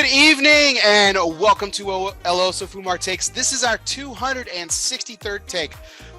Good evening and welcome to ELOSOFUMARTAKES. This is our 263rd take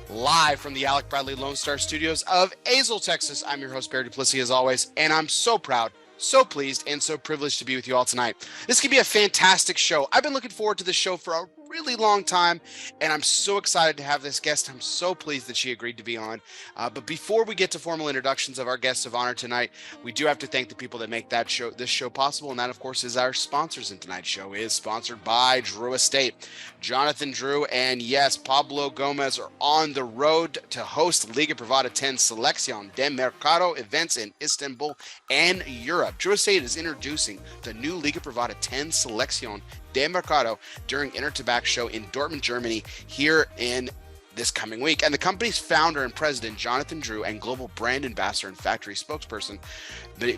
live from the Alec Bradley Lone Star Studios of Azle, Texas. I'm your host, Barry Duplessis, as always, and I'm so proud, so pleased, and so privileged to be with you all tonight. This could be a fantastic show. I've been looking forward to this show for a really long time, and I'm so excited to have this guest. I'm so pleased that she agreed to be on. But before we get to formal introductions of our guests of honor tonight, we do have to thank the people that make this show possible, and that, of course, is our sponsors. And tonight's show is sponsored by Drew Estate. Jonathan Drew and, yes, Pablo Gomez are on the road to host Liga Privada 10 Selección de Mercado events in Istanbul and Europe. Drew Estate is introducing the new Liga Privada 10 Selección de Mercado during Intertabac show in Dortmund, Germany, here in this coming week. And the company's founder and president, Jonathan Drew, and global brand ambassador and factory spokesperson,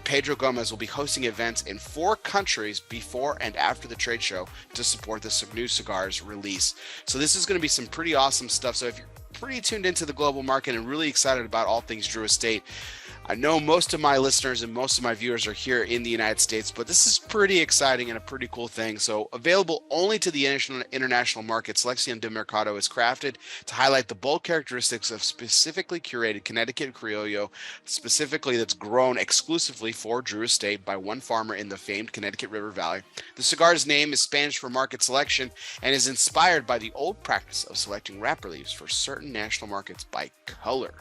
Pedro Gomez, will be hosting events in 4 countries before and after the trade show to support the new cigars release. So this is going to be some pretty awesome stuff. So if you're pretty tuned into the global market and really excited about all things Drew Estate, I know most of my listeners and most of my viewers are here in the United States, but this is pretty exciting and a pretty cool thing. So available only to the international market, Selección de Mercado is crafted to highlight the bold characteristics of specifically curated Connecticut Criollo, specifically that's grown exclusively for Drew Estate by one farmer in the famed Connecticut River Valley. The cigar's name is Spanish for market selection and is inspired by the old practice of selecting wrapper leaves for certain national markets by color.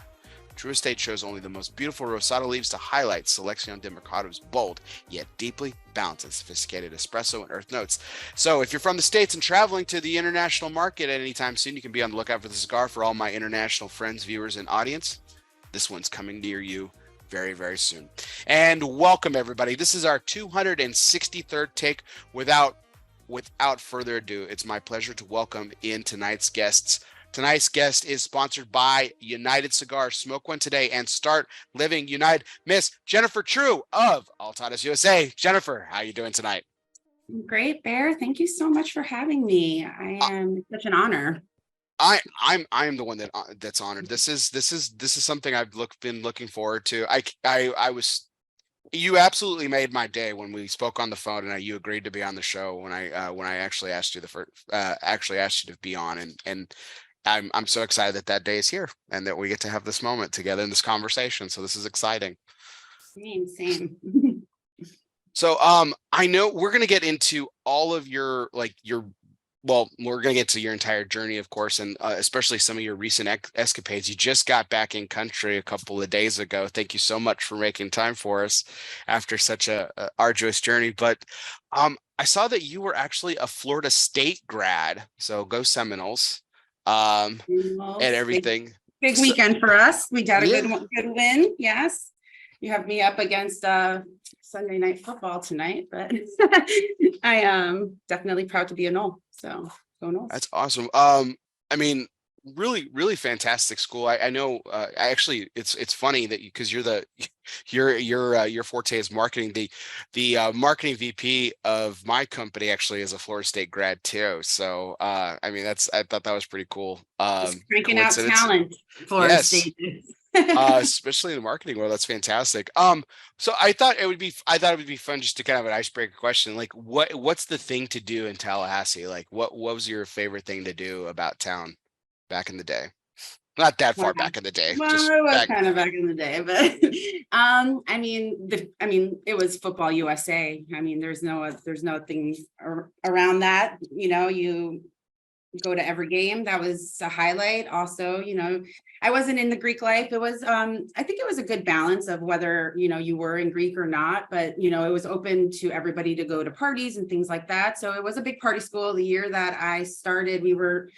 Drew Estate chose only the most beautiful Rosado leaves to highlight Selección de Mercado's bold, yet deeply balanced and sophisticated espresso and earth notes. So if you're from the States and traveling to the international market at any time soon, you can be on the lookout for the cigar. For all my international friends, viewers, and audience, this one's coming near you very, very soon. And welcome, everybody. This is our 263rd take. Without further ado, it's my pleasure to welcome in tonight's guests. Tonight's guest is sponsored by United Cigars. Smoke one today and start living United. Miss Jennifer True of Altadis USA. Jennifer, how are you doing tonight? Great, Bear. Thank you so much for having me. I am such an honor. I am the one that's honored. This is something I've been looking forward to. You absolutely made my day when we spoke on the phone and you agreed to be on the show when I actually asked you to be on, and I'm so excited that day is here and that we get to have this moment together in this conversation. So this is exciting. Same. So I know we're going to get into all of we're going to get to your entire journey, of course, and especially some of your recent escapades. You just got back in country a couple of days ago. Thank you so much for making time for us after such a arduous journey. But I saw that you were actually a Florida State grad. So go Seminoles. And everything. Big weekend for us. We got a good win. Yes. You have me up against Sunday Night Football tonight, but I am definitely proud to be a Knoll. So go Knowles. That's awesome. I mean, really, really fantastic school. I know. Actually, it's funny that because your forte is marketing. The marketing VP of my company actually is a Florida State grad too. So I mean, I thought that was pretty cool. Cranking out talent, Florida State. Especially in the marketing world. That's fantastic. So I thought it would be fun just to kind of an icebreaker question. Like what's the thing to do in Tallahassee? Like what was your favorite thing to do about town back in the day? Not that far back in the day. Well, it was kind of back in the day, but I mean, it was Football USA. I mean, there's no thing around that. You know, you go to every game. That was a highlight. Also, you know, I wasn't in the Greek life. It was, I think it was a good balance of whether, you know, you were in Greek or not, but, you know, it was open to everybody to go to parties and things like that. So it was a big party school. The year that I started, we were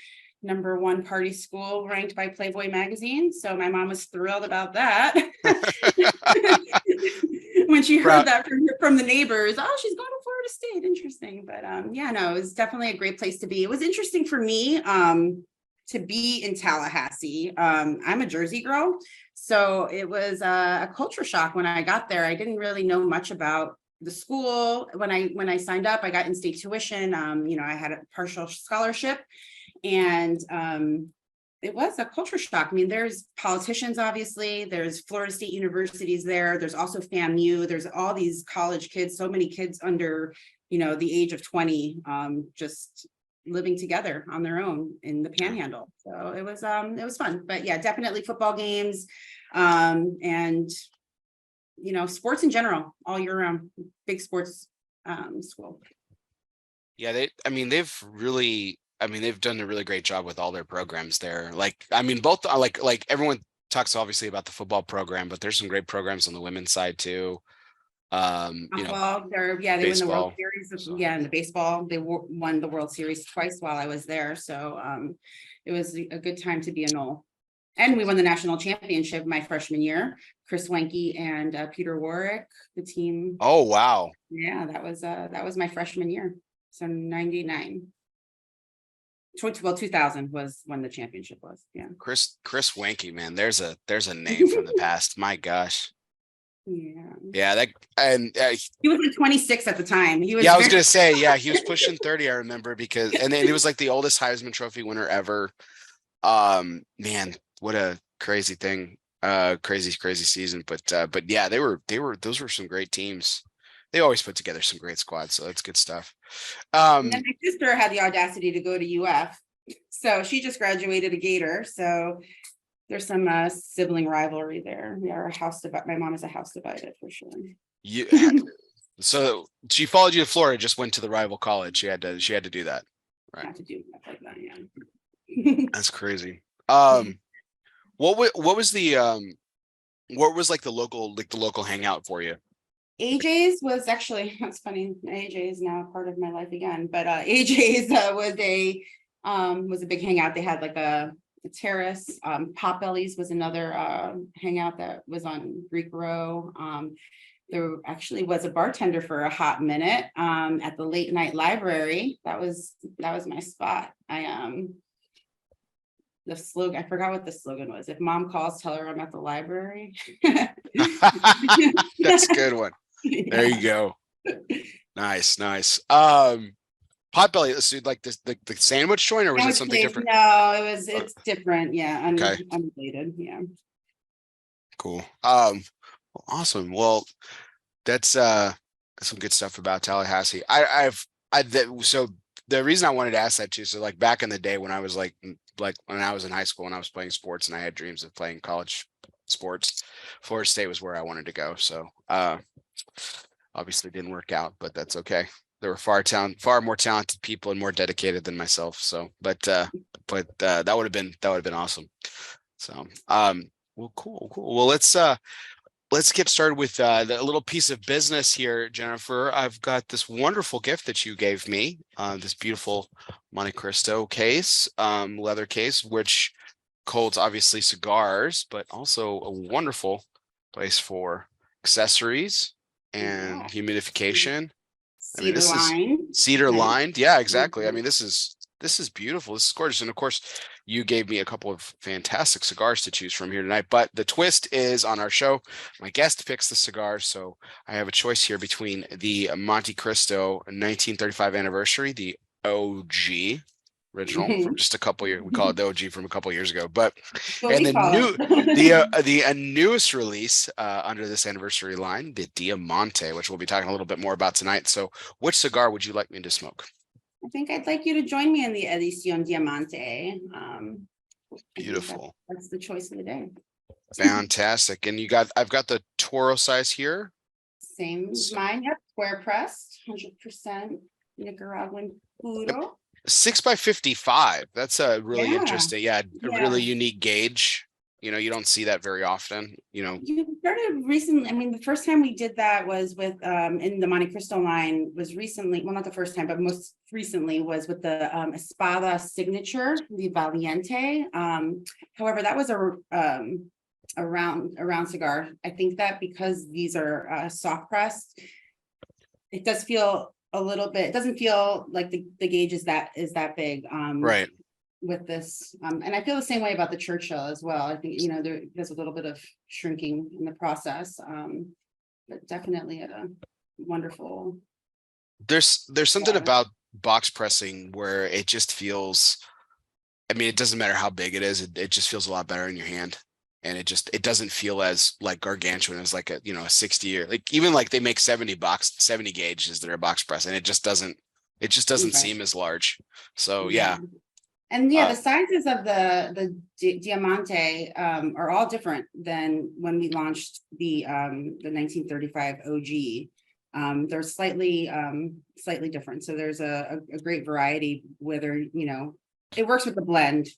#1 party school ranked by Playboy magazine. So my mom was thrilled about that. When she heard that from the neighbors, oh, she's going to Florida State. Interesting. But yeah, no, it was definitely a great place to be. It was interesting for me to be in Tallahassee. I'm a Jersey girl. So it was a culture shock when I got there. I didn't really know much about the school. When I signed up, I got in-state tuition. You know, I had a partial scholarship. And it was a culture shock. I mean, there's politicians, obviously, there's Florida State universities there. There's also FAMU. There's all these college kids, so many kids under the age of 20, just living together on their own in the Panhandle. So it was fun. But yeah, definitely football games, and sports in general all year round. Big sports school. Yeah, they've done a really great job with all their programs there. Both like everyone talks obviously about the football program, but there's some great programs on the women's side too. They win the World baseball, Series. so. Yeah, in the baseball, they won the World Series twice while I was there. So it was a good time to be a Knoll. And we won the national championship my freshman year. Chris Wenke and Peter Warwick, the team. Oh wow! Yeah, that was my freshman year. So 99. 2000 was when the championship was. Yeah. Chris Wenke, man, there's a name from the past. My gosh. Yeah. He was like 26 at the time. He was. Yeah, I was gonna say, yeah, he was pushing 30. I remember and then he was like the oldest Heisman Trophy winner ever. Man, what a crazy thing. Crazy season. But yeah, those were some great teams. They always put together some great squads, so that's good stuff. And then my sister had the audacity to go to UF, so she just graduated a Gator. So there's some sibling rivalry there. We are my mom is a house divided for sure. So she followed you to Florida, just went to the rival college. She had to do that, right? Had to do that like that, yeah. That's crazy. What was like the local hangout for you? AJ's was actually, that's funny. AJ is now part of my life again, but AJ's was a big hangout. They had like a terrace. Potbelly's was another hangout that was on Greek Row. There actually was a bartender for a hot minute at the late night library. That was my spot. The slogan, I forgot what the slogan was. If mom calls, tell her I'm at the library. That's a good one. There you go. Nice. Potbelly, so like this, the sandwich joint, or was it something different? No, it's different. Yeah. Okay. Unrelated. Yeah. Cool. Awesome. Well, that's some good stuff about Tallahassee. So the reason I wanted to ask that too, so like back in the day when I was like when I was in high school and I was playing sports and I had dreams of playing college sports, Florida State was where I wanted to go. So obviously didn't work out, but that's okay. There were far more talented people and more dedicated than myself. So, but that would have been awesome. So, well, cool. Well, let's get started with a little piece of business here, Jennifer. I've got this wonderful gift that you gave me, this beautiful Montecristo case, leather case, which holds obviously cigars, but also a wonderful place for accessories and humidification. Cedar lined. Yeah, exactly. I mean, this is beautiful. This is gorgeous. And of course, you gave me a couple of fantastic cigars to choose from here tonight. But the twist is on our show, my guest picks the cigars. So I have a choice here between the Montecristo 1935 anniversary, the OG original from just a couple years. We call it the OG from a couple years ago, and the newest release under this anniversary line, the Diamante, which we'll be talking a little bit more about tonight. So, which cigar would you like me to smoke? I think I'd like you to join me in the Edición Diamante. Beautiful. That's the choice of the day. Fantastic. And I've got the Toro size here. Same as mine. Yep. Square pressed, 100% Nicaraguan puro. 6x55. That's a really interesting, a really unique gauge. You don't see that very often. You started recently. I mean, the first time we did that was with in the Montecristo line was recently. Well, not the first time, but most recently was with the Espada signature, the Valiente. However, that was a round cigar. I think that because these are soft pressed, it does feel a little bit. It doesn't feel like the gauge is that big. Right. With this, and I feel the same way about the Churchill as well. I think there's a little bit of shrinking in the process, but definitely a wonderful. There's something about box pressing where it just feels. I mean, it doesn't matter how big it is; it just feels a lot better in your hand. and it doesn't feel as like gargantuan as like a, you know, a 60 or like even like they make 70 gauge is their box press, and it just doesn't Right. seem as large. So Yeah. yeah. And yeah, Uh, the sizes of the Diamante are all different than when we launched the 1935 OG. They're slightly different. So there's a great variety, whether, you know, it works with the blend,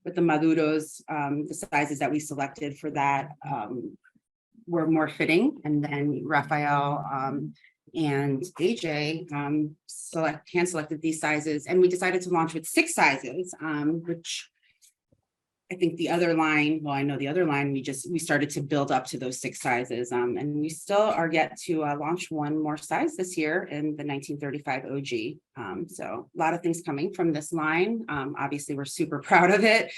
with the Maduros, the sizes that we selected for that were more fitting. And then Raphael and AJ hand selected these sizes, and we decided to launch with 6 sizes, which I think the other line, well, I know the other line, we started to build up to those 6 sizes, and we still are yet to launch one more size this year in the 1935 OG. So a lot of things coming from this line. Obviously, we're super proud of it.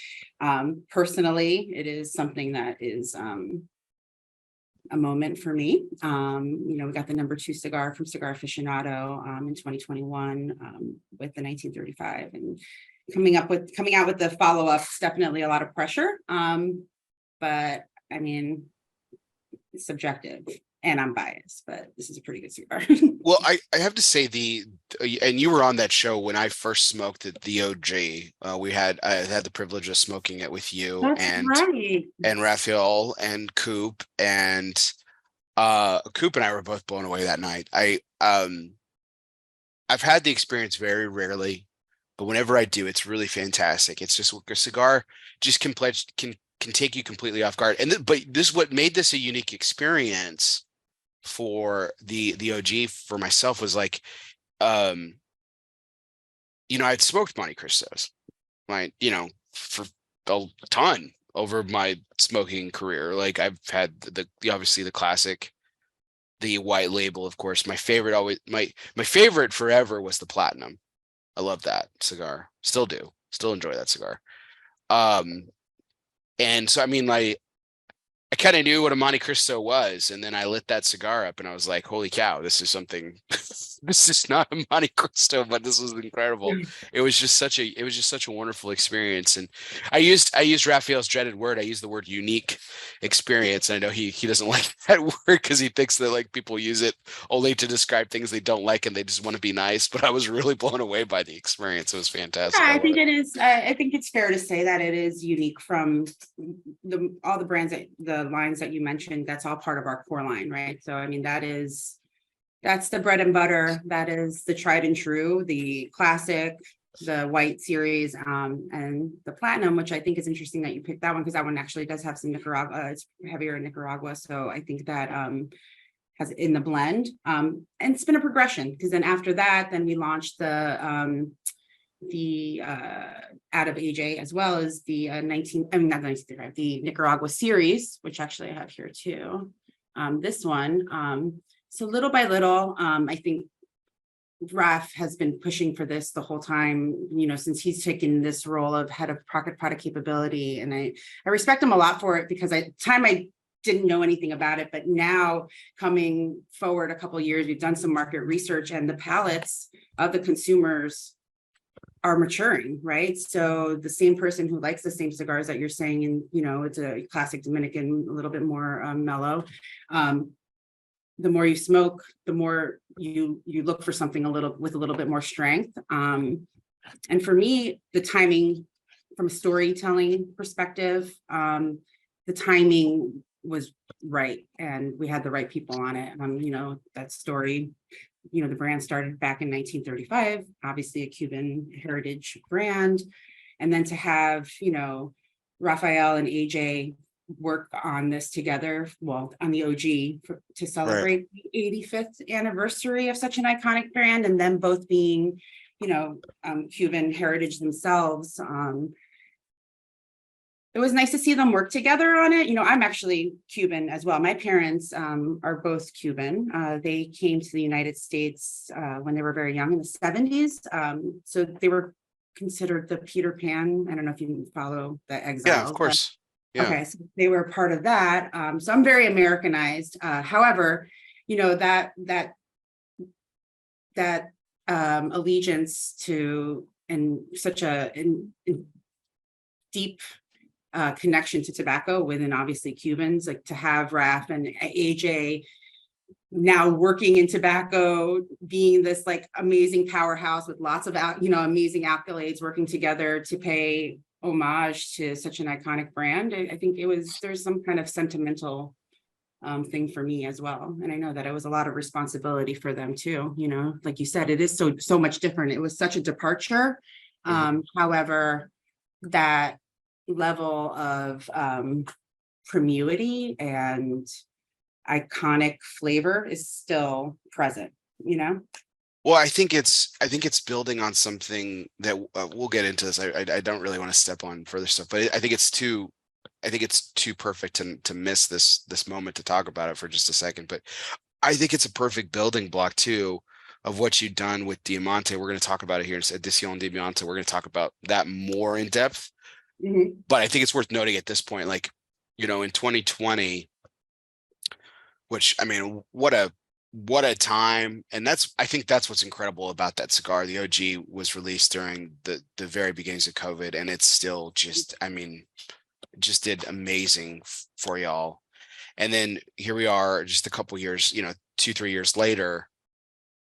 Personally, it is something that is a moment for me. You know, we got the #2 cigar from Cigar Aficionado in 2021 with the 1935, and coming out with the follow-up is definitely a lot of pressure. But I mean, it's subjective and I'm biased, but this is a pretty good cigar. well, I have to say and you were on that show when I first smoked the OG. I had the privilege of smoking it with you That's right. and Raphael and Coop, and Coop and I were both blown away that night. I've had the experience very rarely, but whenever I do, it's really fantastic. It's just a cigar just can take you completely off guard. And but this what made this a unique experience for the OG for myself was like, you know, I'd smoked Montecristos, you know, for a ton over my smoking career. Like I've had the obviously the classic, the white label, of course. My favorite my favorite forever was the Platinum. I love that cigar. Still do. Still enjoy that cigar. And so I mean, like I kind of knew what a Montecristo was, and then I lit that cigar up and I was like, holy cow, this is something. This is not a Montecristo, but this was incredible. It was just such a wonderful experience. And I used Raphael's dreaded word. I used the word unique experience. And I know he doesn't like that word because he thinks that like people use it only to describe things they don't like and they just want to be nice. But I was really blown away by the experience. It was fantastic. Yeah, I I love think it. it is. I think it's fair to say that it is unique from all the brands the lines that you mentioned. That's all part of our core line, right? So I mean, that's the bread and butter. That is the tried and true, the classic, the white series, and the Platinum, which I think is interesting that you picked that one because that one actually does have some Nicaragua. It's heavier in Nicaragua, so I think that has in the blend. And it's been a progression because then after that, then we launched the out of AJ as well as the not 1935, the Nicaragua series, which actually I have here too. This one. So little by little, I think Raf has been pushing for this the whole time, you know, since he's taken this role of head of product capability. And I respect him a lot for it because at the time I didn't know anything about it, but now coming forward a couple of years, we've done some market research and the palates of the consumers are maturing, right? So the same person who likes the same cigars that you're saying, and you know, it's a classic Dominican, a little bit more mellow. The more you smoke, the more you look for something with a little bit more strength. And for me, the timing from a storytelling perspective, the timing was right, and we had the right people on it. You know, that story, you know, the brand started back in 1935, obviously a Cuban heritage brand. And then to have, you know, Raphael and AJ work on this together, well, on the OG to celebrate the 85th anniversary of such an iconic brand, and them both being, you know, Cuban heritage themselves. It was nice to see them work together on it. You know, I'm actually Cuban as well. My parents are both Cuban. They came to the United States when they were very young in the 70s. So they were considered the Peter Pan. I don't know if you follow the exile. Yeah, of course. Yeah. Okay, so they were part of that. So I'm very Americanized. However, you know, that allegiance to and such a deep connection to tobacco within obviously Cubans, like to have Raf and AJ now working in tobacco, being this like amazing powerhouse with lots of amazing accolades, working together to pay homage to such an iconic brand. I think there's some kind of sentimental thing for me as well. And I know that it was a lot of responsibility for them too. Like you said, it is so much different. It was such a departure. However, that level of premiumity and iconic flavor is still present. Well, I think it's building on something that we'll get into this. I don't really want to step on further stuff, but I think it's too perfect to miss this moment to talk about it for just a second. But I think it's a perfect building block too of what you've done with Diamante. We're going to talk about it here in Edición Diamante. We're going to talk about that more in depth. But I think it's worth noting at this point, like, in 2020, which, I mean, what a time. And I think that's what's incredible about that cigar. The OG was released during the very beginnings of COVID, and it's still just did amazing for y'all. And then here we are just a couple years, 2-3 years later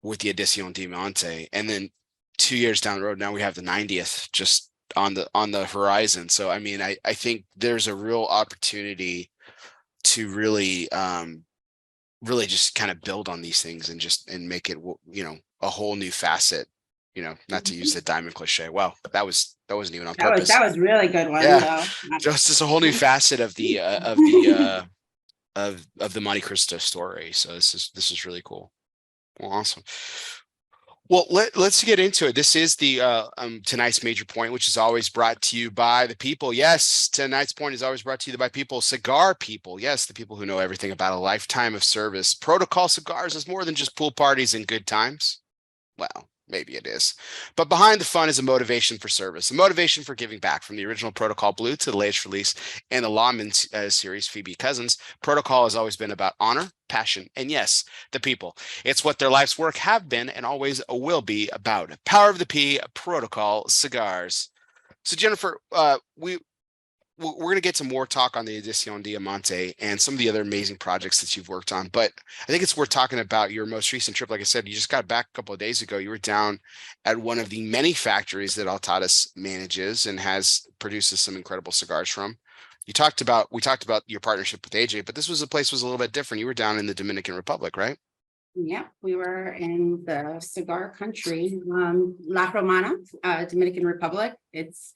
with the Edición Diamante. And then 2 years down the road, now we have the 90th just on the horizon. So, I mean, I think there's a real opportunity to really just kind of build on these things and make it, a whole new facet, not to use the diamond cliche. Wow, that wasn't even on purpose. That was a really good one. Yeah. Just as a whole new facet of the Montecristo story. So this is really cool. Well, awesome. Well, let's get into it. This is the tonight's major point, which is always brought to you by the people. Yes, tonight's point is always brought to you by people, cigar people. Yes, the people who know everything about a lifetime of service. Protocol Cigars is more than just pool parties and good times. Well, maybe it is. But behind the fun is a motivation for service, a motivation for giving back. From the original Protocol Blue to the latest release in the Lawman series, Phoebe Cousins, Protocol has always been about honor, passion, and yes, the people. It's what their life's work have been and always will be about. Power of the P, Protocol Cigars. So Jennifer, we're going to get to more talk on the Edición Diamante and some of the other amazing projects that you've worked on. But I think it's worth talking about your most recent trip. Like I said, you just got back a couple of days ago. You were down at one of the many factories that Altadis manages and produces some incredible cigars from. We talked about your partnership with AJ, but this was a little bit different. You were down in the Dominican Republic, right? Yeah, we were in the cigar country, La Romana, Dominican Republic. It's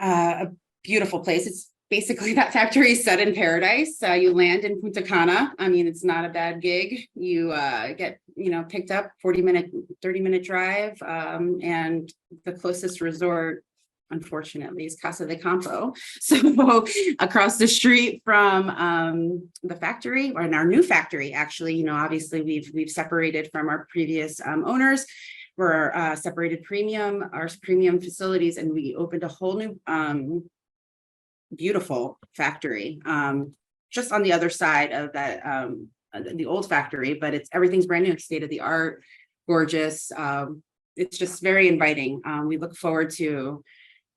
a beautiful place. It's basically that factory set in paradise. You land in Punta Cana. I mean, it's not a bad gig. You get, picked up 30-minute drive. And the closest resort, unfortunately, is Casa de Campo. So across the street from the factory, or in our new factory, actually, obviously we've separated from our previous owners. We're separated our premium facilities, and we opened a whole new beautiful factory just on the other side of that the old factory, but everything's brand new, state of the art, gorgeous. It's just very inviting. We look forward to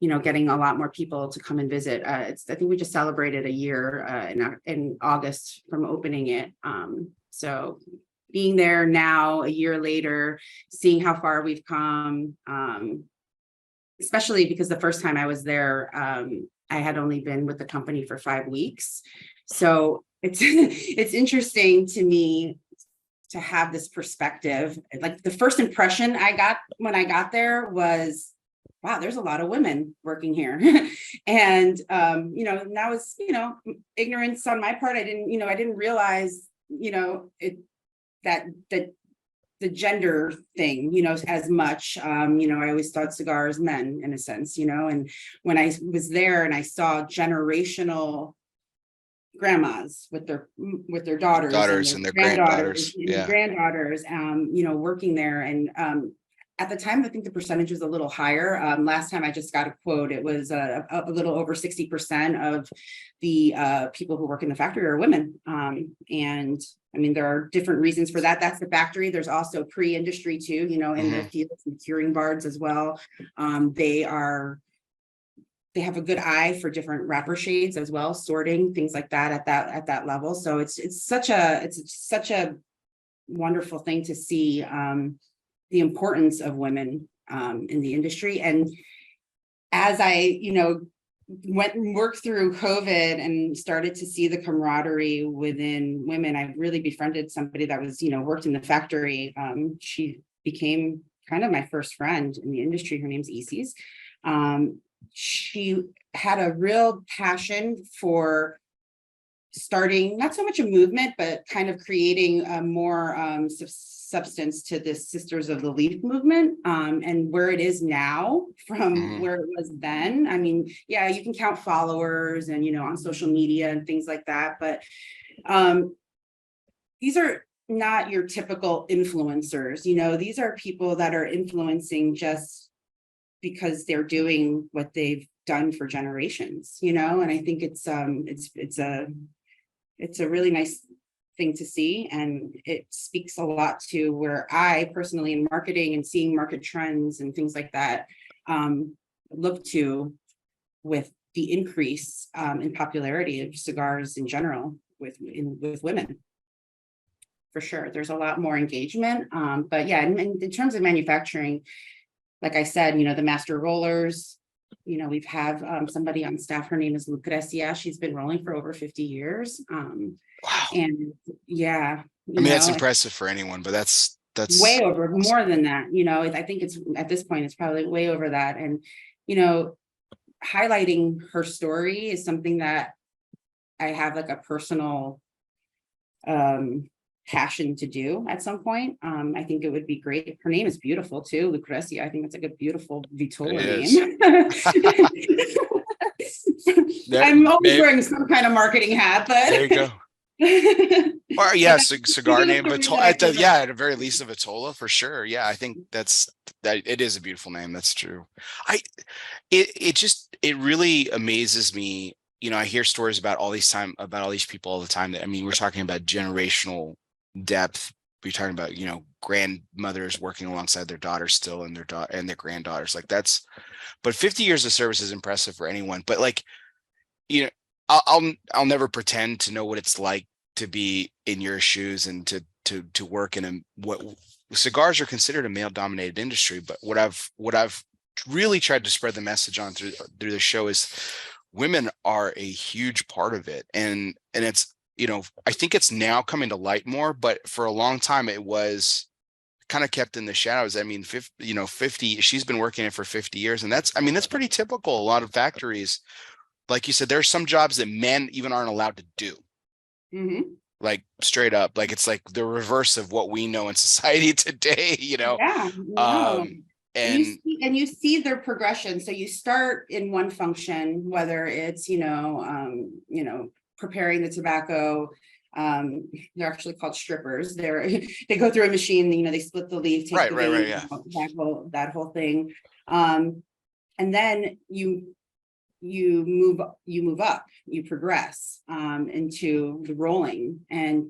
getting a lot more people to come and visit. I think we just celebrated a year in August from opening it. So being there now, a year later, seeing how far we've come, especially because the first time I was there, I had only been with the company for 5 weeks. So it's interesting to me to have this perspective. Like the first impression I got when I got there was, wow, there's a lot of women working here. And, now it's, ignorance on my part. I didn't realize, that the gender thing, as much, I always thought cigars men in a sense, and when I was there and I saw generational grandmas with their daughters and their granddaughters, working there. And at the time, I think the percentage was a little higher. Last time I just got a quote, it was a little over 60% of the people who work in the factory are women. And I mean, there are different reasons for that. That's the factory. There's also pre-industry too, in the fields and curing bards as well. They are they have a good eye for different wrapper shades as well, sorting things like that at that level. So it's such a wonderful thing to see, the importance of women in the industry. And as I, went and worked through COVID and started to see the camaraderie within women, I really befriended somebody that was, worked in the factory. She became kind of my first friend in the industry. Her name's Isis. She had a real passion for starting not so much a movement, but kind of creating a more substance to this Sisters of the Leaf movement, and where it is now from where it was then. I mean, yeah, you can count followers and, on social media and things like that, but these are not your typical influencers. These are people that are influencing just because they're doing what they've done for generations, and I think it's a really nice thing to see, and it speaks a lot to where I personally, in marketing and seeing market trends and things like that, look to with the increase in popularity of cigars in general with women. For sure, there's a lot more engagement, but yeah, in terms of manufacturing, like I said, the master rollers, we've have somebody on staff, her name is Lucrecia. She's been rolling for over 50 years. Wow. And yeah. I mean, that's impressive for anyone, but that's way over, more than that. I think it's, at this point, it's probably way over that. And, highlighting her story is something that I have like a personal passion to do at some point. I think it would be great. Her name is beautiful too, Lucrecia. I think it's like a beautiful Vitola name. I'm always wearing some kind of marketing hat, but there you go. Or yeah, cigar name, but at the very least, a Vitola for sure. Yeah, I think that it is a beautiful name. That's true. It really amazes me. I hear stories about all these people all the time. That, I mean, we're talking about generational depth. We're talking about grandmothers working alongside their daughters still, and their granddaughters. Like but 50 years of service is impressive for anyone. But like, I'll never pretend to know what it's like to be in your shoes and to work in what cigars are considered a male dominated industry. But what I've really tried to spread the message on through the show is women are a huge part of it. And it's, I think it's now coming to light more, but for a long time it was kind of kept in the shadows. I mean, 50, she's been working it for 50 years. And that's pretty typical. A lot of factories, like you said, there are some jobs that men even aren't allowed to do. Like straight up, like it's like the reverse of what we know in society today, Yeah, and you see their progression. So you start in one function, whether it's preparing the tobacco. They're actually called strippers. They go through a machine. They split the leaf, take the leaf, yeah. That whole thing, and then you move up, you progress into the rolling. And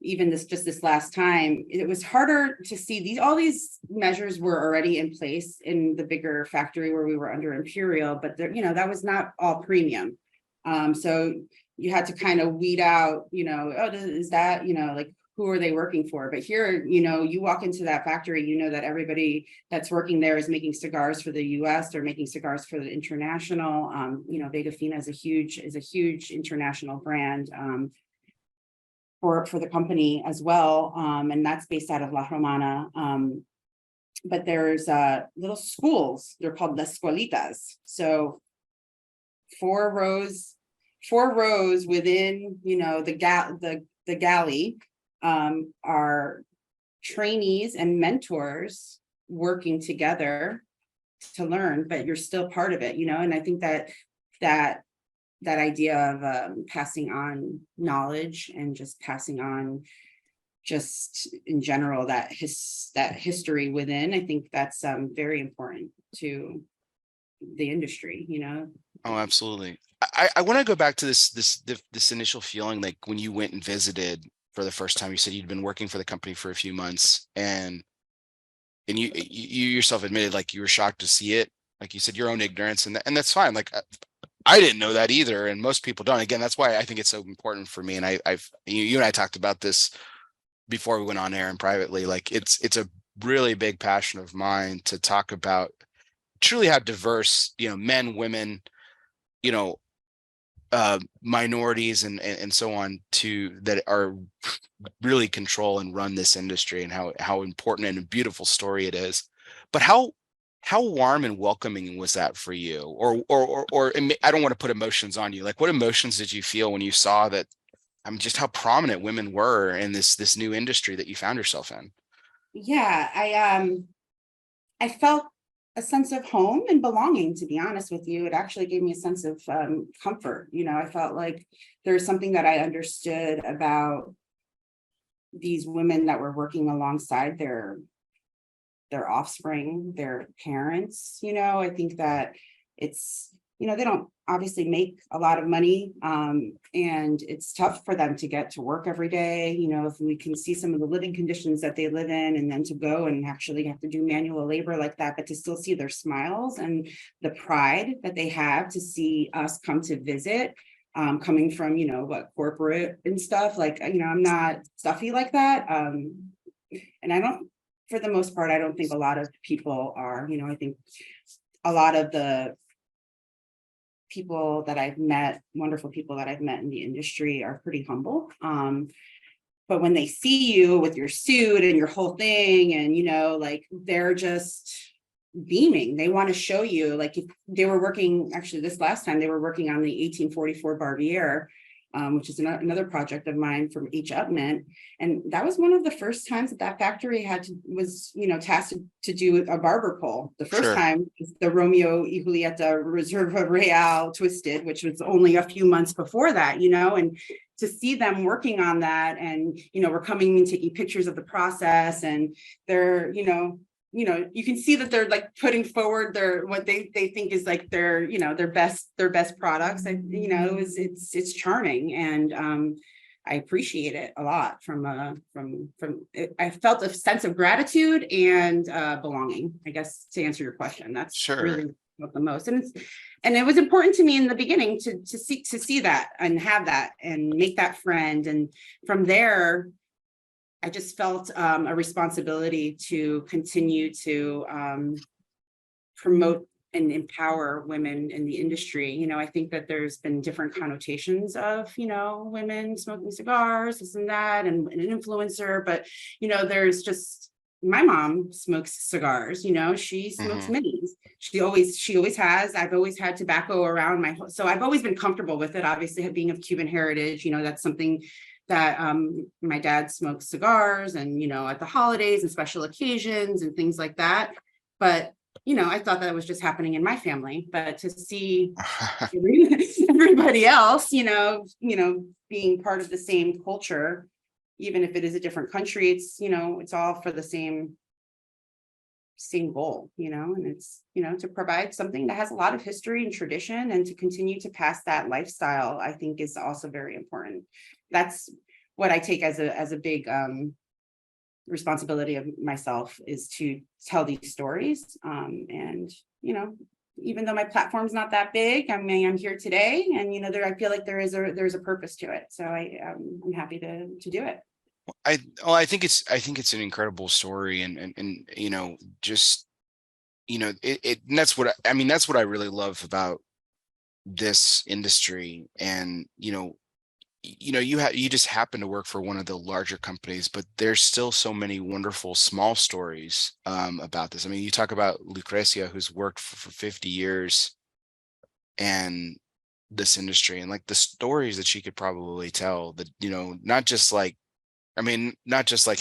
even this last time, it was harder to see all these measures were already in place in the bigger factory where we were under Imperial, but that was not all premium. So you had to kind of weed out, is that, like, who are they working for? But here, you walk into that factory, that everybody that's working there is making cigars for the US, they're making cigars for the international. Vega Fina is a huge international brand for the company as well. And that's based out of La Romana. But there's little schools, they're called las escuelitas. So four rows within, the galley are trainees and mentors working together to learn, but you're still part of it, and I think that idea of passing on knowledge and just passing on just in general that history within, I think that's very important to the industry, Oh, absolutely. I want to go back to this initial feeling, like when you went and visited for the first time. You said you'd been working for the company for a few months, and you yourself admitted like you were shocked to see it. like you said, your own ignorance, and that's fine. Like I didn't know that either, and most people don't. Again, that's why I think it's so important for me. And I've you and I talked about this before we went on air and privately. Like it's a really big passion of mine to talk about truly how diverse, men, women, you know, minorities and so on that are really control and run this industry, and how important and a beautiful story it is. But how warm and welcoming was that for you? Or I don't want to put emotions on you. Like, what emotions did you feel when you saw that? I mean, just how prominent women were in this new industry that you found yourself in. Yeah, I felt a sense of home and belonging, to be honest with you. It actually gave me a sense of comfort. I felt like there's something that I understood about these women that were working alongside their offspring, their parents. I think that it's, they don't obviously make a lot of money, and it's tough for them to get to work every day. If we can see some of the living conditions that they live in, and then to go and actually have to do manual labor like that, but to still see their smiles and the pride that they have to see us come to visit, coming from, corporate and stuff. Like, I'm not stuffy like that. And I don't, for the most part, I don't think a lot of people are. I think a lot of the people that I've met, wonderful people that I've met in the industry, are pretty humble. But when they see you with your suit and your whole thing, and like, they're just beaming. They want to show you, like, if they were working, actually this last time they were working on the 1844 Barbier, which is another project of mine from H. Upman. And that was one of the first times that factory was tasked to do a barber pole. The first time, the Romeo y Julieta Reserva Real Twisted, which was only a few months before that, and to see them working on that, and, we're coming and taking pictures of the process, and they're, you can see that they're like putting forward what they think is like their best products. And, it's charming, and I appreciate it a lot from it. I felt a sense of gratitude and belonging, I guess, to answer your question. That's really what the most, and it was important to me in the beginning to see that and have that and make that friend. And from there, I just felt a responsibility to continue to promote and empower women in the industry. I think that there's been different connotations of, women smoking cigars, this and that, and an influencer. But, there's just, my mom smokes cigars, she smokes minis. She always has. I've always had tobacco around so I've always been comfortable with it. Obviously, being of Cuban heritage, that's something that my dad smokes cigars, and at the holidays and special occasions and things like that. But I thought that was just happening in my family. But to see everybody else, being part of the same culture, even if it is a different country, it's all for the same goal, and it's, to provide something that has a lot of history and tradition, and to continue to pass that lifestyle, I think, is also very important. That's what I take as a big responsibility of myself, is to tell these stories. And, even though my platform's not that big, I mean, I'm here today, and, I feel like there's a purpose to it. So I'm happy to do it. I think it's an incredible story, and just, and that's what that's what I really love about this industry. And, you just happen to work for one of the larger companies, but there's still so many wonderful small stories about this. I mean, you talk about Lucrecia, who's worked for 50 years and this industry, and like the stories that she could probably tell, that, not just like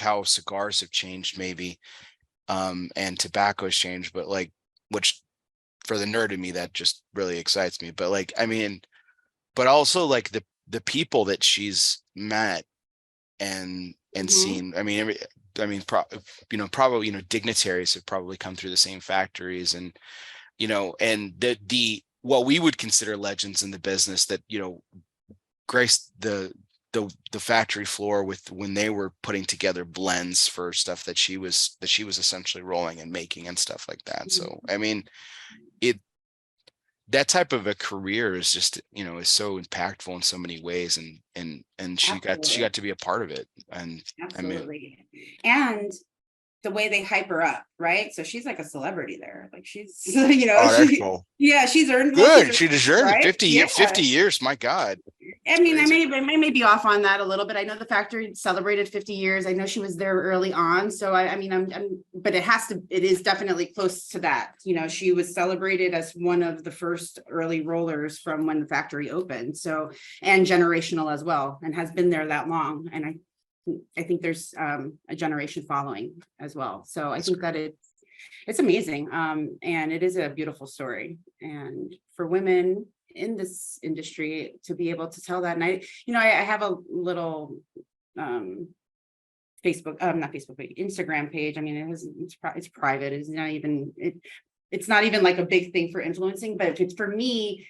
how cigars have changed, maybe, and tobacco has changed, but like, which for the nerd in me, that just really excites me. But like, but also like the people that she's met and seen. Probably, dignitaries have probably come through the same factories, and, and the what we would consider legends in the business that, graced the factory floor with when they were putting together blends for stuff that she was essentially rolling and making and stuff like that. So, it that type of a career is just, is so impactful in so many ways, and she Absolutely. got to be a part of it. And I mean, Absolutely. And the way they hype her up, right? So she's like a celebrity there. Like she's, oh, that's cool. yeah, she's earned, well, she's Good. earned, She deserved it. right? 50 Yeah. 50 years. My God. I mean, Crazy. I may be off on that a little bit. I know the factory celebrated 50 years. I know she was there early on. So I mean, but it is definitely close to that. She was celebrated as one of the first early rollers from when the factory opened. So, and generational as well, and has been there that long. And I think there's a generation following as well. So I think that it's amazing. And it is a beautiful story. And for women in this industry to be able to tell that. And I have a little Facebook, not Facebook, but Instagram page. I mean, it's private. It's not even, it's not even like a big thing for influencing, but it's for me,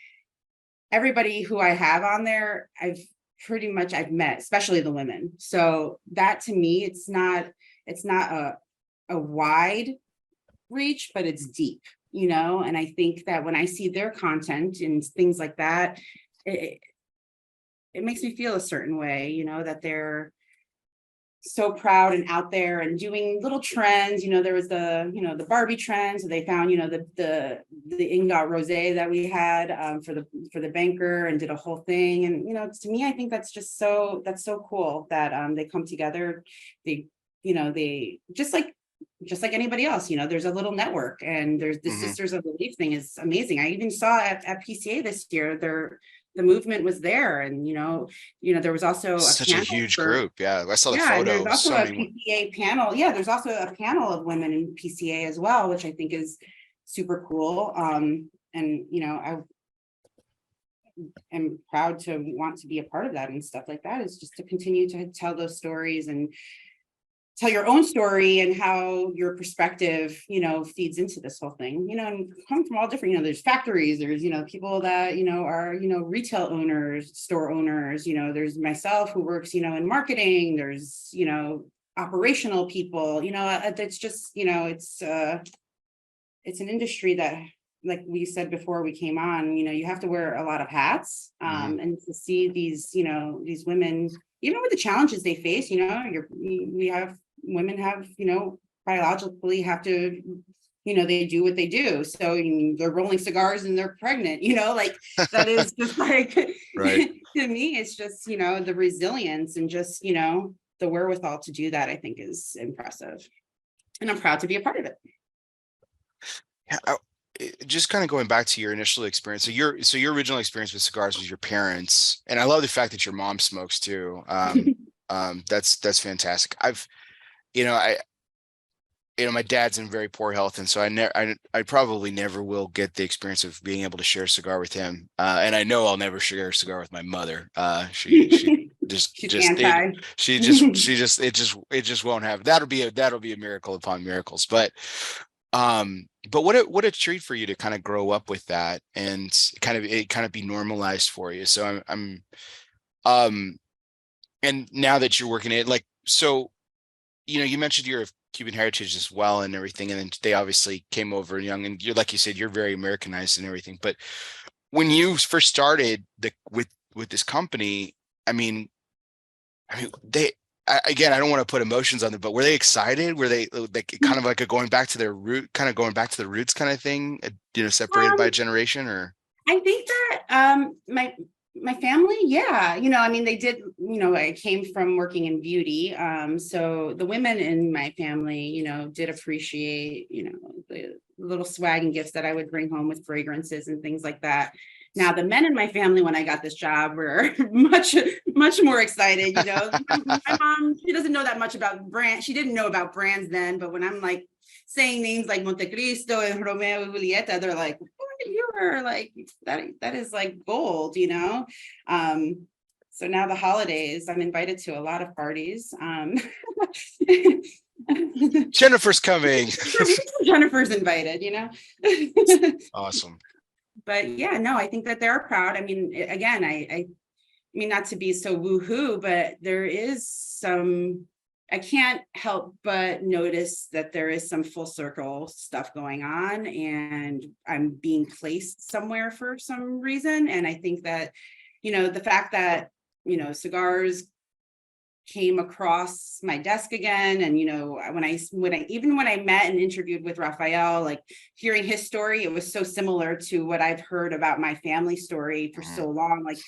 everybody who I have on there, I've met, especially the women. So that to me, it's not a wide reach, but it's deep, and I think that when I see their content and things like that, it makes me feel a certain way, that they're so proud and out there and doing little trends. There was the Barbie trend, so they found the Ingot Rosé that we had for the banker, and did a whole thing. And to me, I think that's so cool that they come together. They just like anybody else, there's a little network, and there's the Sisters of Belief thing is amazing. I even saw at PCA this year, the movement was there, and there was also such a huge group. Yeah, I saw the and there's photo. also So a many. PCA panel. Yeah, there's also a panel of women in PCA as well, which I think is super cool. And I am proud to want to be a part of that, and stuff like that is just to continue to tell those stories and tell your own story, and how your perspective, feeds into this whole thing, and come from all different, there's factories, there's, people that, are, retail owners, store owners, there's myself who works, in marketing, there's, operational people, it's just, it's an industry that, like we said before we came on, you have to wear a lot of hats, and to see these, these women, even with the challenges they face, women have, biologically have to, they do what they do. So they're rolling cigars and they're pregnant, like that is just like, Right. to me, it's just, the resilience and just, the wherewithal to do that, I think is impressive. And I'm proud to be a part of it. Yeah. Just kind of going back to your initial experience. So your original experience with cigars was your parents. And I love the fact that your mom smokes too. That's fantastic. My dad's in very poor health, and so I probably never will get the experience of being able to share a cigar with him. And I know I'll never share a cigar with my mother. She just won't have. That'll be a miracle upon miracles. But what a treat for you to kind of grow up with that, and kind of be normalized for you. So and now that you're working it, like, so, you mentioned you're of Cuban heritage as well and everything, and then they obviously came over young, and you're, like you said, you're very Americanized and everything. But when you first started with this company, I mean, again, I don't want to put emotions on them, but were they excited? Were they like kind of like going back to their root, kind of going back to the roots kind of thing, separated by a generation? Or I think that my family, yeah, I mean, they did, I came from working in beauty. So the women in my family, did appreciate, the little swag and gifts that I would bring home with fragrances and things like that. Now, the men in my family, when I got this job, were much more excited. My mom, she doesn't know that much about brands. She didn't know about brands then, but when I'm like saying names like Montecristo and Romeo and Julieta, they're like, you were like, that is like gold, so now the holidays, I'm invited to a lot of parties. Jennifer's coming. Jennifer's invited, Awesome. But yeah, no, I think that they're proud. I mean, again, I mean, not to be so woohoo, but there is some I can't help but notice that there is some full circle stuff going on, and I'm being placed somewhere for some reason. And I think that, the fact that, cigars came across my desk again. And, when I met and interviewed with Raphael, like hearing his story, it was so similar to what I've heard about my family story for so long. Like,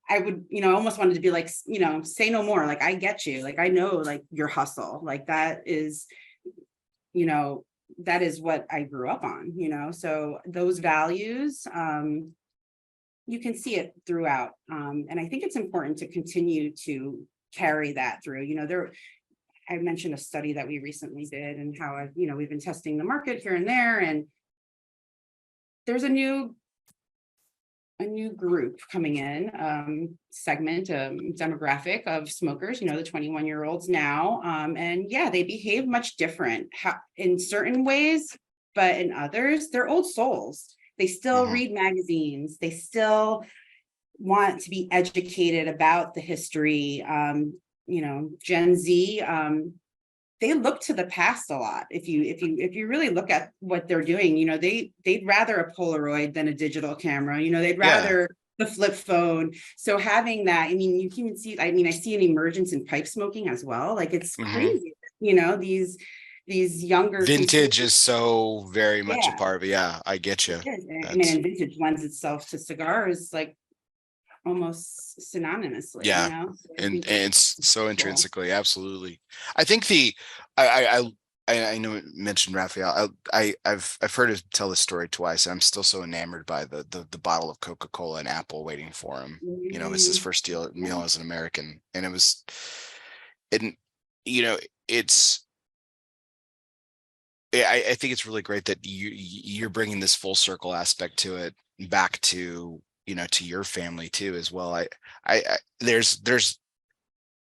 I would, almost wanted to be like, say no more. Like, I get you. Like, I know, like, your hustle, like that is what I grew up on, so those values, you can see it throughout. And I think it's important to continue to carry that through, I mentioned a study that we recently did, and how, we've been testing the market here and there, and there's a new group coming in, segment, demographic of smokers, the 21-year-olds now. And yeah, they behave much different in certain ways, but in others, they're old souls. They still read magazines. They still want to be educated about the history. Gen Z, they look to the past a lot. If you really look at what they're doing, they'd rather a Polaroid than a digital camera. They'd rather the flip phone. So having that, you can even see, I see an emergence in pipe smoking as well. Like, it's crazy. These younger vintage is so very much a Yeah. part of it. Yeah, I get you. And vintage lends itself to cigars, like almost synonymously. Yeah. So And it's so intrinsically, absolutely. I think I know you mentioned Raphael. I've heard him tell this story twice, and I'm still so enamored by the bottle of Coca-Cola and Apple waiting for him. It's his first meal as an American, and it's. I think it's really great that you're bringing this full circle aspect to it, back to to your family too as well. There's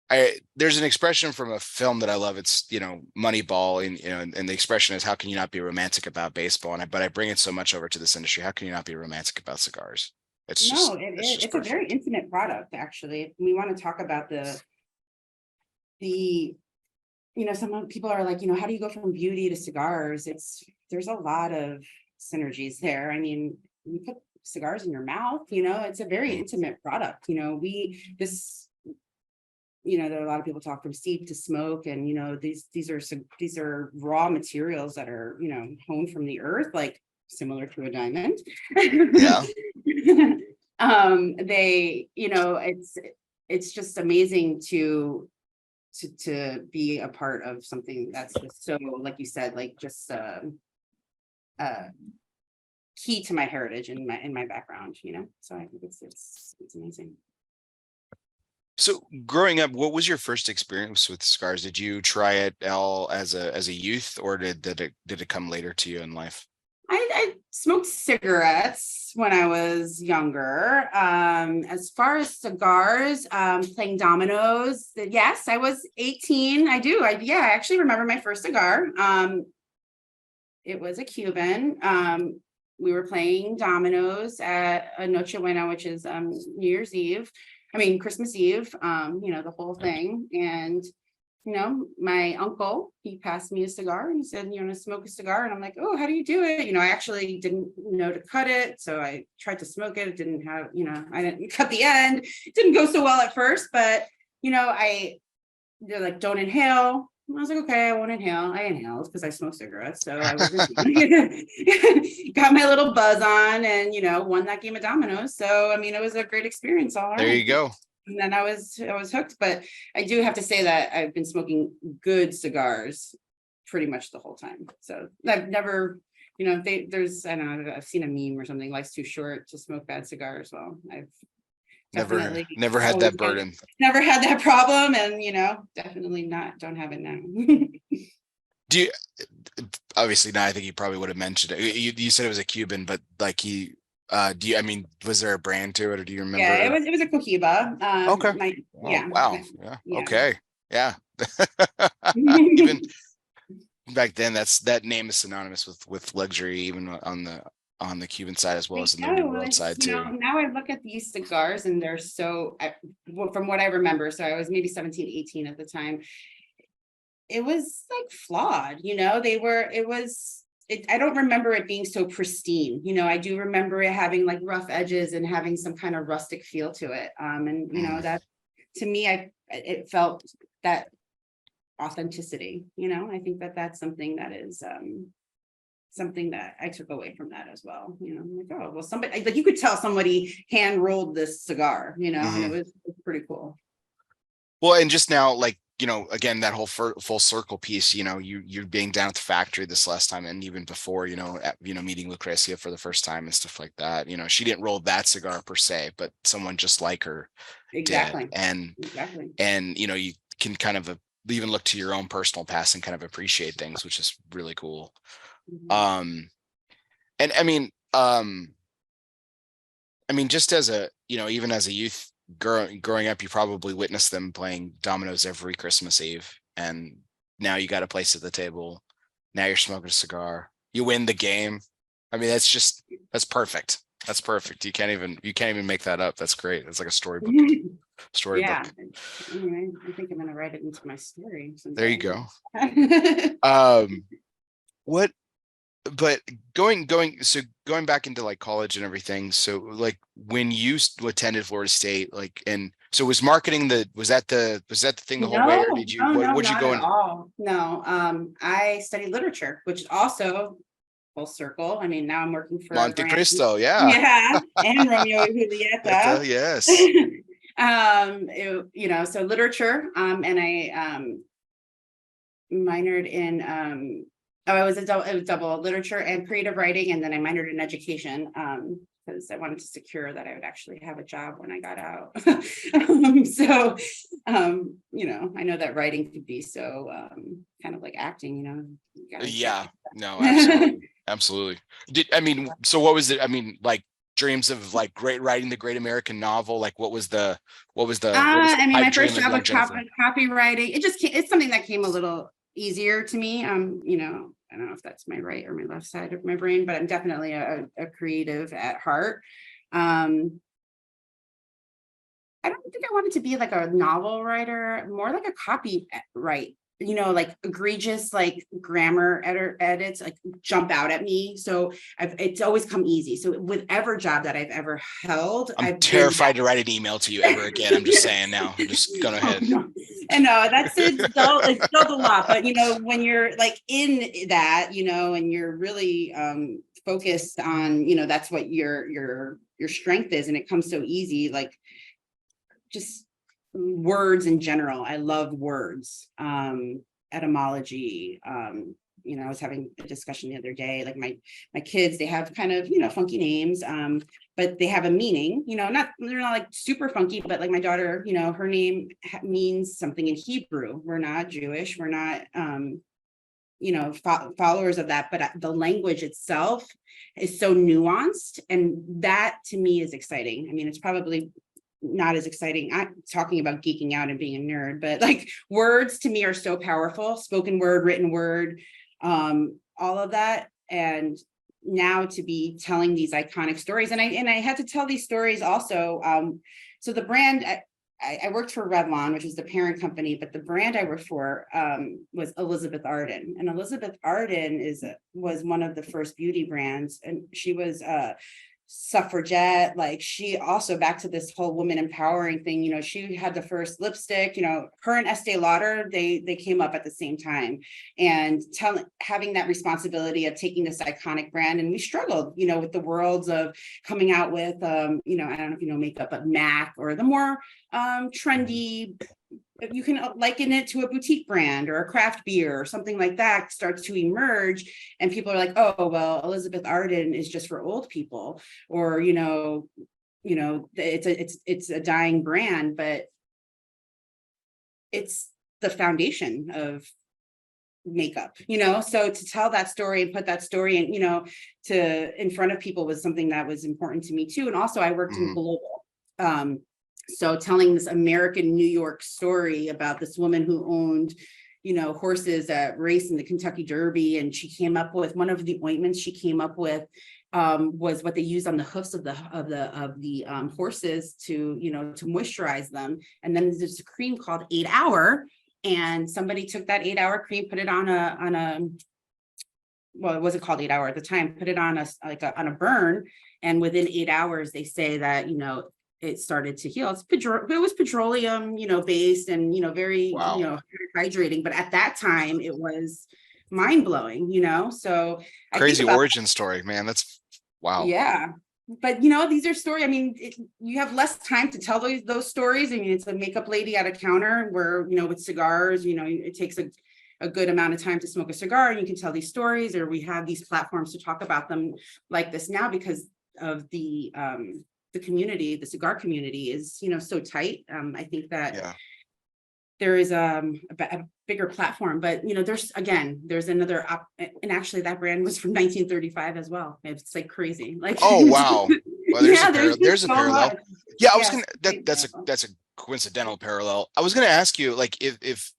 an expression from a film that I love. It's Moneyball, and the expression is, how can you not be romantic about baseball? But I bring it so much over to this industry. How can you not be romantic about cigars? It's a very intimate product, actually. We want to talk about some people are like, how do you go from beauty to cigars? There's a lot of synergies there. You put cigars in your mouth, it's a very intimate product. There are a lot of people talk from seed to smoke, and these are raw materials that are honed from the earth, like similar to a diamond. Yeah. It's just amazing to be a part of something that's just so, like you said, like just key to my heritage and my background, so I think it's amazing. So growing up, what was your first experience with cigars? Did you try it all as a youth, or did it come later to you in life? I smoked cigarettes when I was younger. As far as cigars, playing dominoes, yes, I was 18. I do. I actually remember my first cigar. It was a Cuban. We were playing dominoes at a Noche Buena, which is Christmas Eve, the whole thing. And my uncle, he passed me a cigar and he said, you want to smoke a cigar? And I'm like, oh, how do you do it? I actually didn't know to cut it. So I tried to smoke it. It didn't have, I didn't cut the end. It didn't go so well at first, but, they're like, don't inhale. I was like, okay, I won't inhale. I inhaled because I smoke cigarettes. So I was got my little buzz on and, won that game of dominoes. So, it was a great experience all around. There you go. And then I was hooked, but I do have to say that I've been smoking good cigars pretty much the whole time. So I've never, there's, I don't know, I've seen a meme or something, life's too short to smoke bad cigars. Well, I've never had that burden. Never had that problem, and definitely don't have it now. Do you, obviously now I think you probably would have mentioned it. You said it was a Cuban, but like was there a brand to it, or do you remember? Yeah, it was a Cohiba. Okay. Wow. Yeah. Okay. Yeah. Even back then, that name is synonymous with luxury, even on the Cuban side as well as in the New World side too. Now I look at these cigars and they're so, from what I remember, so I was maybe 17, 18 at the time. it was like flawed, I don't remember it being so pristine. I do remember it having like rough edges and having some kind of rustic feel to it. And that to me, it felt that authenticity. I think that that's something that is something that I took away from that as well. I'm like, oh well, somebody, like, you could tell somebody hand rolled this cigar, and it was pretty cool. Well, and just now, like, again, that whole full circle piece, you being down at the factory this last time, and even before, meeting Lucrecia for the first time and stuff like that. She didn't roll that cigar per se, but someone just like her Exactly. did. And you can kind of even look to your own personal past and kind of appreciate things, which is really cool. And I mean, just as a, even as a youth, growing up, you probably witnessed them playing dominoes every Christmas Eve, and now you got a place at the table. Now you're smoking a cigar. You win the game. I mean, that's perfect. That's perfect. You can't even make that up. That's great. It's like a storybook. Yeah. Anyway, I think I'm gonna write it into my story someday. There you go. But going back into like college and everything, so like when you attended Florida State, like, and so was marketing was that the thing the whole way, or did you what'd you go in? No, I studied literature, which is also full circle. I mean, now I'm working for Montecristo, and Romeo and Julieta. Yes. So literature, and I minored in it was double literature and creative writing, and then I minored in education because I wanted to secure that I would actually have a job when I got out. I know that writing could be so kind of like acting, No, absolutely. So what was it? I mean, like, dreams of like writing the great American novel, like what was the my first job was copywriting. It's something that came a little easier to me. I don't know if that's my right or my left side of my brain, but I'm definitely a creative at heart. I don't think I wanted to be like a novel writer, more like a copyright, like egregious, like grammar edits, like jump out at me. So it's always come easy. So with every job that I've ever held, I'm terrified to write an email to you ever again. I'm just saying now. I'm just going ahead. And no, it's still a lot. But when you're like in that, and you're really focused on, that's what your strength is, and it comes so easy, like just words in general. I love words, etymology. I was having a discussion the other day, like my kids, they have kind of, funky names, but they have a meaning, they're not like super funky, but like my daughter, her name means something in Hebrew. We're not Jewish. We're not, followers of that, but the language itself is so nuanced. And that to me is exciting. I mean, it's probably not as exciting. I'm talking about geeking out and being a nerd, but like words to me are so powerful, spoken word, written word, all of that. And now to be telling these iconic stories, and I had to tell these stories also. So the brand, I worked for Revlon, which is the parent company, but the brand I worked for was Elizabeth Arden, and Elizabeth Arden was one of the first beauty brands, and she was suffragette. Like, she also, back to this whole woman empowering thing, she had the first lipstick, her and Estee Lauder, they came up at the same time, and having that responsibility of taking this iconic brand. And we struggled, with the worlds of coming out with, I don't know if you know makeup, but MAC, or the more trendy, you can liken it to a boutique brand or a craft beer or something like that starts to emerge, and people are like, oh, well, Elizabeth Arden is just for old people, or it's a dying brand, but it's the foundation of makeup, so to tell that story and put that story in front of people was something that was important to me too. And also I worked in global, so telling this American New York story about this woman who owned, horses that race in the Kentucky Derby. And she came up with one of the ointments she came up with was what they used on the hoofs of the horses to moisturize them. And then there's a cream called 8 Hour, And somebody took that 8-hour cream, put it on a well, it wasn't called 8-hour at the time, put it on on a burn. And within 8 hours, they say that, it started to heal. It was petroleum, based and, very, Wow. hydrating. But at that time, it was mind blowing, So I think Crazy about, origin story, man. That's wow. yeah. But, these are stories. I mean, you have less time to tell those stories. I mean, it's a makeup lady at a counter where, with cigars, it takes a good amount of time to smoke a cigar and you can tell these stories, or we have these platforms to talk about them like this now because of the community. The cigar community is, so tight. I think that Yeah. there is a bigger platform, but there's another and actually that brand was from 1935 as well. It's like crazy. Like, Oh wow. Well, there's yeah, a there's there's a so parallel. much. Yeah, I was Yes. gonna that's a coincidental parallel. I was gonna ask you, like, if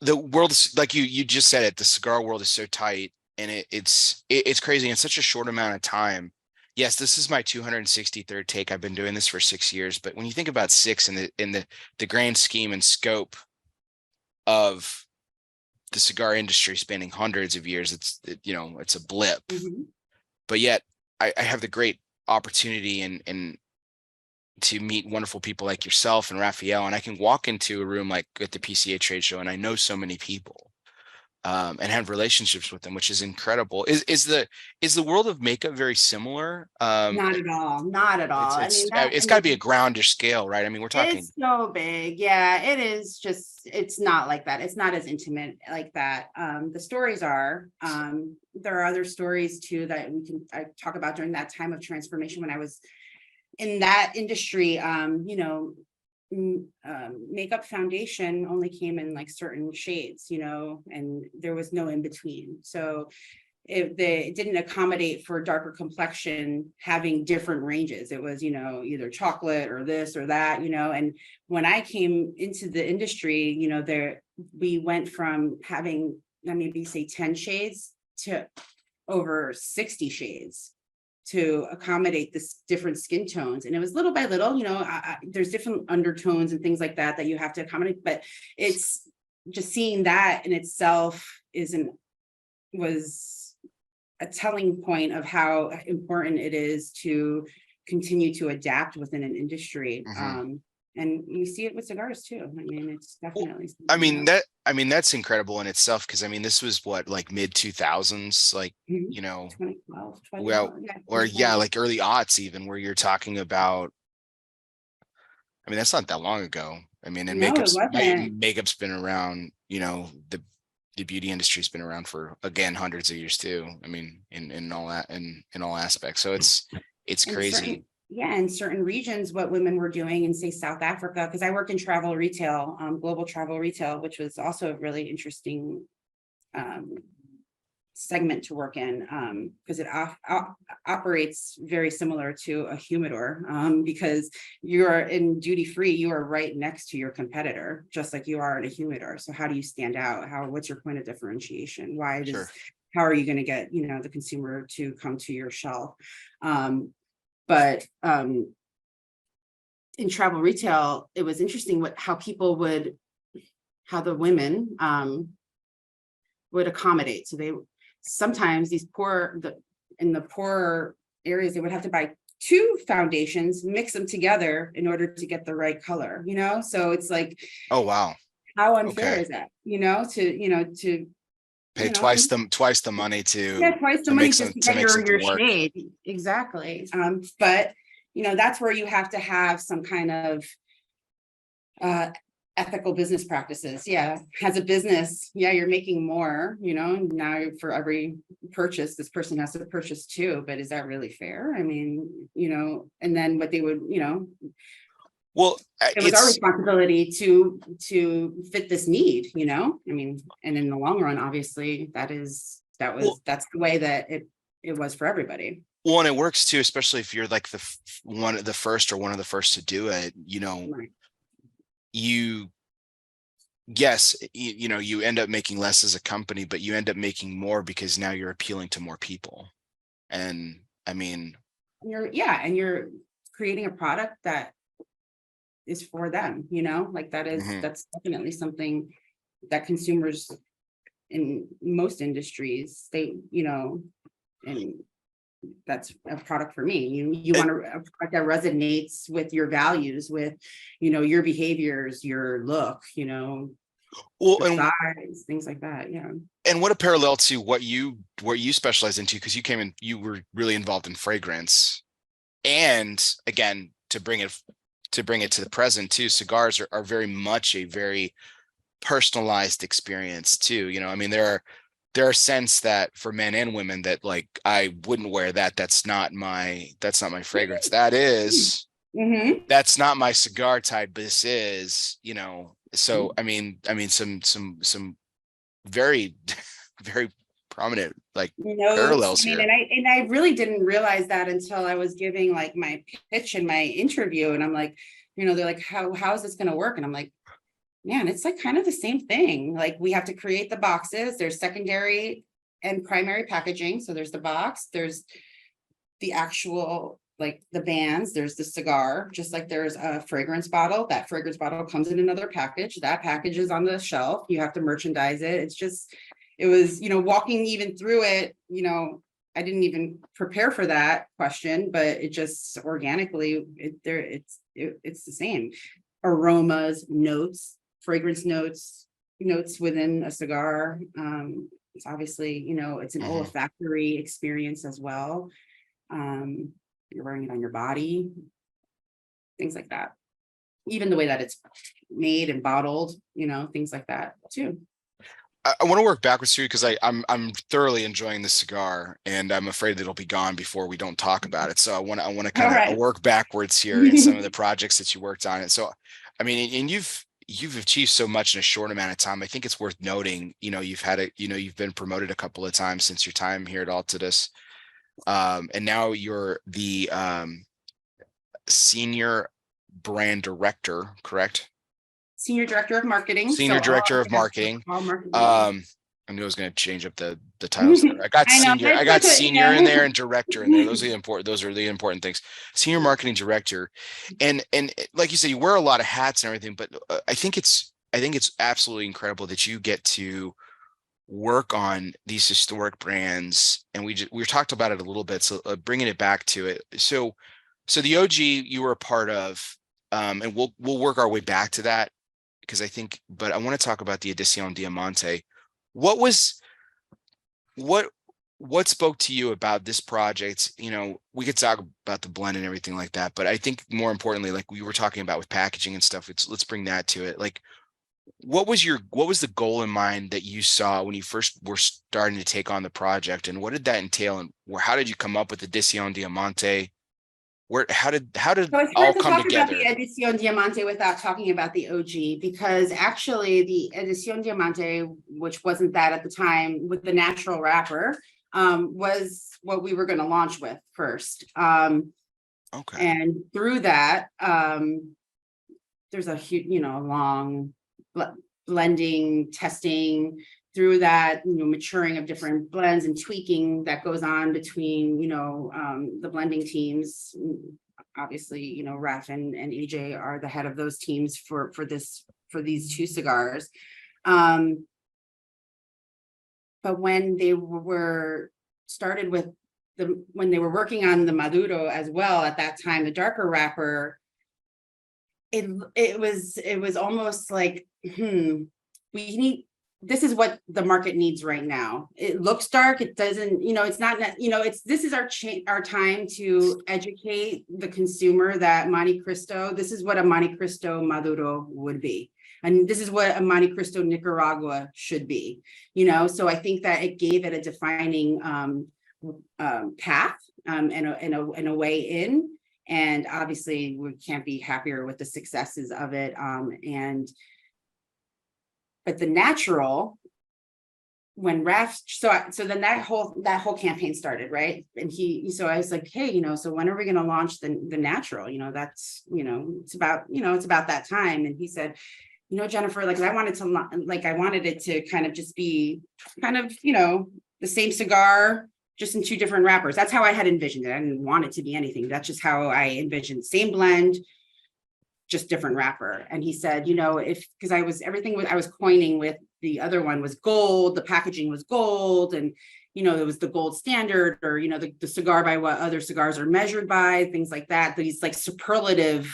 the world is like you just said it, the cigar world is so tight and it's crazy in such a short amount of time. Yes, this is my 263rd take. I've been doing this for 6 years, but when you think about six in the grand scheme and scope of the cigar industry spanning hundreds of years, it's a blip. Mm-hmm. But yet I have the great opportunity and to meet wonderful people like yourself and Raphael, and I can walk into a room like at the PCA trade show and I know so many people and have relationships with them, which is incredible. Is the world of makeup very similar? Not at all. Not at all. I mean, It's got to be a grounder scale, right? I mean, we're talking. it's so big. Yeah, it is just, it's not like that. It's not as intimate like that. The stories are, there are other stories too that I talk about during that time of transformation when I was in that industry. Makeup foundation only came in like certain shades, and there was no in between. So it didn't accommodate for darker complexion having different ranges. It was, either chocolate or this or that, and when I came into the industry, we went from having, maybe say 10 shades to over 60 shades to accommodate this different skin tones. And it was little by little, there's different undertones and things like that you have to accommodate, but it's just seeing that in itself was a telling point of how important it is to continue to adapt within an industry. Mm-hmm. And you see it with cigars too. I mean, it's definitely. That's incredible in itself. Cause I mean, this was what, like mid 2000s, like, 2012, well, or yeah, like early aughts even, where you're talking about, I mean, that's not that long ago. I mean, and no, it wasn't. makeup's been around, the beauty industry's been around for, again, hundreds of years too. I mean, in all that, in all aspects. So it's crazy. In certain regions, what women were doing in, say, South Africa, because I work in travel retail, global travel retail, which was also a really interesting segment to work in, because it operates very similar to a humidor, because you're in duty free, you are right next to your competitor, just like you are in a humidor. So how do you stand out? What's your point of differentiation? How are you going to get, the consumer to come to your shelf? But in travel retail, it was interesting how the women would accommodate. So sometimes in the poorer areas, they would have to buy 2 foundations, mix them together in order to get the right color, So it's like, oh wow, how unfair is that? To pay twice the money twice the money just to get your shade. Exactly. But that's where you have to have some kind of ethical business practices. Yeah. As a business, you're making more, now for every purchase, this person has to purchase 2, but is that really fair? I mean, and then what they would, well, it was our responsibility to fit this need, I mean, and in the long run, obviously that's the way that it was for everybody. Well, and it works too, especially if you're like one of the first to do it, Right. you end up making less as a company, but you end up making more because now you're appealing to more people. And I mean, you're creating a product that is for them, you know, like Mhm. that's definitely something that consumers in most industries, they, you know, and that's a product for me. You It, want a product that resonates with your values, with, you know, your behaviors, your look, you know, well, your size, things like that. Yeah. and what a parallel to what you specialize into, because you came in, you were really involved in fragrance, and again, to bring it to the present too, cigars are very much a very personalized experience too. You know, I mean, there are scents that for men and women that like I wouldn't wear that. That's not my fragrance. Mm-hmm. That's not my cigar type. This is, you know. So some very very prominent like Notes. parallels I mean, here. and I really didn't realize that until I was giving like my pitch in my interview, and I'm like, you know, they're like, how is this going to work? And I'm like, man, it's like kind of the same thing. Like we have to create the boxes. There's secondary and primary packaging. So there's the box, there's the actual like the bands, there's the cigar, just like there's a fragrance bottle. That fragrance bottle comes in another package. That package is on the shelf. You have to merchandise it. It's just, it was, you know, walking even through it, you know, I didn't even prepare for that question, but it just organically, it's the same. Aromas, notes, fragrance notes, notes within a cigar. It's obviously, you know, it's an Mhm. olfactory experience as well. You're wearing it on your body, things like that. Even the way that it's made and bottled, you know, things like that too. I want to work backwards too because I'm thoroughly enjoying this cigar, and I'm afraid that it'll be gone before we don't talk about it. So I want to All kind of right. work backwards here in some of the projects that you worked on. And so, I mean, and you've achieved so much in a short amount of time. I think it's worth noting. You know, you've been promoted a couple of times since your time here at Altadis, and now you're the senior brand director, correct? Senior director of marketing. Senior So all, director of yeah, marketing. all marketing. Um, I knew I was going to change up the titles there. I know, but I it's got like a, you senior in there and know. director in there. Those are the important things. Senior marketing director, and like you said, you wear a lot of hats and everything. But I think it's absolutely incredible that you get to work on these historic brands. And we talked about it a little bit. So bringing it back to it. So the OG you were a part of, and we'll work our way back to that because I think. But I want to talk about the Edición Diamante. What was what what spoke to you about this project? You know, we could talk about the blend and everything like that, but I think more importantly, like we were talking about with packaging and stuff, let's bring that to it. Like, what was the goal in mind that you saw when you first were starting to take on the project, and what did that entail, and how did you come up with the Edición Diamante? How did So it's all hard to come talk about the together? Edición Diamante without talking about the OG, because actually the Edición Diamante, which wasn't that at the time with the natural wrapper, was what we were going to launch with first. Okay. And through that, there's a huge, you know, long blending, testing, through that, you know, maturing of different blends and tweaking that goes on between, you know, the blending teams. Obviously, you know, Raf and EJ are the head of those teams for these two cigars. But when they were started with when they were working on the Maduro as well at that time, the darker wrapper, it was almost like, we need, this is what the market needs right now. It looks dark. It doesn't, you know, it's not, you know, this is our time to educate the consumer that Montecristo, this is what a Montecristo Maduro would be. And this is what a Montecristo Nicaragua should be, you know? So I think that it gave it a defining path and a way in. And obviously we can't be happier with the successes of it. But the natural, when Raf, so then that whole campaign started, right? And so I was like, hey, you know, so when are we going to launch the natural? You know, that's, you know, it's about that time. And he said, you know, Jennifer, like I wanted it to kind of just be kind of, you know, the same cigar, just in two different wrappers. That's how I had envisioned it. I didn't want it to be anything. That's just how I envisioned. Same blend, just different wrapper. And he said, you know, because I was coining with the other one was gold, the packaging was gold, and you know, it was the gold standard, or, you know, the cigar by what other cigars are measured by, things like that. These like superlative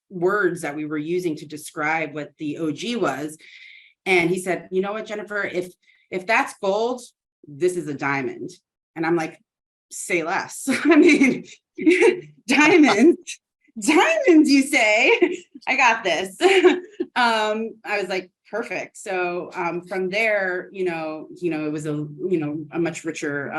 words that we were using to describe what the OG was. And he said, you know what, Jennifer, if that's gold, this is a diamond. And I'm like, say less. I mean, diamonds, you say? I got this. I was like, perfect. So from there, you know, it was a much richer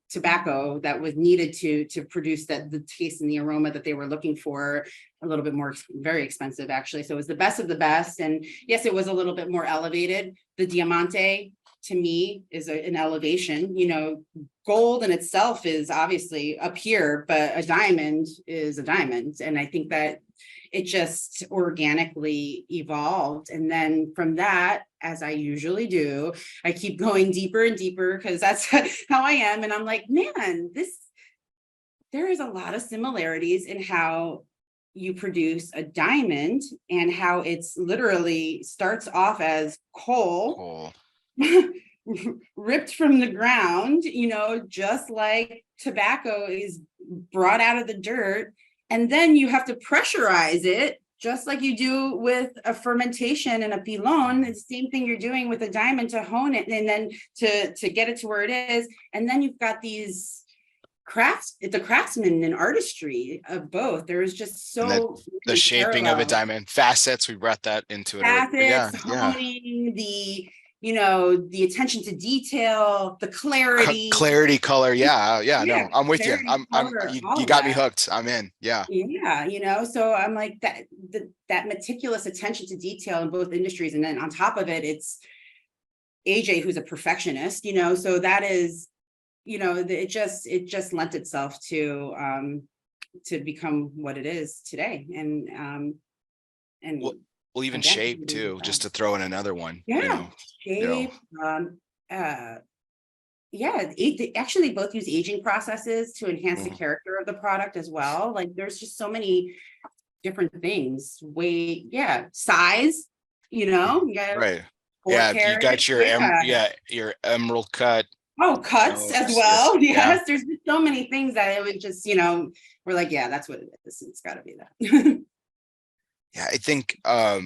tobacco that was needed to produce the taste and the aroma that they were looking for. A little bit more, very expensive actually. So it was the best of the best. And yes, it was a little bit more elevated. The Diamante to me is an elevation. You know, gold in itself is obviously up here, but a diamond is a diamond. And I think that it just organically evolved. And then from that, as I usually do, I keep going deeper and deeper because that's how I am. And I'm like, man, there is a lot of similarities in how you produce a diamond and how it's literally starts off as coal. Ripped from the ground, you know, just like tobacco is brought out of the dirt. And then you have to pressurize it, just like you do with a fermentation and a pilon. It's the same thing you're doing with a diamond to hone it and then to get it to where it is. And then you've got these the craftsman and artistry of both. There is just so the shaping of a diamond, facets. We brought that into it. Facets, honing, the attention to detail, the clarity, color. Yeah. No, I'm with you. You got me hooked. I'm in. Yeah. So I'm like that meticulous attention to detail in both industries. And then on top of it, it's AJ, who's a perfectionist, so that is, it just lent itself to become what it is today. Well, even shape too, just to throw in another one. Shape. Actually, they both use aging processes to enhance the character of the product as well. Like there's just so many different things. Weight, size. Right. You got your emerald cut. Oh, cuts as well. Yes, there's just so many things that it would just, we're like, that's what it is. It's got to be that. Yeah, I think I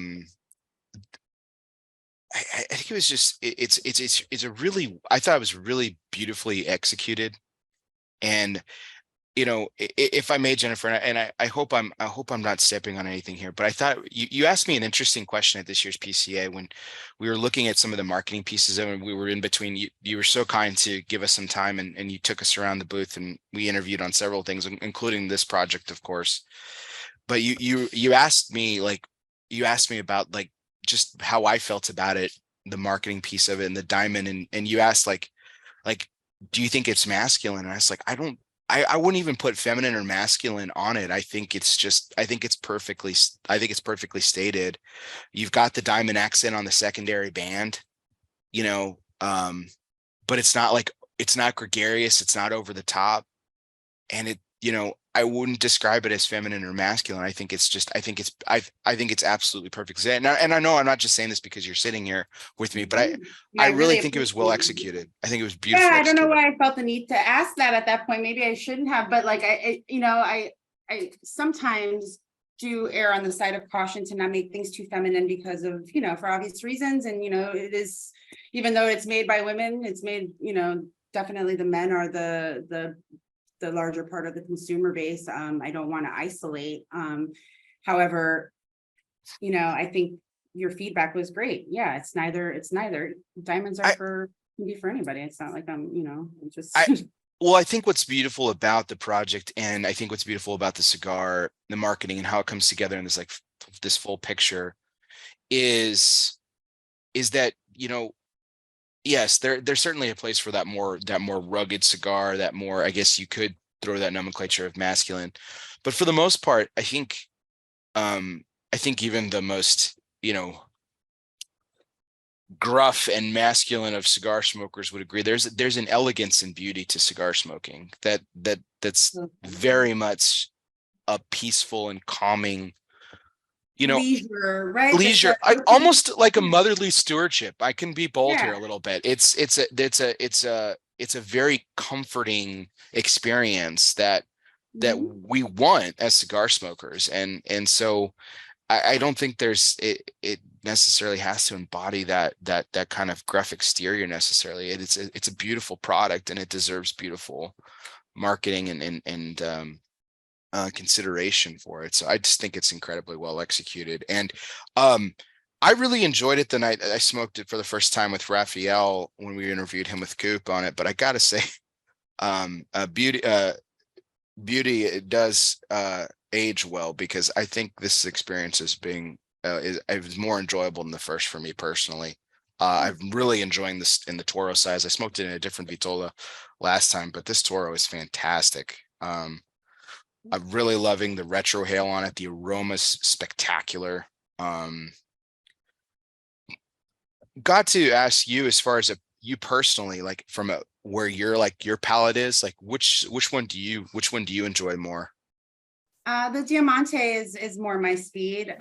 think it was just it's a really, I thought it was really beautifully executed. And if I may, Jennifer, and I hope I'm not stepping on anything here, but I thought you asked me an interesting question at this year's PCA when we were looking at some of the marketing pieces and we were in between. You were so kind to give us some time and you took us around the booth and we interviewed on several things, including this project, of course. But you asked me about like just how I felt about it, the marketing piece of it and the diamond, and you asked like do you think it's masculine? And I was like, I wouldn't even put feminine or masculine on it. I think it's perfectly stated. You've got the diamond accent on the secondary band, but it's not gregarious, it's not over the top, and I wouldn't describe it as feminine or masculine. I think it's absolutely perfect. And I know I'm not just saying this because you're sitting here with me, but I really think it was well executed. I think it was beautiful. Yeah, I don't know why I felt the need to ask that at that point. Maybe I shouldn't have, but like I sometimes do err on the side of caution to not make things too feminine because of, for obvious reasons. And it is, even though it's made by women, it's made, definitely the men are the larger part of the consumer base. I don't want to isolate. However, I think your feedback was great. Yeah, it's neither. Diamonds can be for anybody. It's not like I'm just. Well, I think what's beautiful about the project, and I think what's beautiful about the cigar, the marketing, and how it comes together in this full picture, is that yes, there's certainly a place for that more rugged cigar, that more, I guess you could throw that nomenclature of masculine, but for the most part, I think even the most gruff and masculine of cigar smokers would agree there's an elegance and beauty to cigar smoking that's very much a peaceful and calming, leisure, right? leisure. Almost like a motherly stewardship. I can be bold here a little bit. It's a very comforting experience that we want as cigar smokers, and so I don't think it necessarily has to embody that kind of gruff exterior necessarily. It's a beautiful product, and it deserves beautiful marketing and consideration for it. So I just think it's incredibly well executed, and I really enjoyed it the night I smoked it for the first time with Raphael when we interviewed him with Coop on it. But I gotta say, beauty it does age well, because I think this experience it was more enjoyable than the first for me personally. I'm really enjoying this in the Toro size. I smoked it in a different Vitola last time, but this Toro is fantastic. I'm really loving the retro hail on it. The aroma's spectacular. Got to ask you, as far as you personally, like from where your palate is, like which one do you enjoy more? The Diamante is more my speed,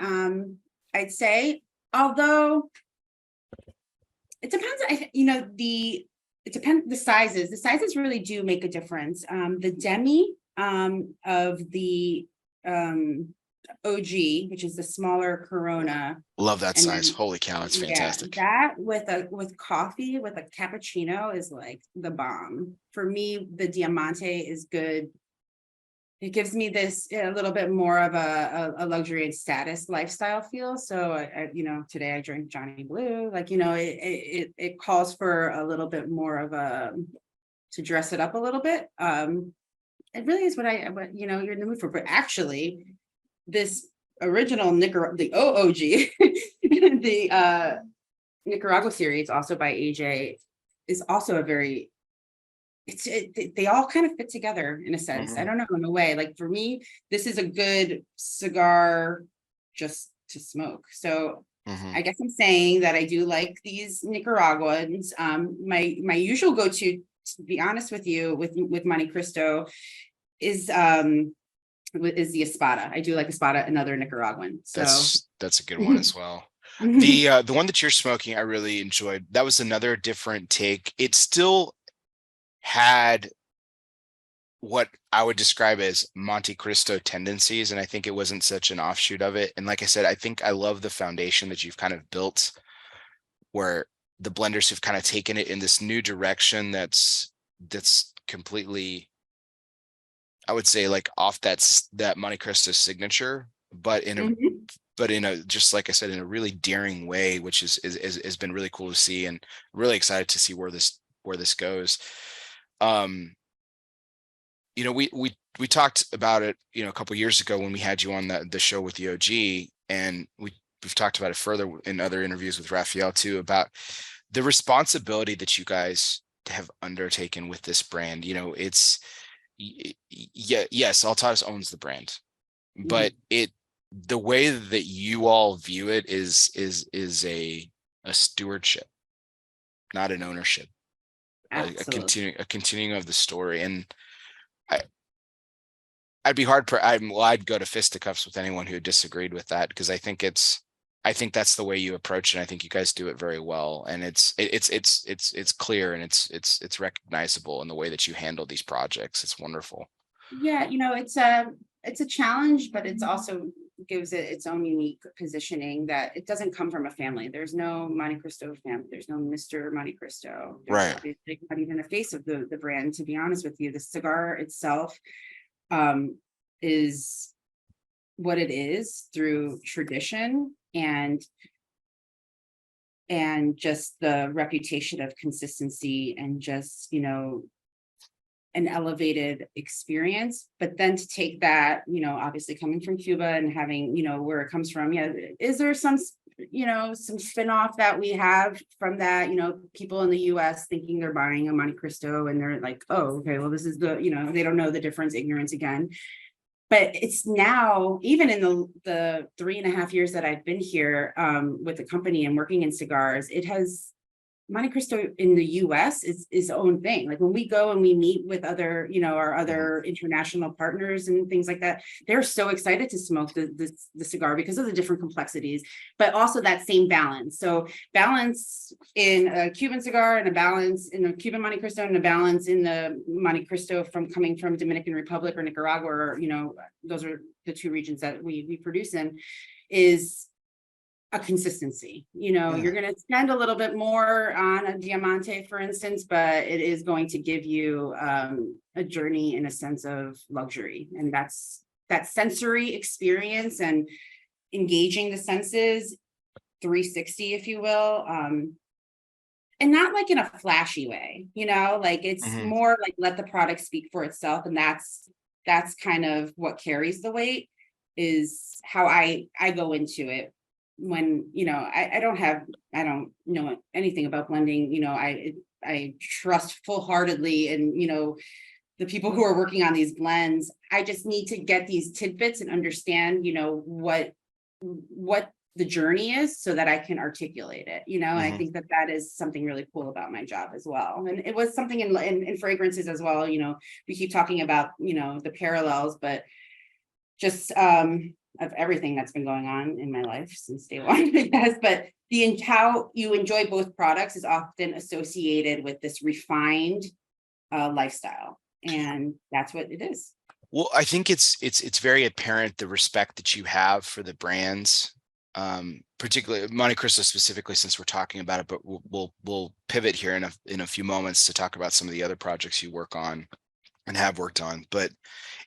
I'd say, although it depends. It depends the sizes. The sizes really do make a difference. The demi of the OG, which is the smaller Corona. Love that size. Holy cow, it's fantastic. That with coffee, with a cappuccino, is like the bomb. For me, the Diamante is good. It gives me this a little bit more of a luxury and status lifestyle feel. So today I drink Johnny Blue. Like, it calls for a little bit more of to dress it up a little bit. It really is what you're in the mood for. But actually, this original the OOG, the Nicaragua series, also by AJ, is also a very, they all kind of fit together in a sense. I don't know, in a way. Like, for me, this is a good cigar just to smoke. So I guess I'm saying that I do like these Nicaraguans. My usual go-to be honest with you, with Montecristo, is the Espada. I do like Espada, another Nicaraguan. So that's a good one as well. The one that you're smoking, I really enjoyed. That was another different take. It still had what I would describe as Montecristo tendencies, and I think it wasn't such an offshoot of it. And like I said, I think I love the foundation that you've kind of built, where the blenders have kind of taken it in this new direction that's completely, I would say, like off that Montecristo signature, but in a just like I said, in a really daring way, which has been really cool to see, and really excited to see where this goes. We talked about it, a couple of years ago when we had you on the show with the OG, and we've talked about it further in other interviews with Raphael too, about the responsibility that you guys have undertaken with this brand. Yes, Altadis owns the brand, but the way that you all view it is a stewardship, not an ownership. A continuing of the story. And I'd go to fisticuffs with anyone who disagreed with that, because I think that's the way you approach it. I think you guys do it very well, and it's clear, and it's recognizable in the way that you handle these projects. It's wonderful. Yeah, it's a challenge, but it's also gives it its own unique positioning, that it doesn't come from a family. There's no Montecristo family. There's no Mr. Montecristo. There's obviously not even a face of the brand, to be honest with you. The cigar itself is what it is through tradition and just the reputation of consistency, and just an elevated experience. But then to take that, obviously coming from Cuba and having, where it comes from, is there some spin-off that we have from that, people in the US thinking they're buying a Montecristo, and they're like, oh, okay, well, this is they don't know the difference, ignorance again. But it's now, even in the 3.5 years that I've been here with the company and working in cigars, it has Montecristo in the US is its own thing. Like when we go and we meet with other, our other international partners and things like that, they're so excited to smoke the cigar because of the different complexities, but also that same balance. So balance in a Cuban cigar and a balance in a Cuban Montecristo and a balance in the Montecristo coming from Dominican Republic or Nicaragua, or, those are the two regions that we produce in, is a consistency. You're going to spend a little bit more on a Diamante, for instance, but it is going to give you a journey in a sense of luxury. And that's that sensory experience and engaging the senses 360, if you will. And not like in a flashy way, like it's more like let the product speak for itself. And that's kind of what carries the weight, is how I go into it. When, I don't know anything about blending, I trust full-heartedly and, the people who are working on these blends. I just need to get these tidbits and understand, what the journey is so that I can articulate it, and I think that is something really cool about my job as well. And it was something in fragrances as well. We keep talking about, the parallels, but just, of everything that's been going on in my life since day one, I guess. But how you enjoy both products is often associated with this refined lifestyle, and that's what it is. Well, I think it's very apparent the respect that you have for the brands, particularly Montecristo specifically, since we're talking about it. But we'll pivot here in a few moments to talk about some of the other projects you work on and have worked on. But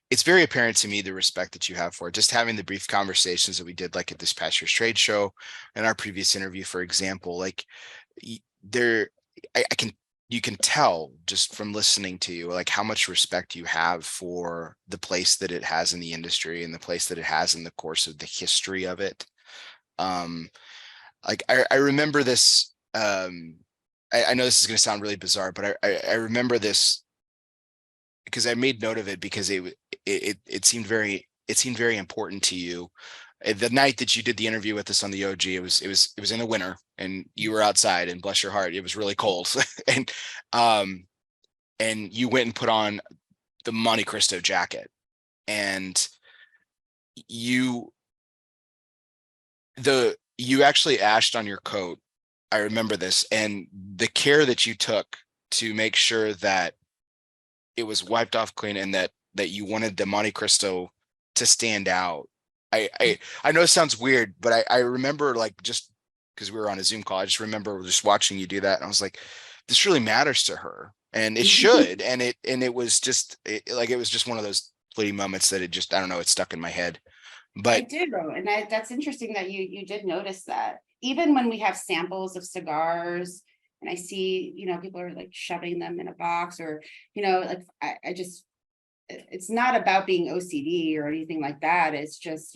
it's very apparent to me the respect that you have for it. Just having the brief conversations that we did, like at this past year's trade show and our previous interview, for example, like you can tell just from listening to you, like how much respect you have for the place that it has in the industry and the place that it has in the course of the history of it. Like I remember this, I know this is going to sound really bizarre, but I remember this because I made note of it because it seemed very important to you. The night that you did the interview with us on the OG, it was in the winter and you were outside, and bless your heart, it was really cold. and you went and put on the Montecristo jacket, and you actually ashed on your coat. I remember this, and the care that you took to make sure that it was wiped off clean and that you wanted the Montecristo to stand out. I know it sounds weird, but I remember, like, just because we were on a Zoom call, I just remember just watching you do that. And I was like, this really matters to her, and it should. And it was just it was just one of those fleeting moments that it just, I don't know, it stuck in my head. But I did, and that's interesting that you did notice that. Even when we have samples of cigars and I see, people are like shoving them in a box, or, like I just, it's not about being OCD or anything like that. It's just,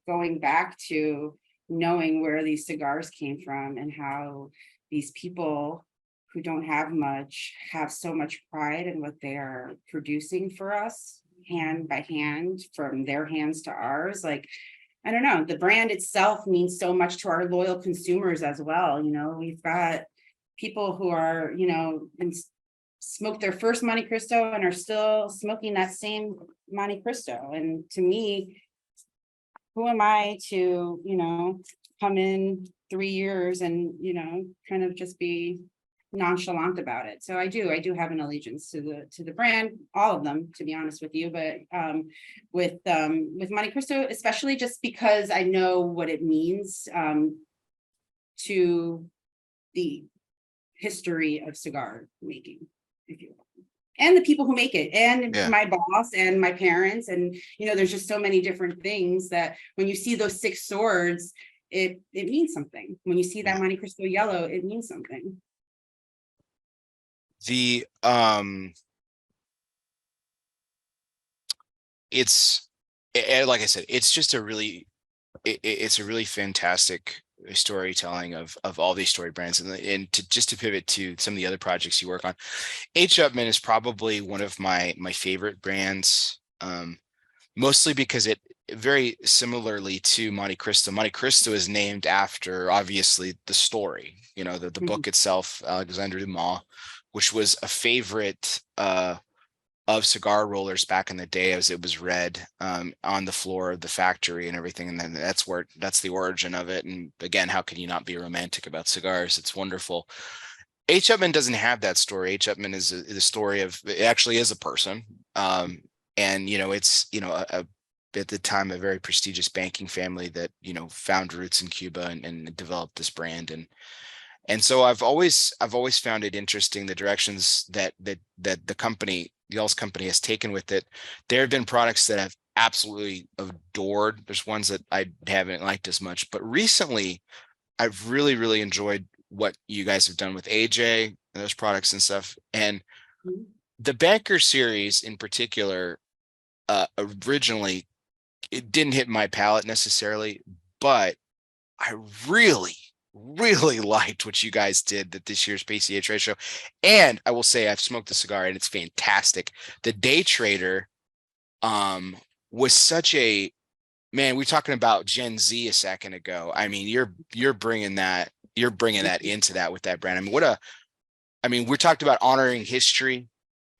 going back to knowing where these cigars came from and how these people who don't have much have so much pride in what they are producing for us, hand by hand, from their hands to ours. Like, I don't know, the brand itself means so much to our loyal consumers as well. We've got people who are, smoked their first Montecristo and are still smoking that same Montecristo. And to me, who am I to, come in 3 years and, kind of just be nonchalant about it. So I do have an allegiance to the brand, all of them, to be honest with you. But with Montecristo, especially just because I know what it means to the history of cigar making, if you will, and the people who make it, and my boss and my parents. And, there's just so many different things that when you see those 6 swords, it means something. When you see that Montecristo yellow, it means something. It's, like I said, it's just it's a really fantastic storytelling of all these story brands. And to pivot to some of the other projects you work on, H. Upmann is probably one of my favorite brands, mostly because very similarly to Montecristo. Montecristo is named after, obviously, the story, the book itself, Alexandre Dumas, which was a favorite of cigar rollers back in the day, as it was read on the floor of the factory and everything. And then that's the origin of it. And again, how can you not be romantic about cigars? It's wonderful. H. Upmann doesn't have that story. H. Upmann is the story of, it actually is a person. And, it's, at the time, a very prestigious banking family that, found roots in Cuba and developed this brand. And so I've always found it interesting, the directions that the company, the Yells company, has taken with it. There have been products that I've absolutely adored. There's ones that I haven't liked as much, but recently I've really, really enjoyed what you guys have done with AJ and those products and stuff. And the Banker series in particular, originally, it didn't hit my palate necessarily, but I really, really liked what you guys did at this year's PCA trade show. And I will say, I've smoked the cigar and it's fantastic. The Day Trader was such a, man, we were talking about Gen Z a second ago. I mean, you're bringing that into that with that brand. I mean, we talked about honoring history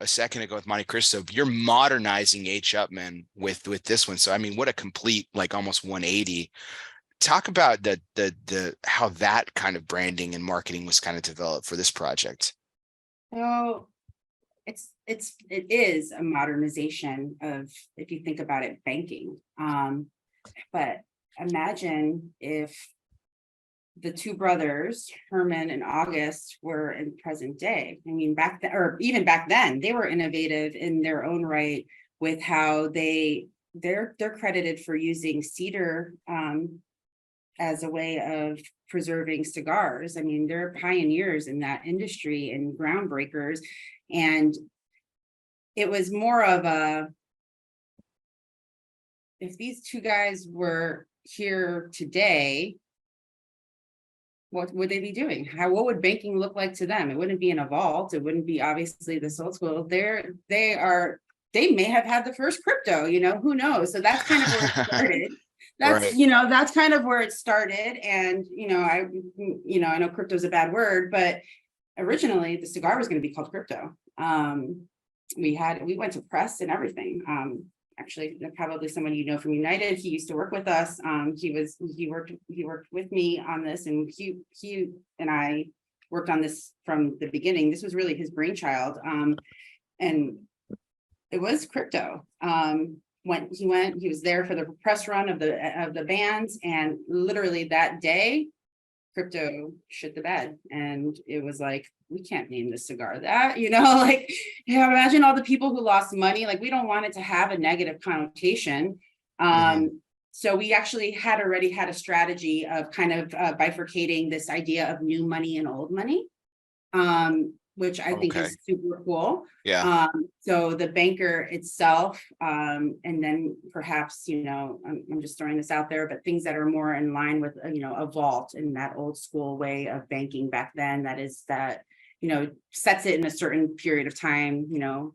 a second ago with Montecristo. You're modernizing H. Upmann with this one. So I mean, what a complete, like, almost 180. Talk about the how that kind of branding and marketing was kind of developed for this project. So it is a modernization of, if you think about it, banking. But imagine if the two brothers, Herman and August, were in present day. I mean, back then, or even back then, they were innovative in their own right with how they're credited for using cedar as a way of preserving cigars. I mean, they're pioneers in that industry and groundbreakers. And it was more of a, if these two guys were here today, what would they be doing? What would banking look like to them? It wouldn't be in a vault. It wouldn't be obviously this old school. They may have had the first crypto, who knows? So that's kind of where it started. That's, right. That's kind of where it started. And, I know crypto is a bad word, but originally the cigar was going to be called Crypto. We went to press and everything. Actually, probably someone from United. He used to work with us. He worked with me on this, and he and I worked on this from the beginning. This was really his brainchild. And it was Crypto. He was there for the press run of the bands, and literally that day, Crypto shit the bed. And it was like, we can't name this cigar that, imagine all the people who lost money. Like, we don't want it to have a negative connotation. So we actually had already had a strategy of kind of bifurcating this idea of new money and old money, which I think is super cool. Yeah. So the Banker itself, and then perhaps, I'm just throwing this out there, but things that are more in line with, a vault and that old school way of banking back then, sets it in a certain period of time,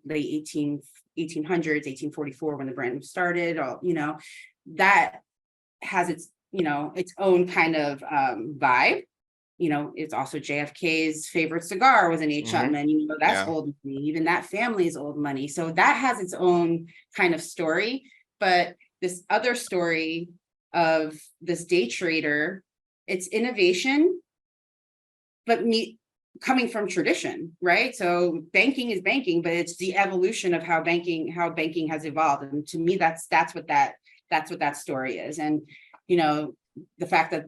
late 1800s, 1844, when the brand started, that has its own kind of vibe. It's also JFK's favorite cigar was an H. Upmann. That's old money. Even that family is old money. So that has its own kind of story. But this other story of this Day Trader, it's innovation, but coming from tradition, right? So banking is banking, but it's the evolution of how banking has evolved. And to me, that's what that story is. And the fact that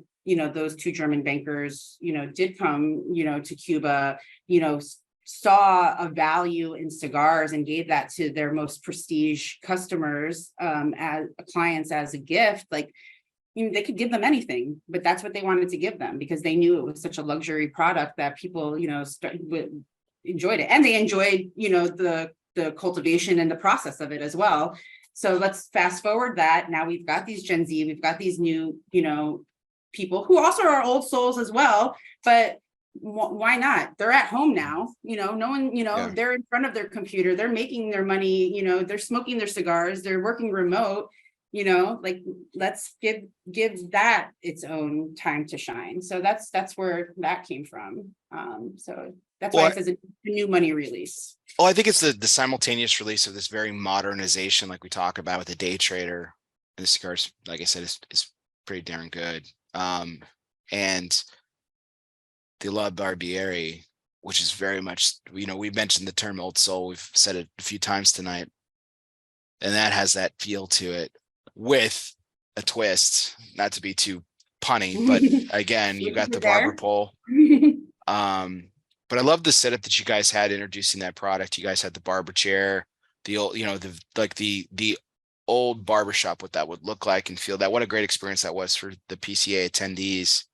those two German bankers, did come, to Cuba, saw a value in cigars and gave that to their most prestige customers, as clients, as a gift. Like, they could give them anything, but that's what they wanted to give them, because they knew it was such a luxury product that people, enjoyed it. And they enjoyed, the cultivation and the process of it as well. So let's fast forward that. Now we've got these Gen Z, we've got these new, people who also are old souls as well, but why not? They're at home now, no one, they're in front of their computer, they're making their money, they're smoking their cigars, they're working remote. like let's give that its own time to shine. So that's where that came from. So that's why Well, it says a new money release. well, I think it's the simultaneous release of this very modernization, like we talk about with the day trader. And the cigars, like I said, is pretty darn good. And the La Barbieri, which is very much, we mentioned the term old soul. We've said it a few times tonight, and that has that feel to it with a twist, not to be too punny, but again, you got the barber pole. But I love the setup that you guys had introducing that product. You guys had the barber chair, the old, the old barbershop, what that would look like and feel. That what a great experience that was for the PCA attendees.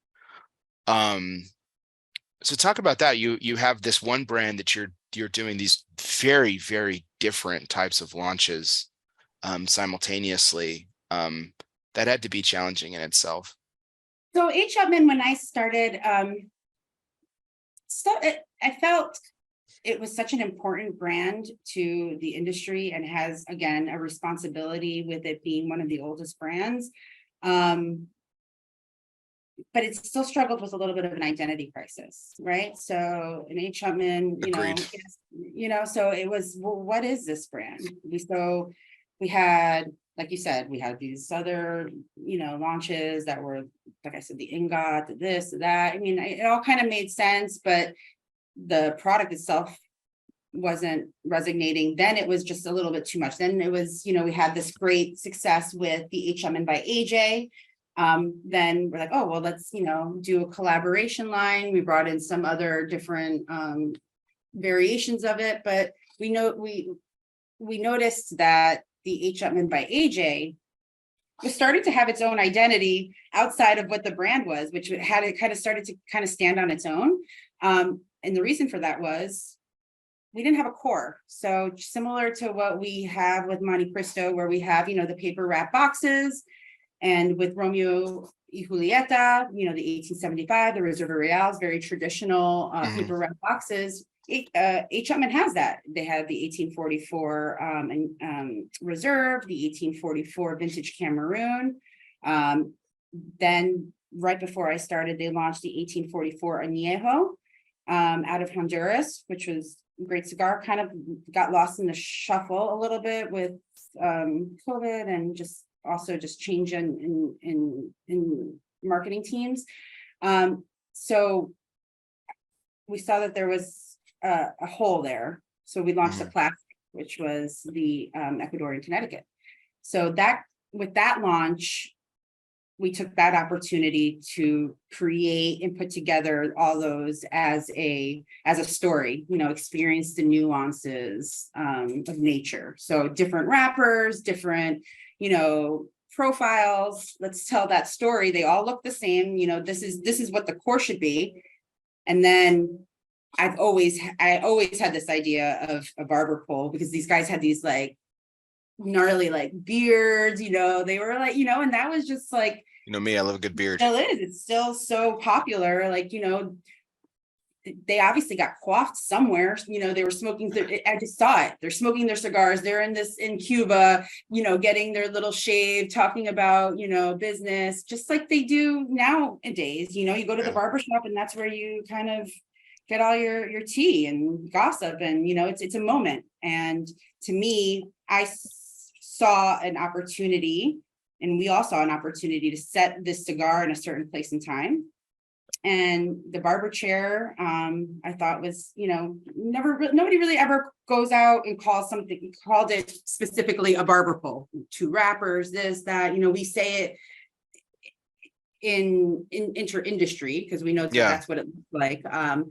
So talk about that. You have this one brand that you're doing these very, very different types of launches simultaneously. That had to be challenging in itself. So H. Upmann, when I started, I felt it was such an important brand to the industry and has, again, a responsibility with it being one of the oldest brands. But it still struggled with a little bit of an identity crisis, right? So in H. Upmann, so it was, well, what is this brand? We had, like you said, we had these other, launches that were, like I said, the ingot, the this, that. I mean, it all kind of made sense, but the product itself wasn't resonating. Then it was just a little bit too much. Then it was, we had this great success with the H. Upmann by AJ. Then we're like, oh, well, let's, do a collaboration line. We brought in some other different variations of it, but we noticed that the H. Upmann by AJ was starting to have its own identity outside of what the brand was, which had it kind of started to kind of stand on its own. And the reason for that was we didn't have a core. So similar to what we have with Montecristo, where we have, the paper wrap boxes, and with Romeo y Julieta, the 1875, the Reserva Reals, very traditional paper wrap boxes. H. Upmann has that. They have the 1844 Reserve, the 1844 Vintage Cameroon. Then right before I started, they launched the 1844 Añejo out of Honduras, which was a great cigar. Kind of got lost in the shuffle a little bit with COVID and just change in marketing teams. So we saw that there was a hole there. So we launched a classic, which was the Ecuadorian Connecticut. So with that launch, we took that opportunity to create and put together all those as a story, experience the nuances of nature. So different wrappers, different, profiles. Let's tell that story. They all look the same. This is what the core should be. And then I always had this idea of a barber pole, because these guys had these like gnarly like beards, they were like, and that was just like, me, I love a good beard. It's still so popular. Like, they obviously got coiffed somewhere. They were smoking. I just saw it. They're smoking their cigars. They're in Cuba, getting their little shave, talking about, business, just like they do nowadays. You go to the barbershop and that's where you kind of get all your tea and gossip. And, it's a moment. And to me, I saw an opportunity, and we all saw an opportunity to set this cigar in a certain place and time. And the barber chair, I thought was, nobody really ever goes out and called it specifically a barber pole, 2 wrappers, this, that, we say it in inter-industry because we know that's what it looks like. But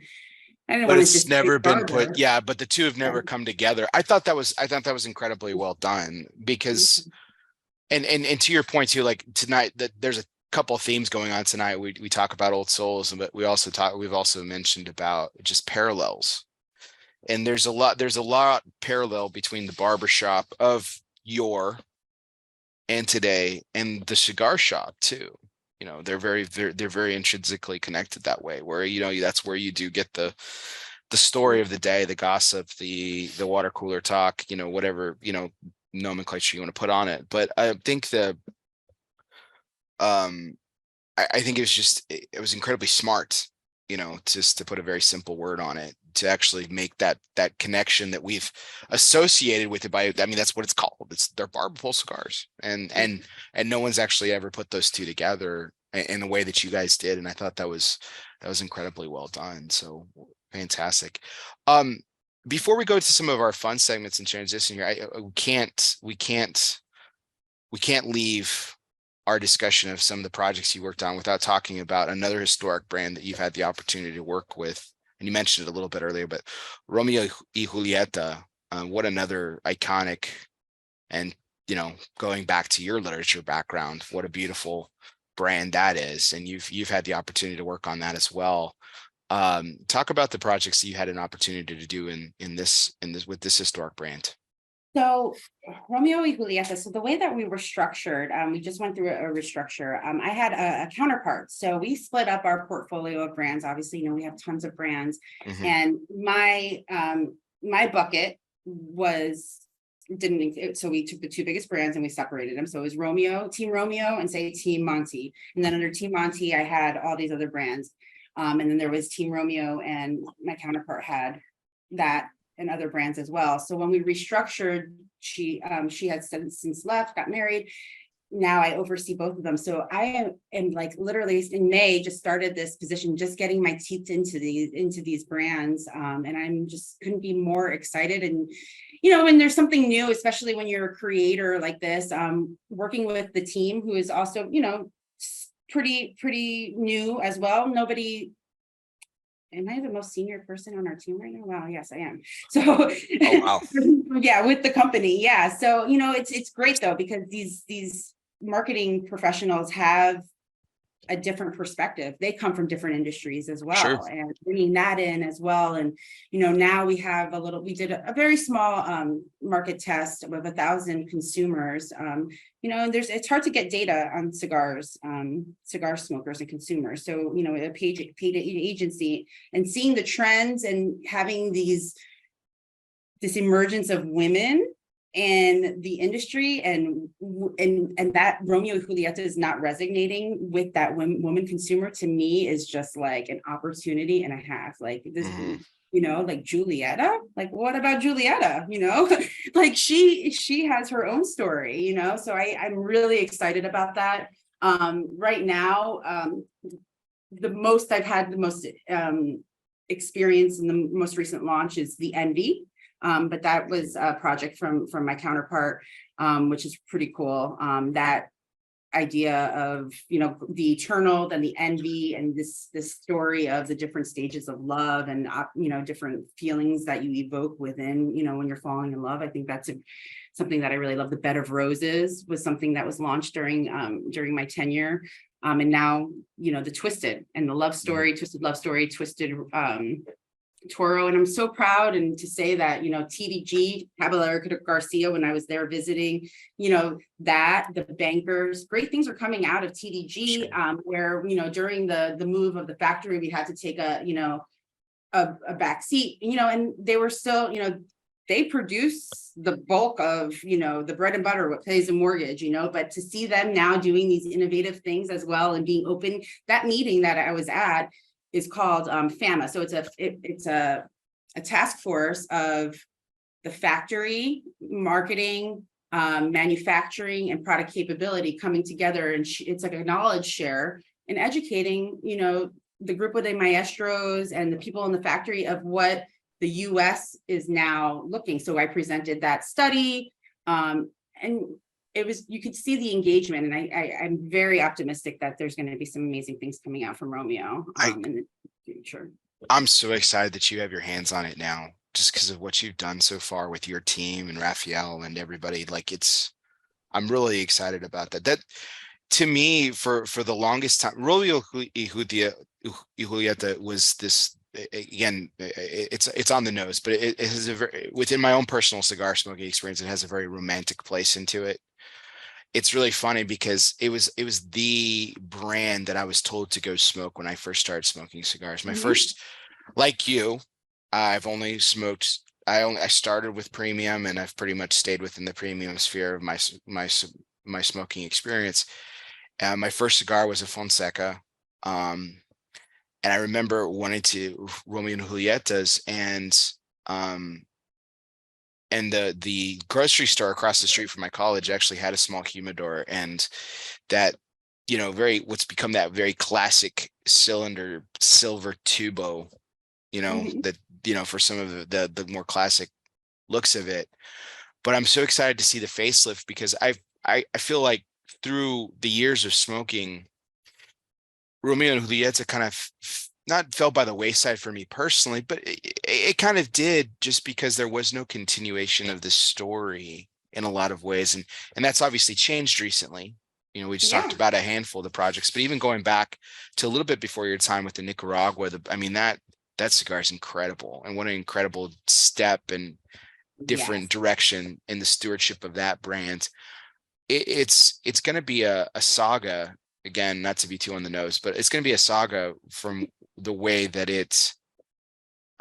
it's never been put, but the two have never come together. I thought that was incredibly well done, because and to your point too, like tonight, that there's a couple of themes going on tonight. We talk about old souls, but we've also mentioned about just parallels. And there's a lot parallel between the barbershop of yore and today and the cigar shop too. They're very intrinsically connected that way, where that's where you do get the story of the day, the gossip, the water cooler talk, whatever, nomenclature you want to put on it. But I think I think it was incredibly smart, just to put a very simple word on it, to actually make that connection that we've associated with it by, I mean, that's what it's called. They're barber pole cigars, and no one's actually ever put those two together in the way that you guys did. And I thought that was incredibly well done. So fantastic. Before we go to some of our fun segments and transition here, we can't leave our discussion of some of the projects you worked on without talking about another historic brand that you've had the opportunity to work with. And you mentioned it a little bit earlier, but Romeo y Julieta, what another iconic, and, going back to your literature background, what a beautiful brand that is. And you've had the opportunity to work on that as well. Talk about the projects that you had an opportunity to do in this with this historic brand. So Romeo y Julieta, so the way that we were structured, we just went through a restructure. I had a counterpart. So we split up our portfolio of brands. Obviously, we have tons of brands. Mm-hmm. And my bucket so we took the two biggest brands and we separated them. So it was Team Romeo, and say Team Monty. And then under Team Monty, I had all these other brands. And then there was Team Romeo, and my counterpart had that and other brands as well. So when we restructured, she had since left, got married. Now I oversee both of them. So I am like literally in May just started this position, just getting my teeth into these brands. And I'm just couldn't be more excited. And when there's something new, especially when you're a creator like this, working with the team who is also, pretty new as well. Am I the most senior person on our team right now? Wow, yes, I am. So, oh, wow. Yeah, with the company, yeah. So, it's great though, because these marketing professionals have a different perspective. They come from different industries as well. Sure. And bringing that in as well. And, now we have we did a very small market test with 1,000 consumers. And it's hard to get data on cigars, cigar smokers and consumers. So, a paid agency, and seeing the trends and having this emergence of women in the industry, and that Romeo y Julieta is not resonating with that woman consumer, to me is just like an opportunity and a half. Like this, like Julieta, like what about Julieta? Like she has her own story, so I'm really excited about that. Right now, the most experience in the most recent launch is the Envy. But that was a project from my counterpart, which is pretty cool. That idea of, the eternal, then the envy, and this story of the different stages of love and, different feelings that you evoke within, when you're falling in love. I think that's something that I really love. The Bed of Roses was something that was launched during my tenure. And now, the Twisted and the love story, Twisted Love Story, Twisted, Toro. And I'm so proud and to say that, TDG, Caballero Garcia, when I was there visiting, that the bankers, great things are coming out of TDG, where, during the move of the factory, we had to take a back seat, and they were still, they produce the bulk of, the bread and butter, what pays a mortgage, but to see them now doing these innovative things as well and being open, that meeting that I was at is called FAMA. So it's a task force of the factory, marketing, manufacturing, and product capability coming together. And it's like a knowledge share and educating, the Grupo de Maestros and the people in the factory of what the US is now looking. So I presented that study, and it was, you could see the engagement, and I'm very optimistic that there's going to be some amazing things coming out from Romeo in the future. I'm so excited that you have your hands on it now, just because of what you've done so far with your team and Raphael and everybody. Like I'm really excited about that. That, to me, for the longest time, Romeo y Julieta was this. Again, it's on the nose, but it has within my own personal cigar smoking experience, it has a very romantic place into it. It's really funny because it was the brand that I was told to go smoke when I first started smoking cigars. My first, like you, I've only smoked I started with premium, and I've pretty much stayed within the premium sphere of my smoking experience. My first cigar was a Fonseca. And I remember wanting to Romeo and Julietas, um, and the grocery store across the street from my college actually had a small humidor, and that, what's become that very classic cylinder silver tubo, Mhm. that, for some of the more classic looks of it. But I'm so excited to see the facelift, because I feel like through the years of smoking, Romeo and Julieta kind of not fell by the wayside for me personally, but it kind of did, just because there was no continuation of the story in a lot of ways. And that's obviously changed recently. We just talked Yeah, about a handful of the projects, but even going back to a little bit before your time with the Nicaragua, that cigar is incredible. And what an incredible step and different yes. direction in the stewardship of that brand. It's going to be a saga, again, not to be too on the nose, but it's going to be a saga from the way that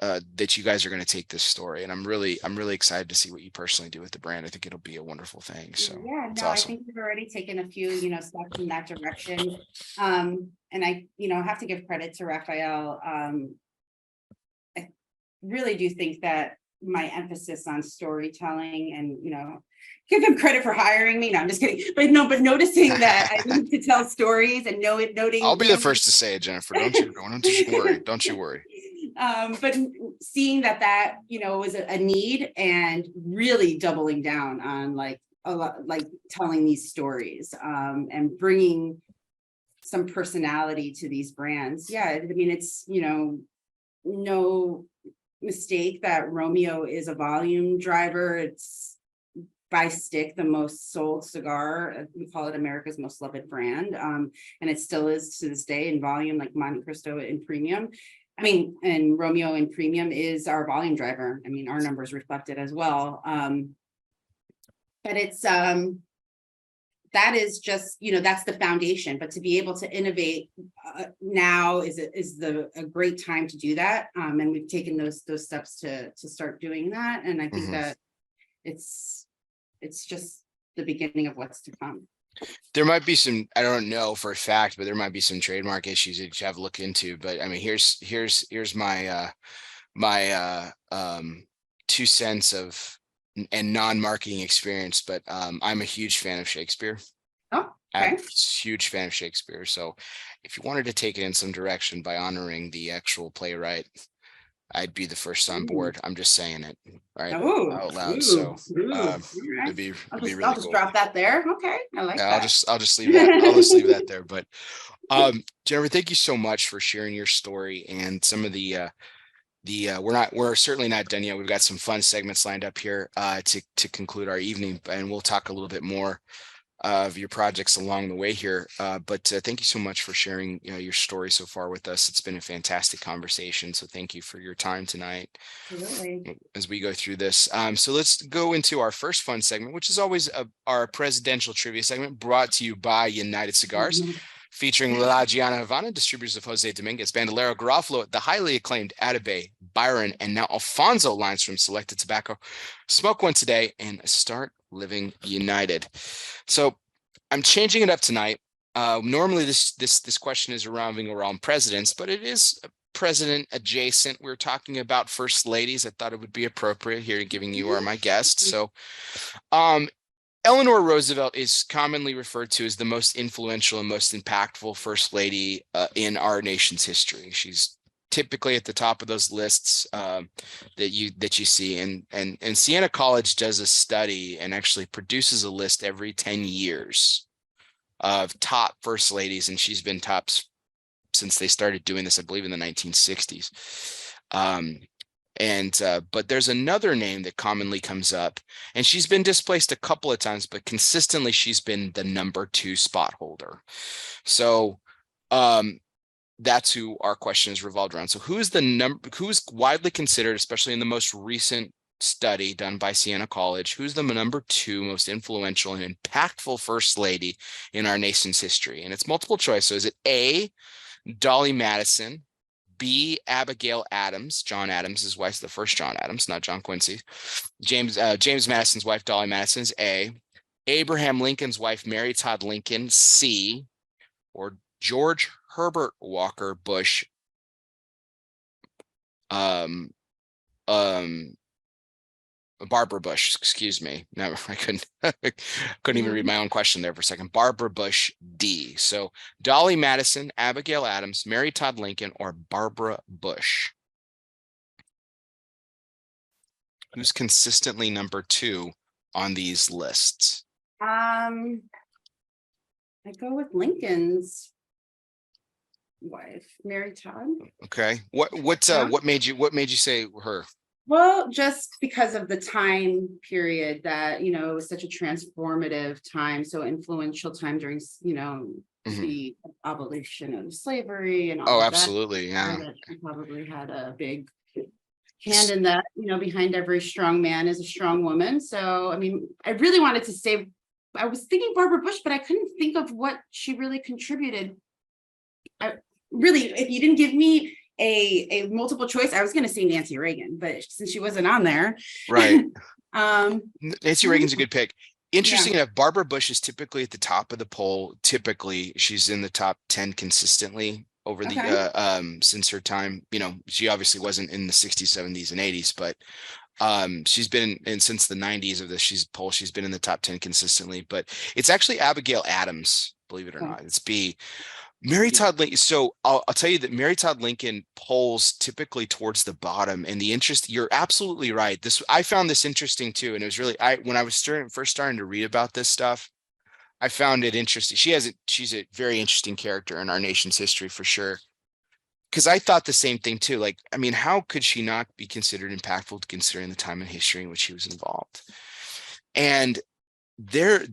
that you guys are going to take this story. And I'm really excited to see what you personally do with the brand. I think it'll be a wonderful thing. So Yeah, it's no, I awesome. think we've already taken a few, steps in that direction. And I, have to give credit to Raphael. I really do think that my emphasis on storytelling and, give him credit for hiring me. No, I'm just kidding. But no, but noticing that I need to tell stories and I'll noting, be the first to say it, Jennifer. Don't you worry. Don't you worry. But seeing that was a need, and really doubling down on like a lot, like telling these stories, and bringing some personality to these brands. Yeah, I mean, it's no mistake that Romeo is a volume driver. It's by stick the most sold cigar. We call it America's most loved brand, and it still is to this day in volume, like Montecristo in premium. I mean, and Romeo in premium is our volume driver. I mean, our numbers reflect it as well. But it's that is just, that's the foundation. But to be able to innovate now is a great time to do that. And we've taken those steps to start doing that. And I think that it's just the beginning of what's to come. There might be some, I don't know for a fact, but there might be some trademark issues that you have to look into. But I mean, here's my my 2 cents of and non-marketing experience. But I'm a huge fan of Shakespeare. Oh, I'm okay. a huge fan of Shakespeare. So if you wanted to take it in some direction by honoring the actual playwright, I'd be the first on Ooh. board. I'm just saying it right Oh, out loud. ooh, So ooh. All right. it'd be I'll really just cool. drop that there. Okay, I like Yeah, that. I'll just leave that. I'll just leave that there. But Jennifer, thank you so much for sharing your story and some of the we're certainly not done yet. We've got some fun segments lined up here to conclude our evening, and we'll talk a little bit more of your projects along the way here. But thank you so much for sharing your story so far with us. It's been a fantastic conversation. So thank you for your time tonight Absolutely. as we go through this. So let's go into our first fun segment, which is always our presidential trivia segment, brought to you by United Cigars, featuring La Giana Havana, distributors of Jose Dominguez, Bandolero, Garofalo, the highly acclaimed Atabey, Byron, and now Alfonso lines from Selected Tobacco. Smoke one today and start living united. So I'm changing it up tonight. Normally this question is revolving around presidents, but it is president adjacent. We're talking about first ladies. I thought it would be appropriate here, giving you are my guest. So Eleanor Roosevelt is commonly referred to as the most influential and most impactful first lady in our nation's history. She's typically at the top of those lists that you see, and Siena College does a study and actually produces a list every 10 years of top first ladies, and she's been tops since they started doing this, I believe, in the 1960s. But there's another name that commonly comes up, and she's been displaced a couple of times, but consistently she's been the number 2 spot holder. So that's who our question is revolved around. So who's widely considered, especially in the most recent study done by Siena College, who's the number 2 most influential and impactful first lady in our nation's history? And it's multiple choice. So is it A, Dolly Madison, B, Abigail Adams, John Adams' wife, the first John Adams, not John Quincy. James Madison's wife, Dolly Madison, is A. Abraham Lincoln's wife, Mary Todd Lincoln, C. Or George Herbert Walker Bush, Barbara Bush, excuse me. No, I couldn't even read my own question there for a second. Barbara Bush, D. So Dolly Madison, Abigail Adams, Mary Todd Lincoln, or Barbara Bush. Who's consistently number 2 on these lists? I go with Lincoln's wife, Mary Todd. Okay. What made you say her? Well, just because of the time period that, you know, it was such a transformative time, so influential time during, you know, the abolition of slavery and all of absolutely, that. yeah. She probably had a big hand in that, you know, behind every strong man is a strong woman. So, I mean, I really wanted to say, I was thinking Barbara Bush, but I couldn't think of what she really contributed. Really, if you didn't give me a multiple choice, I was going to say Nancy Reagan, but since she wasn't on there, right. Nancy Reagan's a good pick. Interesting enough, Barbara Bush is typically at the top of the poll. Typically, she's in the top 10 consistently over the since her time. You know, she obviously wasn't in the 60s, 70s, and 80s, but she's been in since the 90s of this. She's been in the top 10 consistently. But it's actually Abigail Adams, believe it or not. It's B. Mary Todd Lincoln. So I'll tell you that Mary Todd Lincoln polls typically towards the bottom. And the interest, you're absolutely right. I found this interesting too. And it was really, when I was first starting to read about this stuff, I found it interesting. She's a very interesting character in our nation's history for sure. Because I thought the same thing too. Like, I mean, how could she not be considered impactful considering the time in history in which she was involved? And there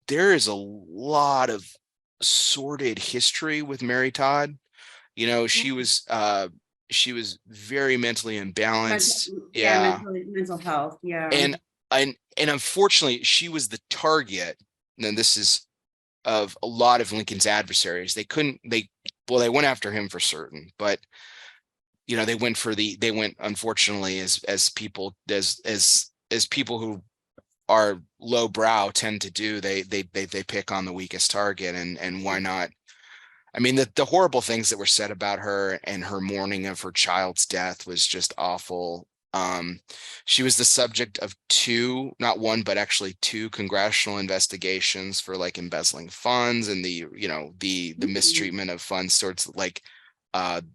is a lot of sordid history with Mary Todd. You know, she was very mentally imbalanced. Mental health. Yeah. And unfortunately, she was the target. And this is of a lot of Lincoln's adversaries. They went after him for certain, but you know, they went unfortunately as people who are lowbrow tend to do, they pick on the weakest target, and why not? I mean, the horrible things that were said about her and her mourning of her child's death was just awful. She was the subject of not one, but actually 2 congressional investigations for like embezzling funds and the mistreatment of funds towards like an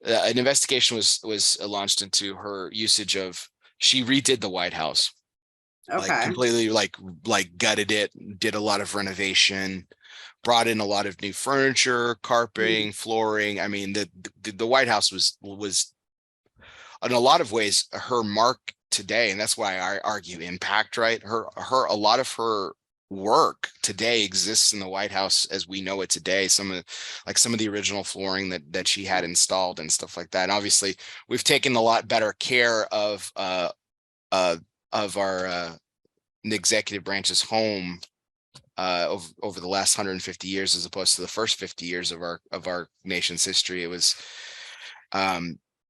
investigation was launched into her usage of. She redid the White House, like completely, like gutted it, did a lot of renovation, brought in a lot of new furniture, carpeting, flooring. I mean, the White House was in a lot of ways her mark today, and that's why I argue impact. Right, a lot of her work today exists in the White House as we know it today. Some of the original flooring that she had installed and stuff like that. And obviously we've taken a lot better care of our executive branch's home over the last 150 years as opposed to the first 50 years of our nation's history.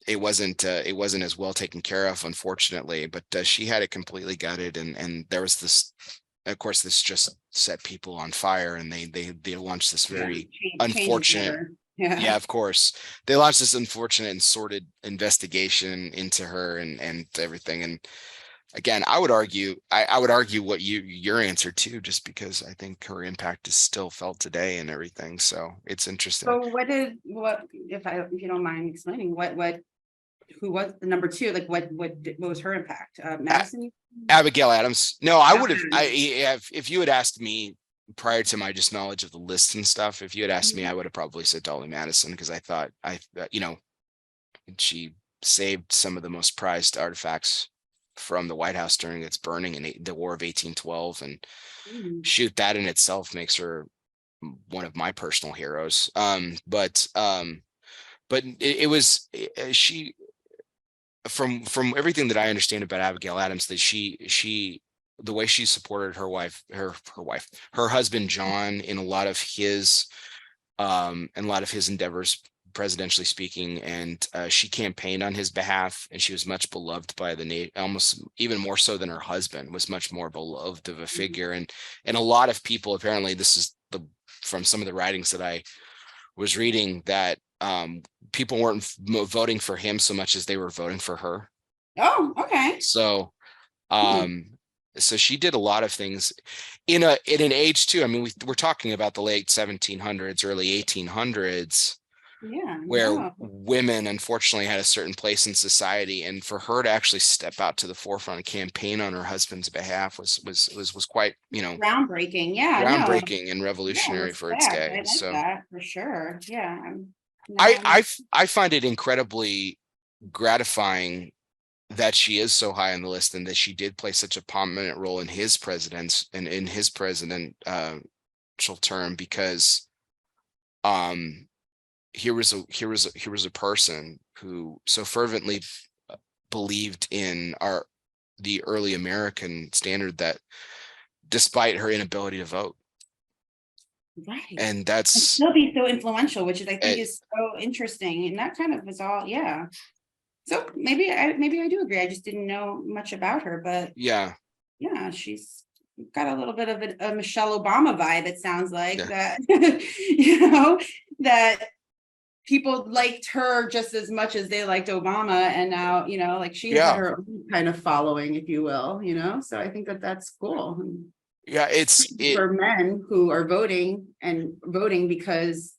It wasn't as well taken care of, unfortunately, but she had it completely gutted, and there was this. Of course, this just set people on fire, and they launched this very unfortunate. Yeah, of course, they launched this unfortunate and sordid investigation into her and everything. And again, I would argue what your answer too, just because I think her impact is still felt today and everything. So it's interesting. So if you don't mind explaining who was the number 2? Like what was her impact? Madison? Abigail Adams. No, I would have. If you had asked me prior to my just knowledge of the list and stuff, if you had asked me, I would have probably said Dolly Madison, because I thought she saved some of the most prized artifacts from the White House during its burning in the War of 1812, and shoot, that in itself makes her one of my personal heroes. But it was from everything that I understand about Abigail Adams, that she the way she supported her husband John in a lot of his endeavors presidentially speaking, and she campaigned on his behalf, and she was much beloved by the almost even more so than her husband, was much more beloved of a figure. And a lot of people, apparently, this is from some of the writings that I was reading, that people weren't voting for him so much as they were voting for her. Oh, okay. So so she did a lot of things in an age too. I mean, we're talking about the late 1700s, early 1800s, where women unfortunately had a certain place in society, and for her to actually step out to the forefront and campaign on her husband's behalf was quite, groundbreaking. Groundbreaking and revolutionary for its day. I like So that for sure. Yeah. I find it incredibly gratifying that she is so high on the list, and that she did play such a prominent role in his president's and in his presidential term, because here was a person who so fervently believed in the early American standard, that despite her inability to vote, right, and that's still be so influential, which is, I think, is so interesting, and that kind of was all. So maybe I do agree. I just didn't know much about her, but yeah, she's got a little bit of a Michelle Obama vibe. It sounds like that, that people liked her just as much as they liked Obama, and now like she had her own kind of following, if you will. So I think that's cool. Yeah, for men who are voting because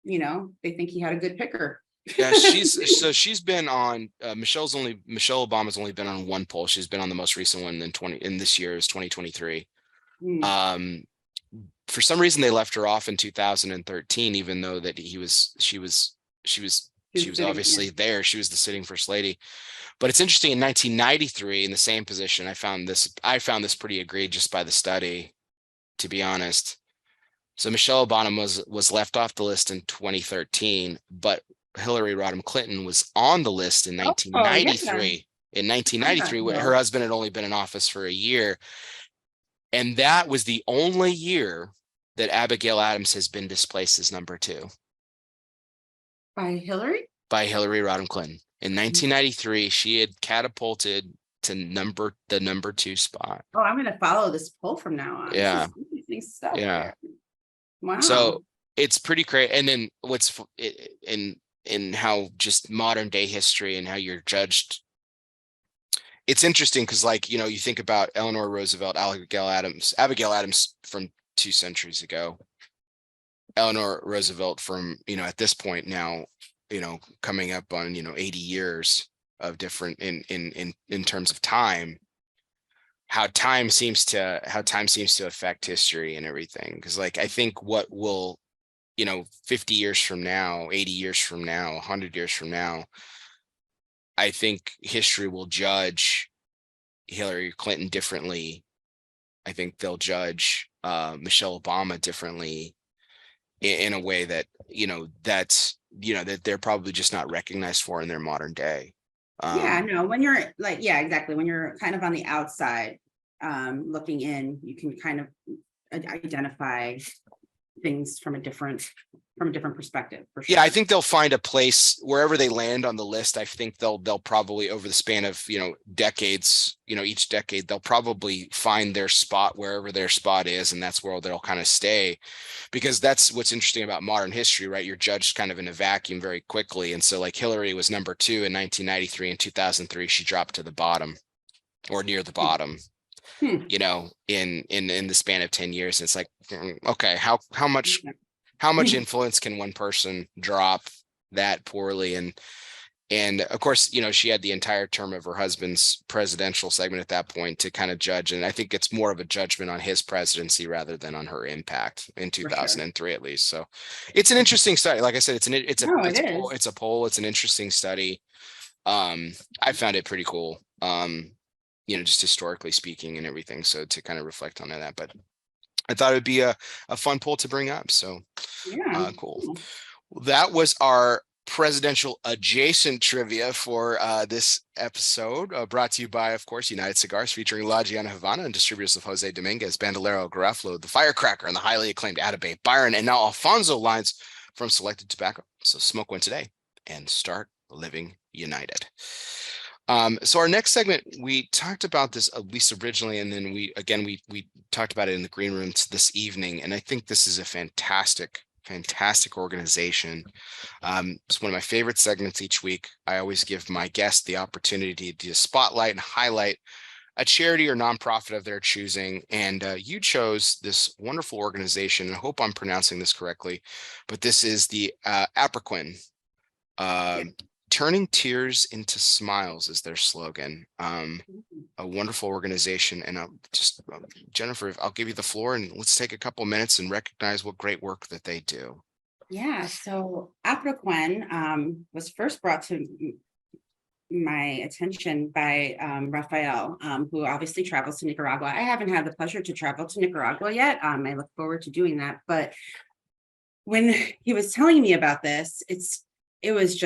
they think he had a good picker. Yeah, she's been on Michelle Obama's only been on one poll. She's been on the most recent one in this year is 2023. For some reason they left her off in 2013, even though that she was obviously there. She was the sitting first lady. But it's interesting, in 1993, in the same position, I found this pretty egregious by the study, to be honest. So Michelle Obama was left off the list in 2013, but Hillary Rodham Clinton was on the list in 1993. In 1993, her husband had only been in office for a year. And that was the only year that Abigail Adams has been displaced as number 2. By Hillary? By Hillary Rodham Clinton. In 1993, she had catapulted to the number 2 spot. Oh, I'm going to follow this poll from now on. Yeah. This is interesting stuff. Yeah. Wow. So it's pretty crazy. And then what's in how just modern day history and how you're judged. It's interesting because, you think about Eleanor Roosevelt, Abigail Adams from 2 centuries ago, Eleanor Roosevelt from, at this point now, coming up on, 80 years of different in terms of time, how time seems to affect history and everything. Because I think what will, 50 years from now, 80 years from now, 100 years from now, I think history will judge Hillary Clinton differently. I think they'll judge Michelle Obama differently in a way that, that they're probably just not recognized for in their modern day. When you're exactly. When you're kind of on the outside looking in, you can kind of identify things from a different perspective, for sure. Yeah, I think they'll find a place wherever they land on the list. I think they'll probably, over the span of decades, each decade, they'll probably find their spot wherever their spot is, and that's where they'll kind of stay, because that's what's interesting about modern history, right? You're judged kind of in a vacuum very quickly. And so Hillary was number 2 in 1993. In 2003 she dropped to the bottom, or near the bottom. In the span of 10 years. And it's okay, how much influence can one person drop that poorly? And of course, she had the entire term of her husband's presidential segment at that point to kind of judge. And I think it's more of a judgment on his presidency rather than on her impact in 2003, at least. So it's an interesting study. Like I said, it's a poll. It's an interesting study. I found it pretty cool. Just historically speaking and everything. So to kind of reflect on that, but I thought it would be a fun poll to bring up. So cool. Well, that was our presidential adjacent trivia for this episode, brought to you by, of course, United Cigars, featuring La Giana Havana and distributors of Jose Dominguez, Bandolero, Garofalo, the Firecracker, and the highly acclaimed Atabey, Byron, and now Alfonso lines from Selected Tobacco. So smoke one today and start living united. So our next segment, we talked about this at least originally, and then we talked about it in the green room this evening. And I think this is a fantastic organization. It's one of my favorite segments each week. I always give my guests the opportunity to spotlight and highlight a charity or nonprofit of their choosing. And you chose this wonderful organization, and I hope I'm pronouncing this correctly, but this is the aproquen. Turning tears into smiles is their slogan. A wonderful organization. And Jennifer, I'll give you the floor, and let's take a couple minutes and recognize what great work that they do. Yeah, so aproquen was first brought to my attention by Rafael, who obviously travels to Nicaragua. I haven't had the pleasure to travel to Nicaragua yet. I look forward to doing that. But when he was telling me about this, it was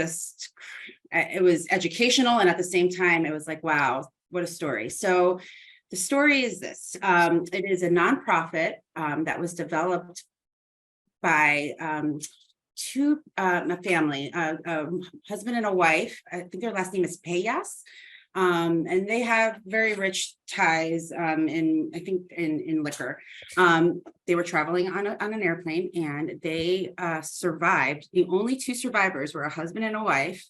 educational, and at the same time, it was like, wow, what a story. So the story is this. It is a nonprofit that was developed by a family, a husband and a wife. I think their last name is Payas. And they have very rich ties in liquor. They were traveling on an airplane, and they survived. The only two survivors were a husband and a wife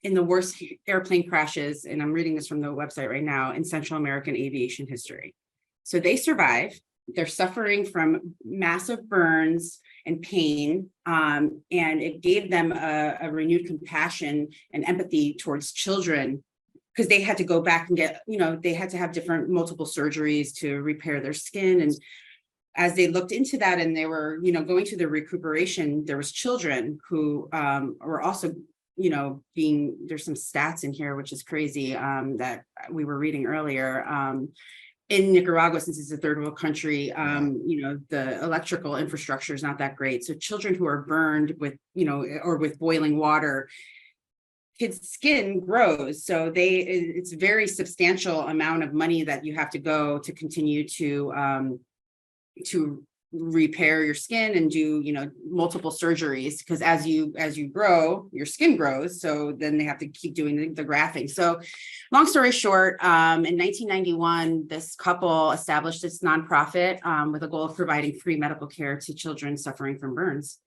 in the worst airplane crashes, and I'm reading this from the website right now, in Central American aviation history. So they survived. They're suffering from massive burns and pain, and it gave them a renewed compassion and empathy towards children, because they had to go back and they had to have multiple surgeries to repair their skin. And as they looked into that, and they were, going through the recuperation, there was children who were also, there's some stats in here, which is crazy, that we were reading earlier. In Nicaragua, since it's a third world country, the electrical infrastructure is not that great. So children who are burned with, or with boiling water, kids' skin grows. So it's a very substantial amount of money that you have to go to continue to repair your skin and do, multiple surgeries, because as you grow, your skin grows. So then they have to keep doing the grafting. So long story short, in 1991, this couple established this nonprofit with a goal of providing free medical care to children suffering from burns.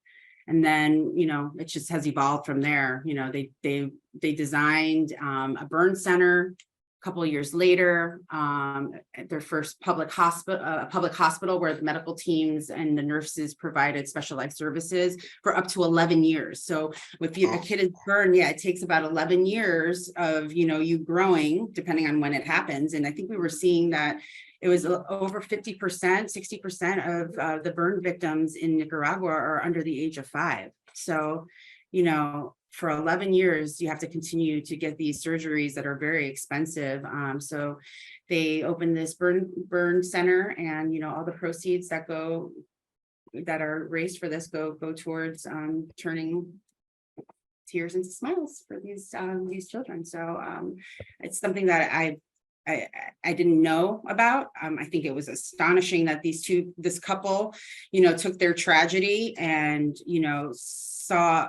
And then, it just has evolved from there. They designed a burn center. A couple of years later, their first public hospital where the medical teams and the nurses provided specialized services for up to 11 years. So if a kid is burned, it takes about 11 years of, you growing, depending on when it happens. And I think we were seeing that it was over 50%, 60% of the burn victims in Nicaragua are under the age of 5. So, for 11 years, you have to continue to get these surgeries that are very expensive. So they opened this burn center, and, all the proceeds that are raised for this go towards turning tears into smiles for these children. So it's something that I didn't know about. I think it was astonishing that this couple, took their tragedy and, saw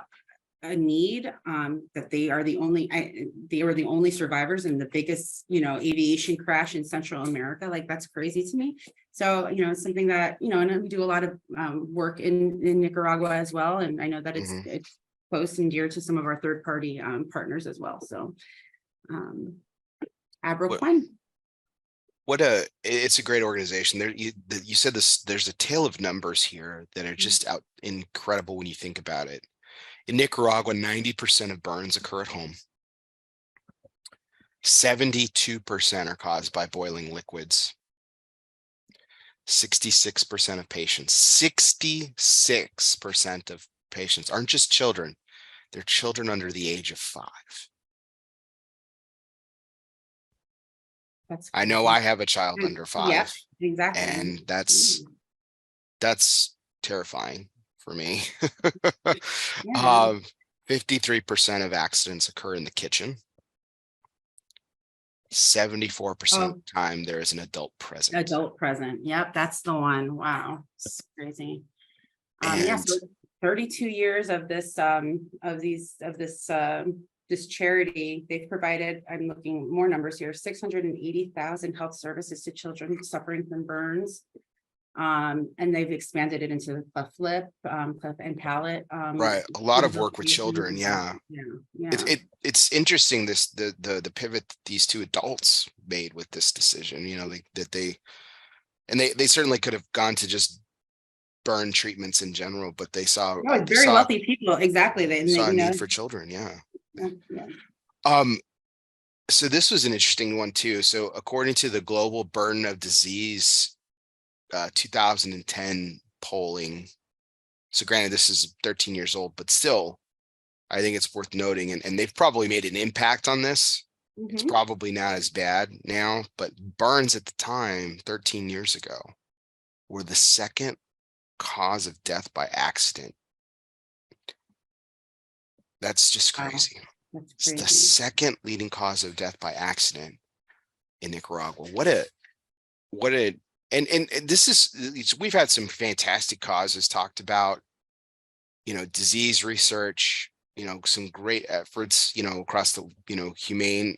a need, that they are the only survivors in the biggest, aviation crash in Central America. Like, that's crazy to me. So, it's something that, and we do a lot of work in Nicaragua as well. And I know that it's close and dear to some of our third party partners as well. So aproquen. It's a great organization. There, you said this, there's a tale of numbers here that are just incredible when you think about it. In Nicaragua, 90% of burns occur at home. 72% are caused by boiling liquids. 66% of patients, 66% of patients aren't just children. They're children under the age of 5. I know I have a child under 5. Yeah, exactly. And that's terrifying for me. 53% of accidents occur in the kitchen. 74% of the time there is an adult present. Yep, that's the one. Wow, it's crazy. And so 32 years of this this charity. They've provided, I'm looking more numbers here, 680,000 health services to children suffering from burns. And they've expanded it into cleft lip, cleft and palate. Right. A lot of work with children. Yeah. Yeah. It's interesting, the pivot that these two adults made with this decision, you know, they certainly could have gone to just burn treatments in general, but they saw No, it's very wealthy people. Exactly. Saw a need for children. Yeah. So this was an interesting one too. So according to the Global Burden of Disease 2010 polling, so granted this is 13 years old, but still I think it's worth noting, and they've probably made an impact on this. It's probably not as bad now, but burns at the time, 13 years ago, were the second cause of death by accident. That's just crazy. That's It's crazy. the second leading cause of death by accident in Nicaragua. And this is, we've had some fantastic causes talked about, you know, disease research, you know, some great efforts, you know, across the, you know, humane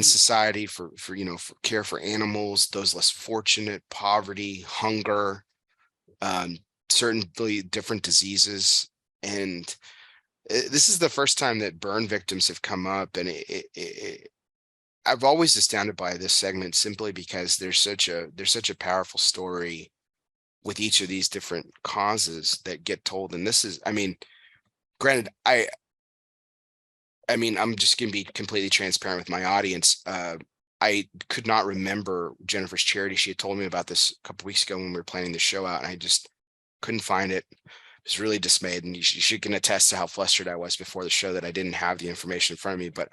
society for, you know, for care for animals, those less fortunate, poverty, hunger, certainly different diseases. And this is the first time that burn victims have come up. And I've always astounded by this segment simply because there's such a powerful story with each of these different causes that get told. And this is, I mean, granted, I mean, I'm just going to be completely transparent with my audience. I could not remember Jennifer's charity. She had told me about this a couple weeks ago when we were planning the show out, and I just couldn't find it. I was really dismayed, and she can attest to how flustered I was before the show that I didn't have the information in front of me. But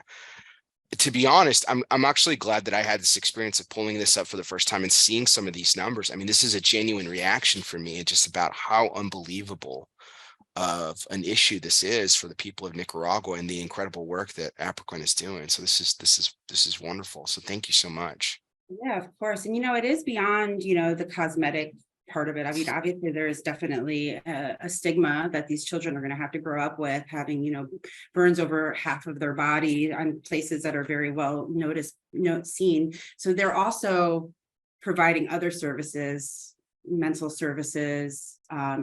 to be honest, I'm actually glad that I had this experience of pulling this up for the first time and seeing some of these numbers. I mean, this is a genuine reaction for me, and just about how unbelievable of an issue this is for the people of Nicaragua and the incredible work that aproquen is doing. So this is wonderful. So thank you so much. Yeah, of course. And, you know, it is beyond, you know, the cosmetic part of it. I mean, obviously there is definitely a stigma that these children are going to have to grow up with, having, you know, burns over half of their body on places that are very well seen. So they're also providing other services, mental services,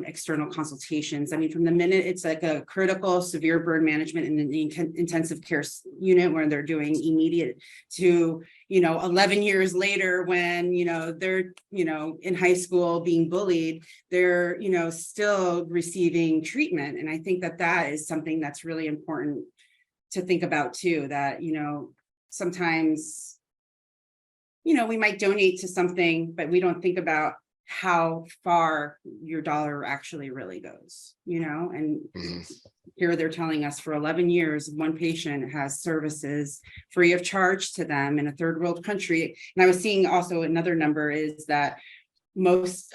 external consultations. I mean, from the minute it's like a critical severe burn management in the intensive care unit where they're doing immediate to, you know, 11 years later when, you know, they're, you know, in high school being bullied, they're, you know, still receiving treatment. And I think that that is something that's really important to think about too, that, you know, sometimes, you know, we might donate to something, but we don't think about how far your dollar actually really goes, you know. And here they're telling us for 11 years, one patient has services free of charge to them in a third world country. And I was seeing also another number is that most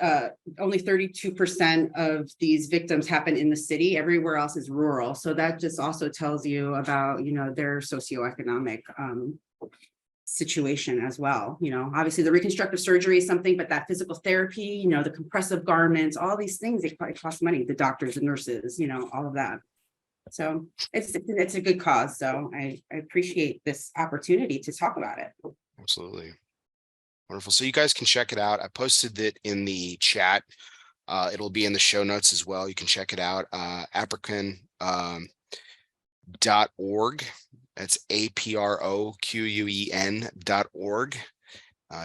only 32% of these victims happen in the city. Everywhere else is rural. So that just also tells you about, you know, their socioeconomic situation as well. You know, obviously the reconstructive surgery is something, but that physical therapy, you know, the compressive garments, all these things, they probably cost money, the doctors and nurses, you know, all of that. So it's a good cause. So I appreciate this opportunity to talk about it. Absolutely. Wonderful. So you guys can check it out. I posted it in the chat. It'll be in the show notes as well. You can check it out. Aproquen .org. That's aproquen.org.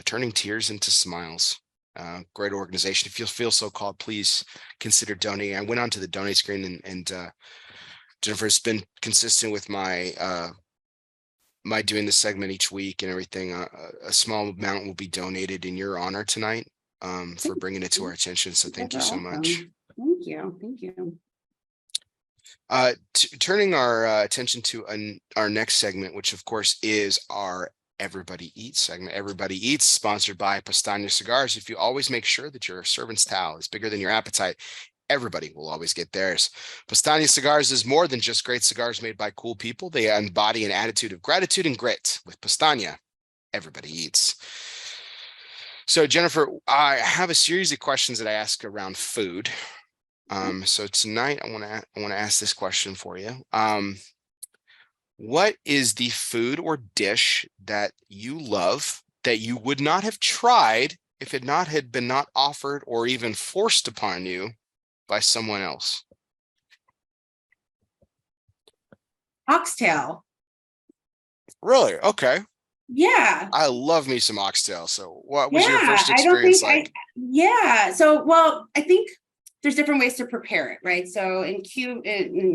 Turning tears into smiles. Great organization. If you feel so called, please consider donating. I went onto the donate screen and Jennifer's been consistent with my my doing this segment each week and everything. A small amount will be donated in your honor tonight for bringing it to our attention. So thank you so much. Thank you. Thank you. Turning our attention to our next segment, which of course is our Everybody Eats segment. Everybody Eats, sponsored by Fine Cigars. If you always make sure that your servant's towel is bigger than your appetite, everybody will always get theirs. Fine Cigars is more than just great cigars made by cool people. They embody an attitude of gratitude and grit. With Pastania, everybody eats. So Jennifer, I have a series of questions that I ask around food. So tonight I want to ask this question for you. What is the food or dish that you love that you would not have tried if it not had been not offered or even forced upon you by someone else? Oxtail. Really? Okay. Yeah. I love me some oxtail. So what was your Yeah. first I don't think experience like? yeah. So, well, I think there's different ways to prepare it, right? So in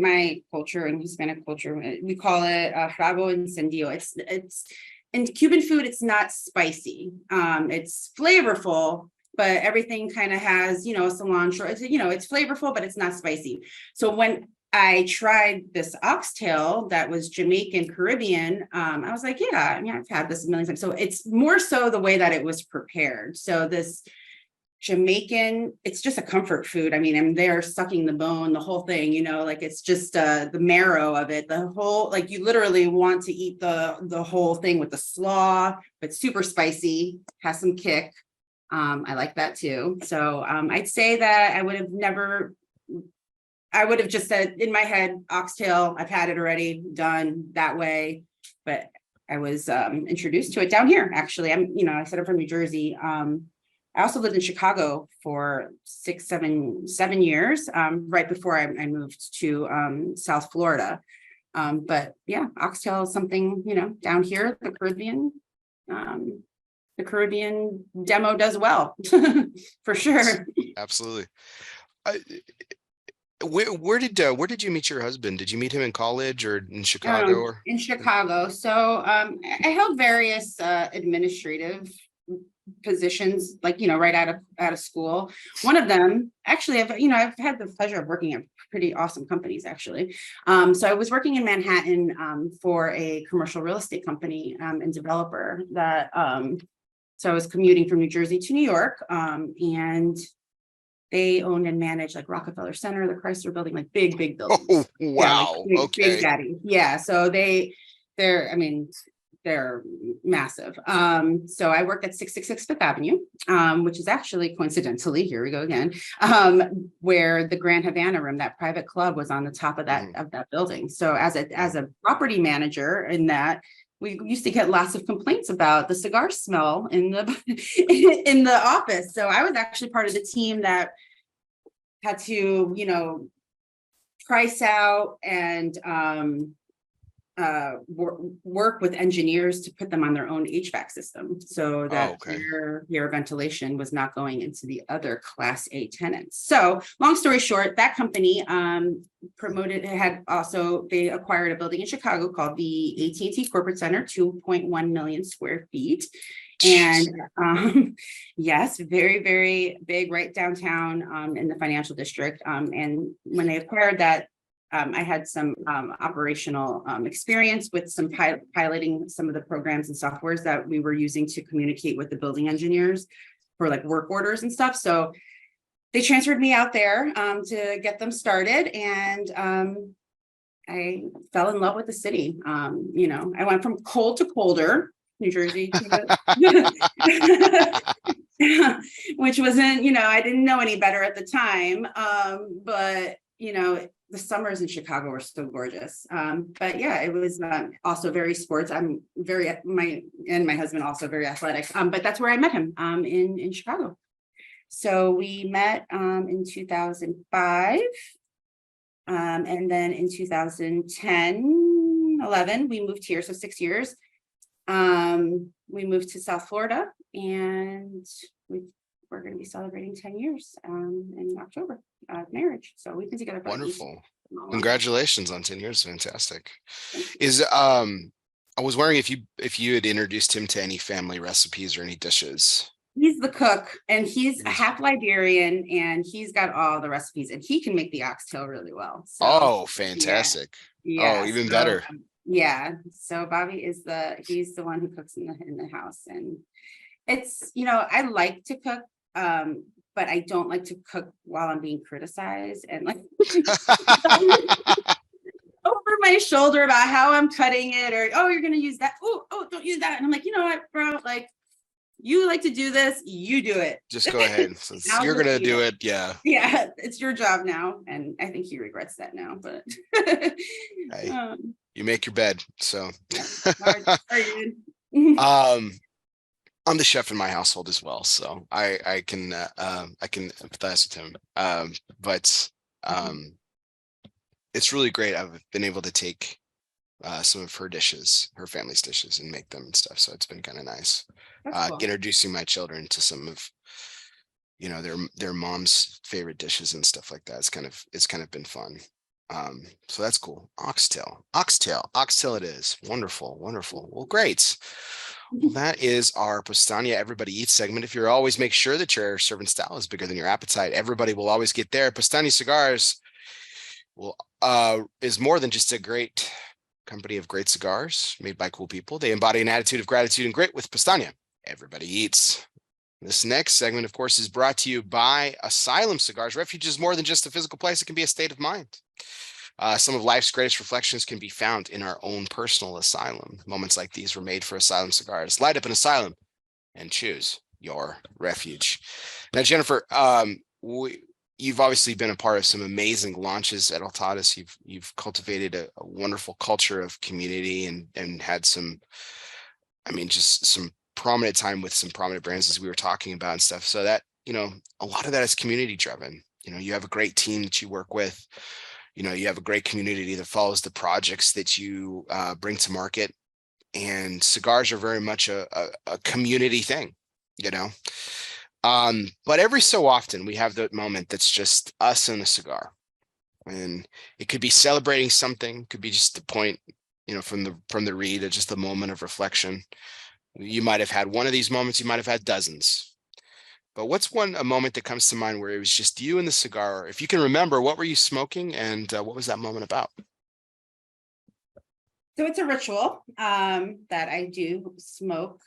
my culture, in Hispanic culture, we call it rabo encendido. It's in Cuban food, it's not spicy. It's flavorful, but everything kind of has, cilantro. It's flavorful, but it's not spicy. So when I tried this oxtail that was Jamaican Caribbean, I was like, yeah, I mean, I've had this a million times. So it's more so the way that it was prepared. So this Jamaican, it's just a comfort food. I mean, I'm there sucking the bone, the whole thing, like it's just the marrow of it, the whole, like you literally want to eat the whole thing with the slaw, but super spicy, has some kick. I like that too. So I'd say that I would have just said in my head, oxtail, I've had it already, done that way. But I was introduced to it down here, actually. I said I'm from New Jersey. I also lived in Chicago for 7 years, right before I moved to South Florida. But yeah, oxtail is something, down here, the Caribbean demo does well, for sure. Absolutely. Where did you meet your husband? Did you meet him in college or in Chicago or? In Chicago. So I held various administrative positions, like, right out of school. One of them, actually, I've had the pleasure of working at pretty awesome companies, actually. So I was working in Manhattan for a commercial real estate company and developer that, so I was commuting from New Jersey to New York, and they owned and managed like Rockefeller Center, the Chrysler Building, like big buildings. Oh, Yeah, like wow. big daddy. Yeah. So they're massive. So I worked at 666 Fifth Avenue, which is actually coincidentally, here we go again, where the Grand Havana Room, that private club, was on the top of that building. So as a property manager in that, we used to get lots of complaints about the cigar smell in the in the office. So I was actually part of the team that had to, price out and work with engineers to put them on their own HVAC system so that their ventilation was not going into the other Class A tenants. So long story short, that company they acquired a building in Chicago called the AT&T Corporate Center, 2.1 million square feet. And yes, very, very big, right downtown in the financial district. And when they acquired that, I had some operational experience with some piloting some of the programs and softwares that we were using to communicate with the building engineers for like work orders and stuff. So they transferred me out there to get them started, and I fell in love with the city. I went from cold to colder, New Jersey, which wasn't, I didn't know any better at the time. But the summers in Chicago were so gorgeous. But yeah, it was also very sports. My husband also very athletic. But that's where I met him in Chicago. So we met in 2005. And then in 2010, 11, we moved here. So 6 years. We moved to South Florida, and we're going to be celebrating 10 years in October of marriage. So we've been together for wonderful. Congratulations on 10 years. Fantastic. I was wondering if you had introduced him to any family recipes or any dishes. He's the cook, and he's a half Liberian, and he's got all the recipes, and he can make the oxtail really well. So, fantastic. Yeah. Even better. Yeah. So Bobby he's the one who cooks in the house, and it's, I like to cook, but I don't like to cook while I'm being criticized and like over my shoulder about how I'm cutting it, or, oh, you're going to use that. Oh, don't use that. And I'm like, you know what, bro, like, you like to do this, you do it. Just go ahead. Since I'll you're just gonna eat do it. it, yeah. Yeah, it's your job now. And I think he regrets that now, but Hey, you make your bed. So yeah. Sorry, dude. I'm the chef in my household as well, so I can empathize with him. But it's really great. I've been able to take some of her dishes, her family's dishes, and make them and stuff. So it's been kind of nice. That's cool. Introducing my children to some of their mom's favorite dishes and stuff like that. It's kind of been fun. So that's cool. Oxtail it is. Wonderful. Well, great. Well, that is our Postania Everybody Eats segment. If you always make sure that your serving style is bigger than your appetite, everybody will always get there. Postania Cigars is more than just a great company of great cigars made by cool people. They embody an attitude of gratitude and grit with Postania Everybody Eats. This next segment, of course, is brought to you by Asylum Cigars. Refuge is more than just a physical place. It can be a state of mind. Some of life's greatest reflections can be found in our own personal asylum. Moments like these were made for Asylum Cigars. Light up an asylum and choose your refuge. Now, Jennifer, you've obviously been a part of some amazing launches at Altadis. You've cultivated a wonderful culture of community and had some, just some prominent time with some prominent brands as we were talking about and stuff. So that, a lot of that is community driven. You have a great team that you work with. You have a great community that follows the projects that you bring to market, and cigars are very much a community thing, but every so often we have that moment that's just us and a cigar, and it could be celebrating something, could be just the point, from the read, or just the moment of reflection. You might have had one of these moments, you might have had dozens. But what's a moment that comes to mind where it was just you and the cigar? If you can remember, what were you smoking, and what was that moment about? So it's a ritual that I do smoke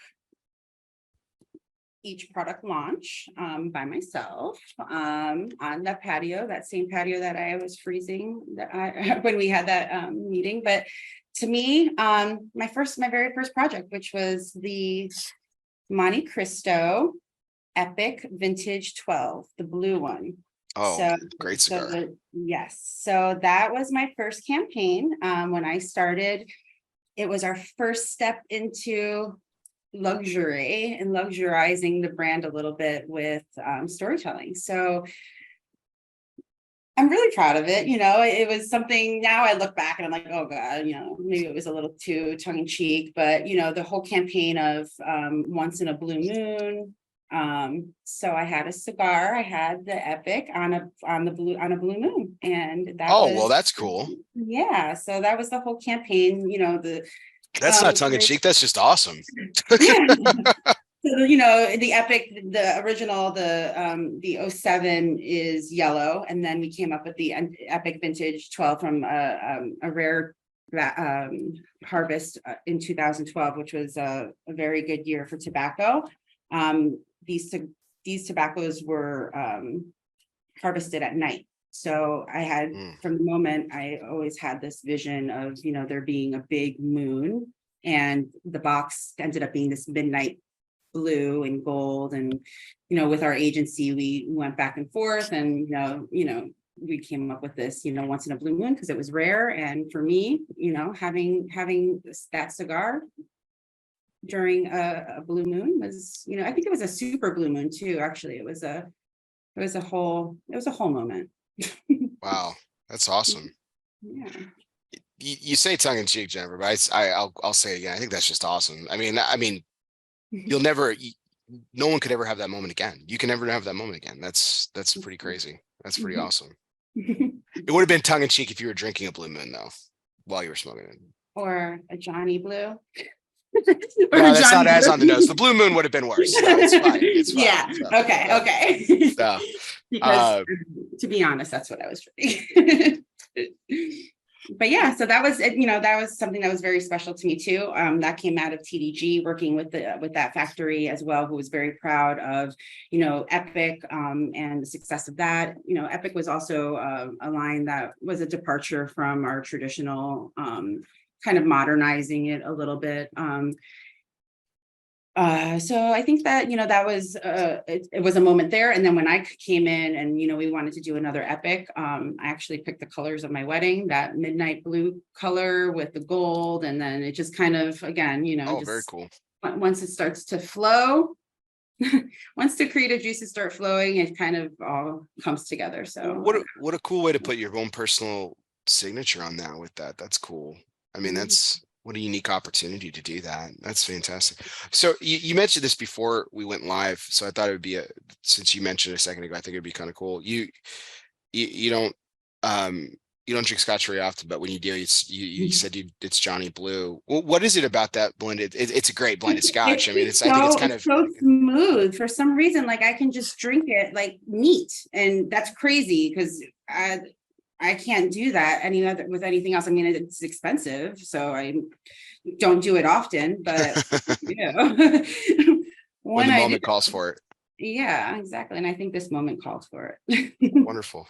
each product launch by myself on the patio, that same patio that I was freezing when we had that meeting. But to me, my very first project, which was the Montecristo Epic Vintage 12, the blue one. Oh, so, great cigar. Yes. So that was my first campaign. When I started, it was our first step into luxury and luxurizing the brand a little bit with storytelling. So I'm really proud of it. It was something, now I look back and I'm like, oh God, maybe it was a little too tongue in cheek, but the whole campaign of once in a blue moon. So I had a cigar, I had the Epic on a blue moon, and that well, that's cool. Yeah, so that was the whole campaign. That's not tongue in cheek, that's just awesome. Yeah. So the Epic, the original, the 07 is yellow, and then we came up with the Epic Vintage 12 from a rare harvest in 2012, which was a very good year for tobacco. These tobaccos were harvested at night. So I had, from the moment, I always had this vision of, there being a big moon, and the box ended up being this midnight blue and gold. And, with our agency, we went back and forth, and, we came up with this, once in a blue moon, because it was rare. And for me, having that cigar during a blue moon was, I think it was a super blue moon too. Actually, it was a whole moment. Wow, that's awesome. Yeah. You say tongue in cheek, Jennifer, but I'll say it again. I think that's just awesome. You'll never, no one could ever have that moment again. You can never have that moment again. That's pretty crazy. That's pretty awesome. It would have been tongue in cheek if you were drinking a blue moon though, while you were smoking it. Or a Johnny Blue. No, that's not as on the nose. The blue moon would have been worse. No, it's fine. It's fine. Yeah. So, okay. So, because to be honest, that's what I was drinking. But yeah, so that was it. That was something that was very special to me too. That came out of TDG, working with that factory as well, who was very proud of, Epic and the success of that. Epic was also a line that was a departure from our traditional, kind of modernizing it a little bit. So I think that, that was, it was a moment there. And then when I came in and, we wanted to do another epic, I actually picked the colors of my wedding, that midnight blue color with the gold. And then it just kind of, again, Oh, very just cool. once it starts to flow, once the creative juices start flowing, it kind of all comes together. So What a cool way to put your own personal signature on that with that. That's cool. I mean, that's what a unique opportunity to do that. That's fantastic. So you mentioned this before we went live, so I thought it would be since you mentioned it a second ago, I think it'd be kind of cool. You don't you don't drink scotch very often, but when you do, you said it's Johnny Blue. Well, what is it about that blended? It's a great blended scotch. I mean, I think it's kind of so smooth for some reason. Like I can just drink it like neat, and that's crazy because I can't do that with anything else. I mean, it's expensive, so I don't do it often, but when the moment calls for it. Yeah, exactly. And I think this moment calls for it. Wonderful.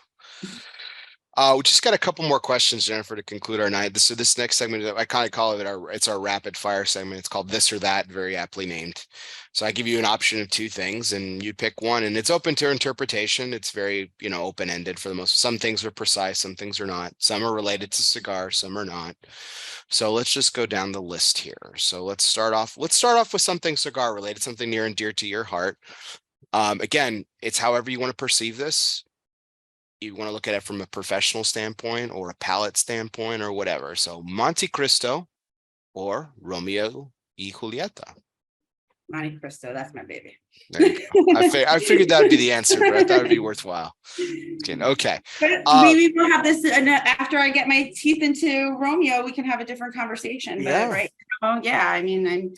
We just got a couple more questions, Jennifer, to conclude our night. So this next segment, I kind of call it it's our rapid fire segment. It's called This or That, very aptly named. So I give you an option of two things and you pick one, and it's open to interpretation. It's very, open-ended for the most. Some things are precise, some things are not. Some are related to cigars, some are not. So let's just go down the list here. So let's start off with something cigar related, something near and dear to your heart. Again, it's however you want to perceive this. You want to look at it from a professional standpoint or a palate standpoint or whatever. So Montecristo or Romeo y Julieta. Montecristo, that's my baby. There you go. I figured that would be the answer, but I thought it'd be worthwhile. Okay. But maybe we'll have this after I get my teeth into Romeo, we can have a different conversation. Yeah. But right now, I mean,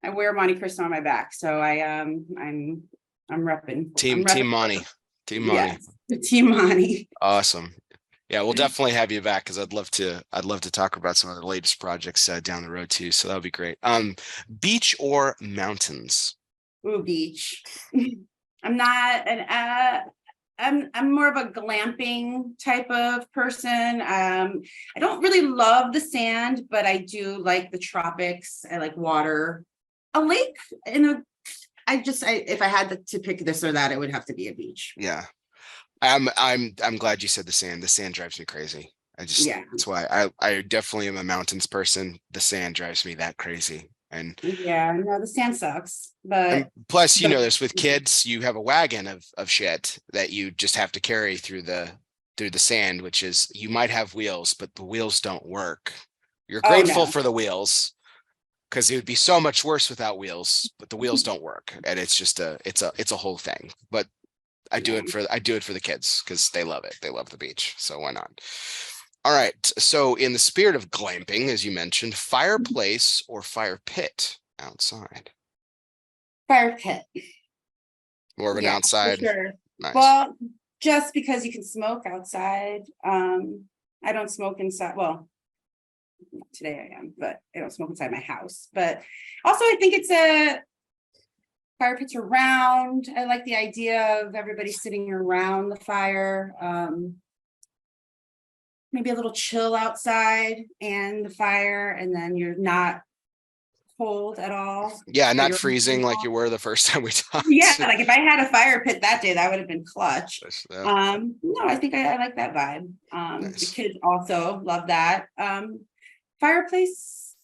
I wear Montecristo on my back, so I'm repping. Team Monty. Team Monty. Yes, Team Monty. Awesome. Yeah, we'll definitely have you back because I'd love to talk about some of the latest projects down the road too. So that would be great. Beach or mountains? Ooh, beach. I'm not I'm more of a glamping type of person. I don't really love the sand, but I do like the tropics. I like water. A lake if I had to pick this or that, it would have to be a beach. Yeah. I'm glad you said the sand. The sand drives me crazy. That's why I definitely am a mountains person. The sand drives me that crazy. And no, the sand sucks. But plus, this with kids, you have a wagon of shit that you just have to carry through the sand, which is, you might have wheels, but the wheels don't work. You're grateful for the wheels, because it would be so much worse without wheels, but the wheels don't work. And it's just it's a whole thing. But I do it for the kids because they love it. They love the beach. So why not? All right. So in the spirit of glamping, as you mentioned, fireplace or fire pit outside? Fire pit. More of an outside. Sure. Nice. Well, just because you can smoke outside. I don't smoke inside. Well, today I am, but I don't smoke inside my house. But also I think fire pits are round. I like the idea of everybody sitting around the fire. Maybe a little chill outside and the fire, and then you're not cold at all. Yeah, not freezing like you were the first time we talked. Yeah, like if I had a fire pit that day, that would have been clutch. No, I think I like that vibe. Nice. The kids also love that. Fireplace,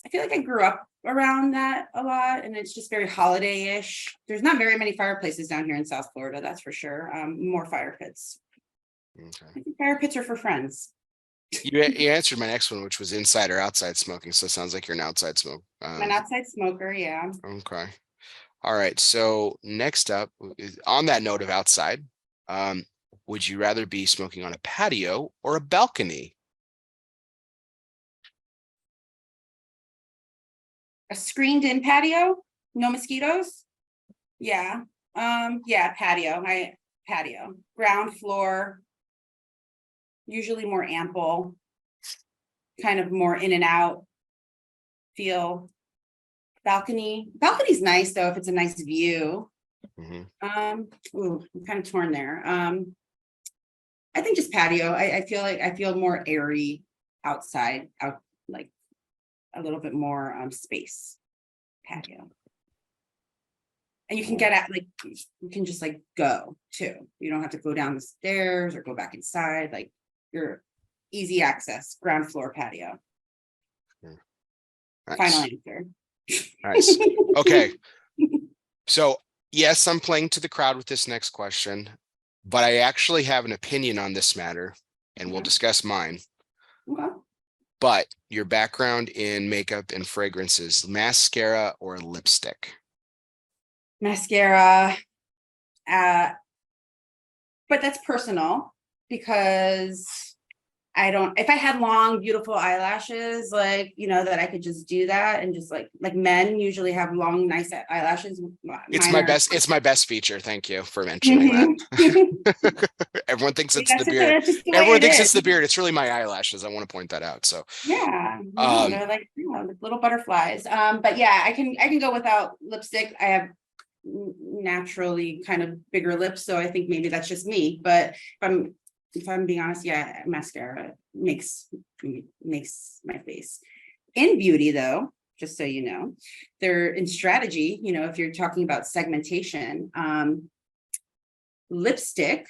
I feel like I grew up around that a lot, and it's just very holiday-ish. There's not very many fireplaces down here in South Florida, that's for sure. More fire pits. Okay. I think fire pits are for friends. You answered my next one, which was inside or outside smoking. So it sounds like you're an outside smoker. I'm an outside smoker, yeah. Okay. All right. So next up, on that note of outside, would you rather be smoking on a patio or a balcony? A screened-in patio, no mosquitoes. Yeah, patio. Patio, ground floor. Usually more ample, kind of more in and out feel. Balcony's nice though if it's a nice view. Mm-hmm. I'm kind of torn there. I think just patio. I feel more airy outside, like a little bit more space. Patio. And you can get at like, you can just like go too. You don't have to go down the stairs or go back inside. Like you're easy access, ground floor patio. Nice. Final answer. Nice. Okay. So yes, I'm playing to the crowd with this next question, but I actually have an opinion on this matter, and we'll discuss mine. Okay. But your background in makeup and fragrances, mascara or lipstick? Mascara. But that's personal because I don't, if I had long, beautiful eyelashes, like, you know, that I could just do that and just like men usually have long, nice eyelashes. It's my best feature. Thank you for mentioning that. Everyone thinks it's the beard. Everyone thinks it's the beard. It's really my eyelashes. I want to point that out. So yeah, they're like, you know, little butterflies. But yeah, I can go without lipstick. I have naturally kind of bigger lips, so I think maybe that's just me. But if I'm being honest, yeah, mascara makes my face. In beauty, though, just so you know, they're in strategy, you know, if you're talking about segmentation, lipstick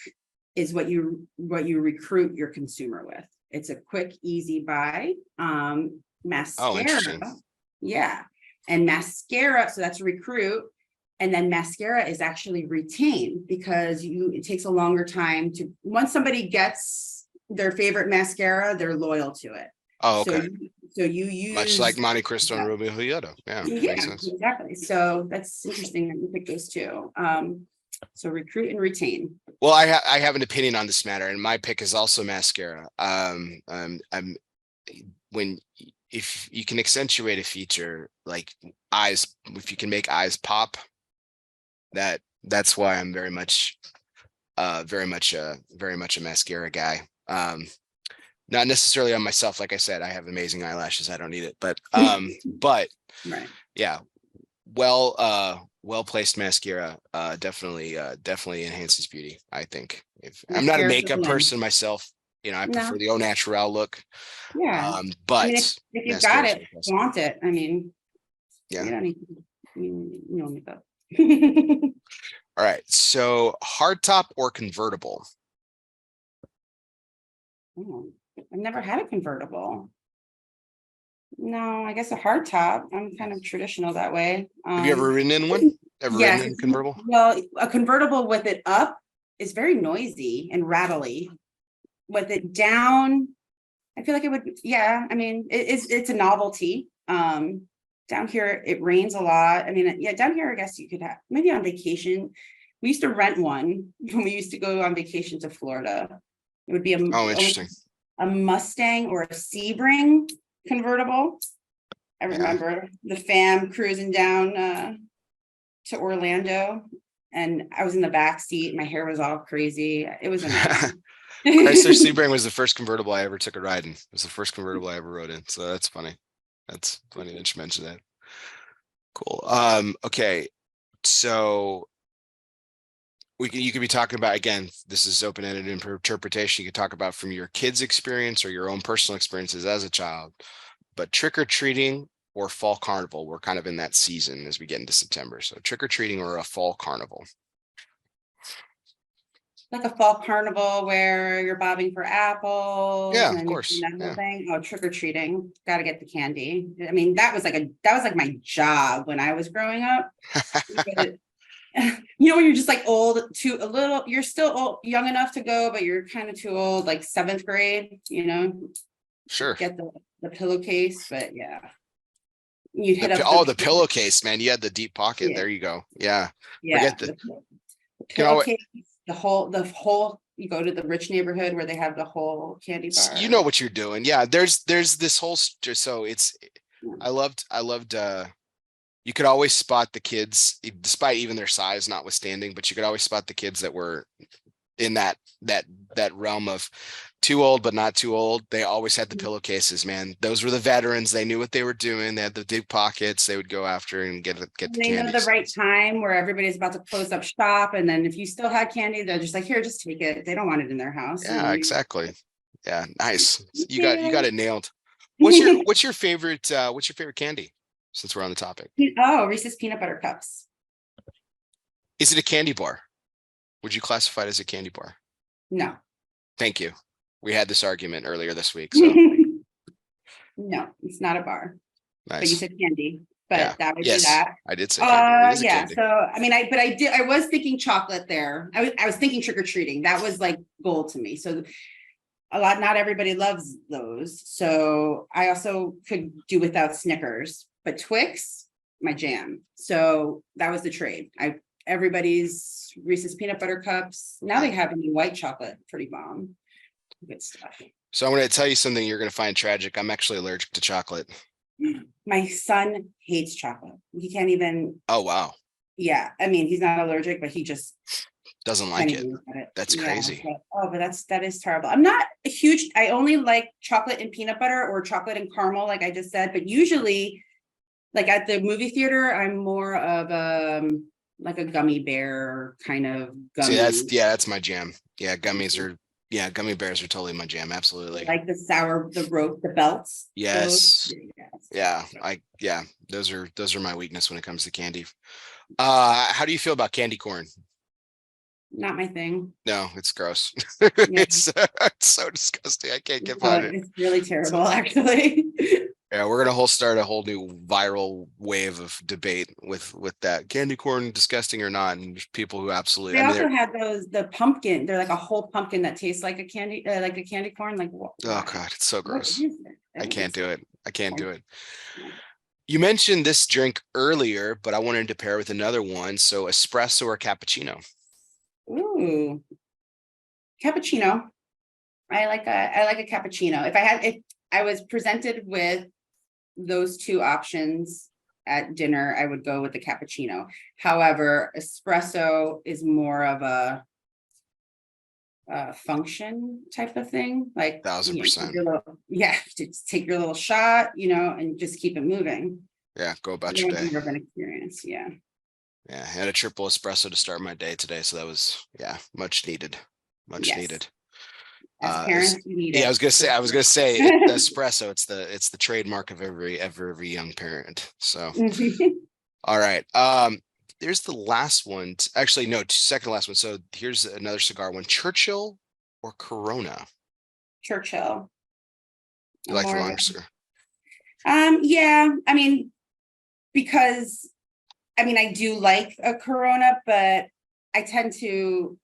is what you recruit your consumer with. It's a quick, easy buy. Mascara, oh, interesting. Yeah. And mascara, so that's recruit. And then mascara is actually retained because it takes a longer time to, once somebody gets their favorite mascara, they're loyal to it. Oh, okay. So you use much like Montecristo and Rubio Hilloto. Yeah, exactly. So that's interesting that you pick those two. So recruit and retain. Well, I have an opinion on this matter, and my pick is also mascara. If you can accentuate a feature like eyes, if you can make eyes pop, that's why I'm very much a mascara guy. Not necessarily on myself. Like I said, I have amazing eyelashes. I don't need it, but Right. Yeah, well-placed mascara definitely enhances beauty, I think. If I'm not a makeup person myself, you know, I prefer the au naturel look. Yeah. But I mean, if you've got it, flaunt it. I mean, yeah, you don't need makeup. All right. So hardtop or convertible? I've never had a convertible. No, I guess a hardtop. I'm kind of traditional that way. Have you ever ridden in one? Ridden in a convertible? Well, a convertible with it up is very noisy and rattly. With it down, I feel like it would. Yeah, I mean, it's a novelty. Down here, it rains a lot. I mean, yeah, down here, I guess you could have maybe on vacation. We used to rent one when we used to go on vacation to Florida. It would be a Mustang or a Sebring convertible. I remember the fam cruising down to Orlando, and I was in the back seat. My hair was all crazy. It was amazing. Chrysler Sebring was the first convertible I ever took a ride in. It was the first convertible I ever rode in. So that's funny. That's funny that you mentioned that. Cool. Okay. So you could be talking about, again, this is open-ended interpretation. You could talk about from your kid's experience or your own personal experiences as a child, but trick-or-treating or fall carnival, we're kind of in that season as we get into September. So trick-or-treating or a fall carnival. Like a fall carnival where you're bobbing for apples. Yeah, of course. Thing. Oh, trick-or-treating. Got to get the candy. I mean, that was like my job when I was growing up. You know, when you're just like you're still old, young enough to go, but you're kind of too old, like 7th grade, you know. Sure. Get the pillowcase, but yeah. You hit the pillowcase, man. You had the deep pocket. Yeah. There you go. Yeah. Yeah. The pillowcase. The whole you go to the rich neighborhood where they have the whole candy bar. You know what you're doing. Yeah, there's this whole, so it's I loved you could always spot the kids, despite even their size notwithstanding, but you could always spot the kids that were in that realm of too old but not too old. They always had the pillowcases, man. Those were the veterans. They knew what they were doing. They had the deep pockets. They would go after and get the candy. They know the right time where everybody's about to close up shop, and then if you still had candy, they're just like, here, just take it. They don't want it in their house. Yeah, exactly. Yeah, nice. You got it nailed. What's your favorite candy? Since we're on the topic. Oh, Reese's peanut butter cups. Is it a candy bar? Would you classify it as a candy bar? No. Thank you. We had this argument earlier this week, so No, it's not a bar. But you nice. said candy, Yeah. but that would be Yes, that. I did say candy. It is a Yeah. candy. So I mean, I was thinking chocolate there. I was thinking trick or treating. That was like gold to me. So not everybody loves those. So I also could do without Snickers, but Twix, my jam. So that was the trade. Everybody's Reese's peanut butter cups. Now they have any white chocolate, pretty bomb. Good stuff. So I'm going to tell you something you're going to find tragic. I'm actually allergic to chocolate. My son hates chocolate. He can't even. Oh, wow. Yeah, I mean, he's not allergic, but he just Doesn't like it. That's Yeah, crazy. that is terrible. I'm not a huge. I only like chocolate and peanut butter or chocolate and caramel, like I just said. But usually, like at the movie theater, I'm more of like a gummy bear kind of gummy. See, that's my jam. Yeah, gummy bears are totally my jam. Absolutely. Like the belts. Yes. Yes. Those are my weakness when it comes to candy. How do you feel about candy corn? Not my thing. No, it's gross. Yeah. It's so disgusting. I can't get behind it. It's really terrible, actually. Yeah, we're gonna start a whole new viral wave of debate with that candy corn disgusting or not, and there's people who absolutely. They also had the pumpkin. They're like a whole pumpkin that tastes like a candy corn. Like what? Oh God, it's so gross. I can't do it. I can't do it. Yeah. You mentioned this drink earlier, but I wanted to pair with another one. So espresso or cappuccino? Ooh, cappuccino. I like a cappuccino. If I was presented with those two options at dinner, I would go with the cappuccino. However, espresso is more of a function type of thing, like 1000%. Just take your little shot, and just keep it moving. Yeah, go about your day. More of an experience. Yeah, I had a triple espresso to start my day today, so that was much needed. As parents, you need it. I was gonna say the espresso. It's the trademark of every young parent. So, all right. There's the last one. Actually, no, second last one. So here's another cigar one: Churchill or Corona? Churchill. You like the longer cigar? Yeah. I mean, because I do like a Corona, but I tend to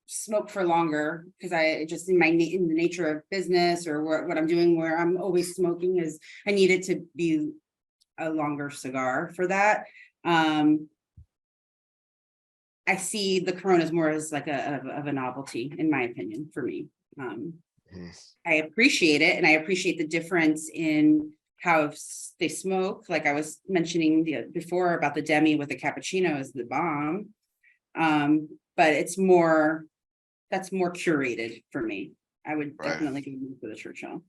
smoke for longer because I just in the nature of business or what I'm doing, where I'm always smoking, is I need it to be a longer cigar for that. I see the Coronas more as like a novelty, in my opinion, for me. I appreciate it, and I appreciate the difference in how they smoke. Like I was mentioning before about the demi with the cappuccino is the bomb, but that's more curated for me. I would definitely go for the Churchill.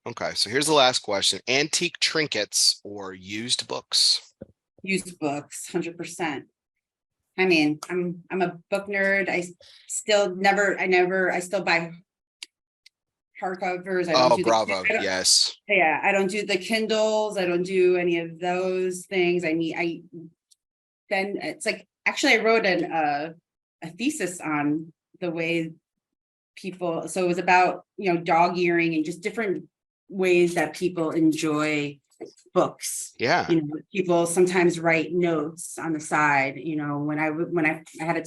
Okay, so here's the last question: antique trinkets or used books? Used books, 100%. I mean, I'm a book nerd. I still buy hardcovers. Bravo. Yes. Yeah, I don't do the Kindles. I don't do any of those things. Then it's like, actually, I wrote a thesis on the way people. So it was about dog earing and just different ways that people enjoy books. Yeah. People sometimes write notes on the side. When I had a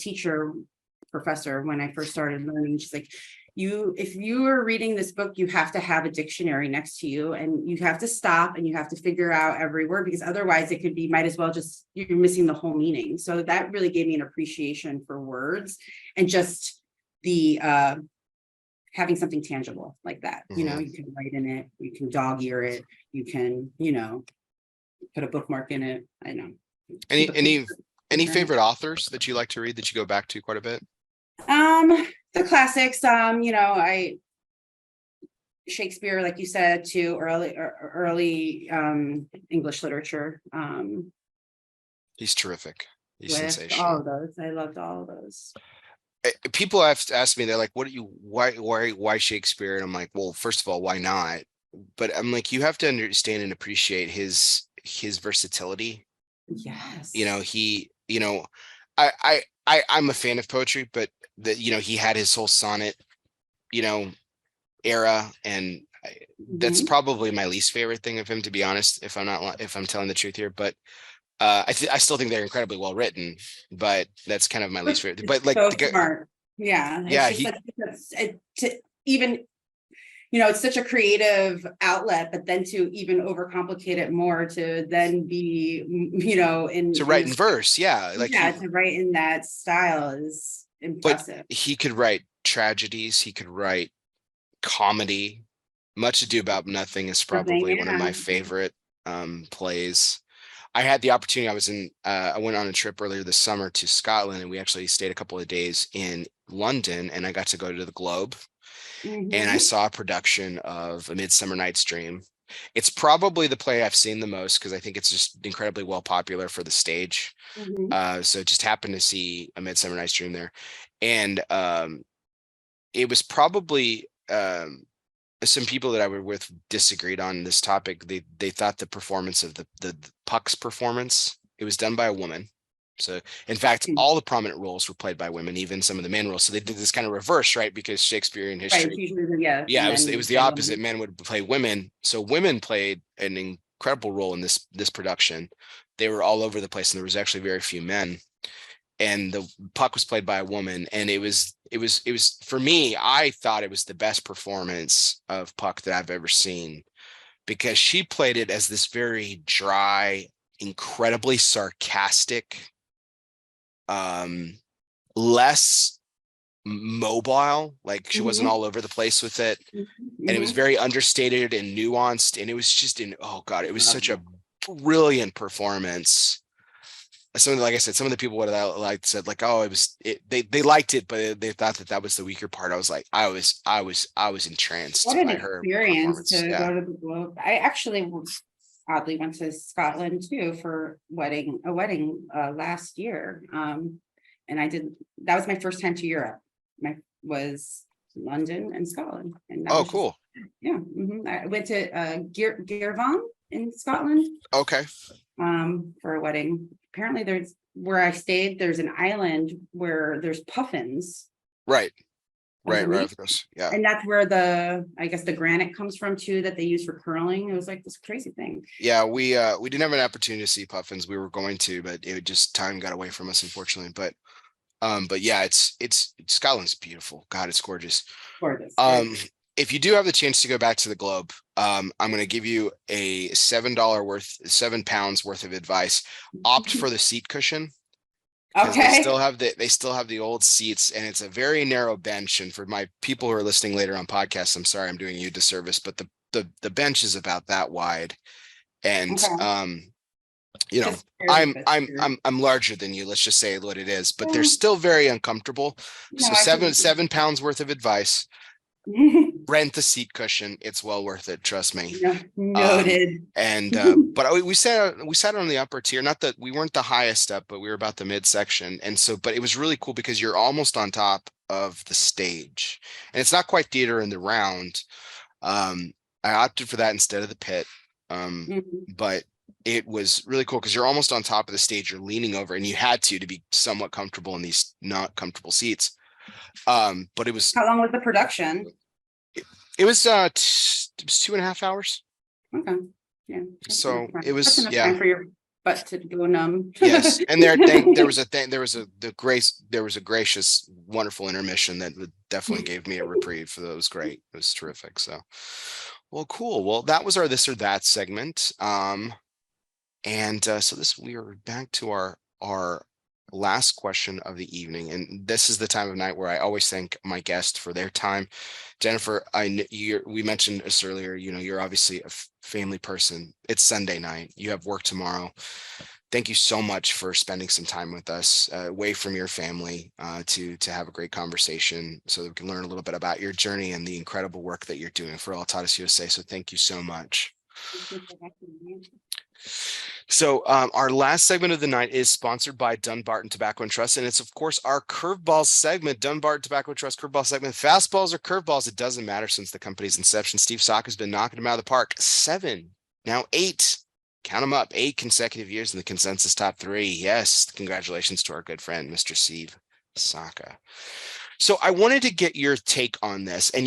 professor when I first started learning, she's like, if you are reading this book, you have to have a dictionary next to you, and you have to stop and you have to figure out every word, because otherwise it could be, might as well just, you're missing the whole meaning. So that really gave me an appreciation for words and just the having something tangible like that. You can write in it, you can dog ear it, you can, put a bookmark in it. I know. Any favorite authors that you like to read that you go back to quite a bit? The classics, Shakespeare, like you said, to early English literature. He's terrific. He's sensational. All of those. I loved all of those. People have asked me, they're like, why Shakespeare? And I'm like, well, first of all, why not? But I'm like, you have to understand and appreciate his versatility. Yes. I'm a fan of poetry, but he had his whole sonnet, you know, era, and that's Mhm. probably my least favorite thing of him, to be honest, if I'm telling the truth here. But I still think they're incredibly well written, but that's kind of my least favorite. It's But like so the guy, smart. Yeah, it's yeah, just like to even, it's such a creative outlet, but then to even overcomplicate it more to then be, to in write in this, verse, yeah, like yeah, to write in that style is but impressive. he could write tragedies, he could write comedy. Much Ado About Nothing is Something, probably one of yeah. my favorite plays. I had the opportunity. I went on a trip earlier this summer to Scotland, and we actually stayed a couple of days in London, and I got to go to the Globe, and I Hmm. saw a production of A Midsummer Night's Dream. It's probably the play I've seen the most because I think it's just incredibly well popular for the stage. Hmm. So just happened to see A Midsummer Night's Dream there, and it was probably some people that I were with disagreed on this topic. They thought the performance of the Puck's performance, it was done by a woman. So in fact, all the prominent roles were played by women, even some of the men roles. So they did this kind of reverse, right? Because Shakespearean Right, it's history, usually, yeah, yeah, it men was the play opposite. women. Men would play women. So women played an incredible role in this production. They were all over the place, and there was actually very few men, and the Puck was played by a woman, and it was for me, I thought it was the best performance of Puck that I've ever seen, because she played it as this very dry, incredibly sarcastic, um less mobile, like she wasn't Hmm. all over the place with it, and it was Hmm. very understated and nuanced, and it was just oh god, it was such a brilliant performance. Like I said, some of the people would have like said like, oh, they liked it, but they thought that was the weaker part. I was like, I was What entranced an by her experience performance. to Yeah. go to the Globe. I actually oddly went to Scotland too for a wedding last year. And that was my first time to Europe. My was London and Scotland. And that Oh, was just, cool. yeah. I went to Girvan in Scotland Okay. for a wedding. Apparently there's where I stayed, there's an island where there's puffins. Right. It was Right. amazing. Of course. Yeah. And that's where I guess the granite comes from too, that they use for curling. It was like this crazy thing. Yeah. We didn't have an opportunity to see puffins. We were going to, but it just time got away from us, unfortunately. But yeah, it's Scotland's beautiful. God, it's gorgeous. Gorgeous, Um, gorgeous. if you do have the chance to go back to the Globe, I'm going to give you a £7 worth of advice. Opt for the seat cushion, because Okay. they still have the old seats, and it's a very narrow bench. And for my people who are listening later on podcasts, I'm sorry I'm doing you a disservice, but the bench is about that wide, and Okay. you know, Just barely fit through. I'm larger than you. Let's just say what it is, but they're Yeah, still very uncomfortable. no, So I can. £7 worth of advice: rent the seat cushion. It's well worth it, trust me. No, Um, noted. and but we sat on the upper tier. Not that we weren't the highest up, but we were about the midsection. And so, but it was really cool because you're almost on top of the stage, and it's not quite theater in the round. Um, I opted for that instead of the pit. Mhm. But it was really cool because you're almost on top of the stage. You're leaning over, and you had to be somewhat comfortable in these not comfortable seats. But How long was the production? it was it was 2.5 hours. Okay. Yeah, that's enough So it time. That's was, enough yeah. time for your butt to go numb. Yes, and there was a gracious, wonderful intermission that definitely gave me a reprieve. So that was great. It was terrific. So, well, cool. Well, that was our this or that segment. And so we are back to our last question of the evening, and this is the time of night where I always thank my guest for their time. Jennifer, we mentioned this earlier. You're obviously a family person. It's Sunday night. You have work tomorrow. Thank you so much for spending some time with us, away from your family, to have a great conversation, so that we can learn a little bit about your journey and the incredible work that you're doing for Altadis USA. So thank you so much. So our last segment of the night is sponsored by Dunbarton Tobacco and Trust, and it's of course our curveball segment. Dunbarton Tobacco and Trust curveball segment. Fastballs or curveballs, it doesn't matter. Since the company's inception, Steve Sock has been knocking them out of the park. 7, now 8 count them up, 8 consecutive years in the consensus top 3. Yes, congratulations to our good friend, Mr. Steve Saka. So I wanted to get your take on this, and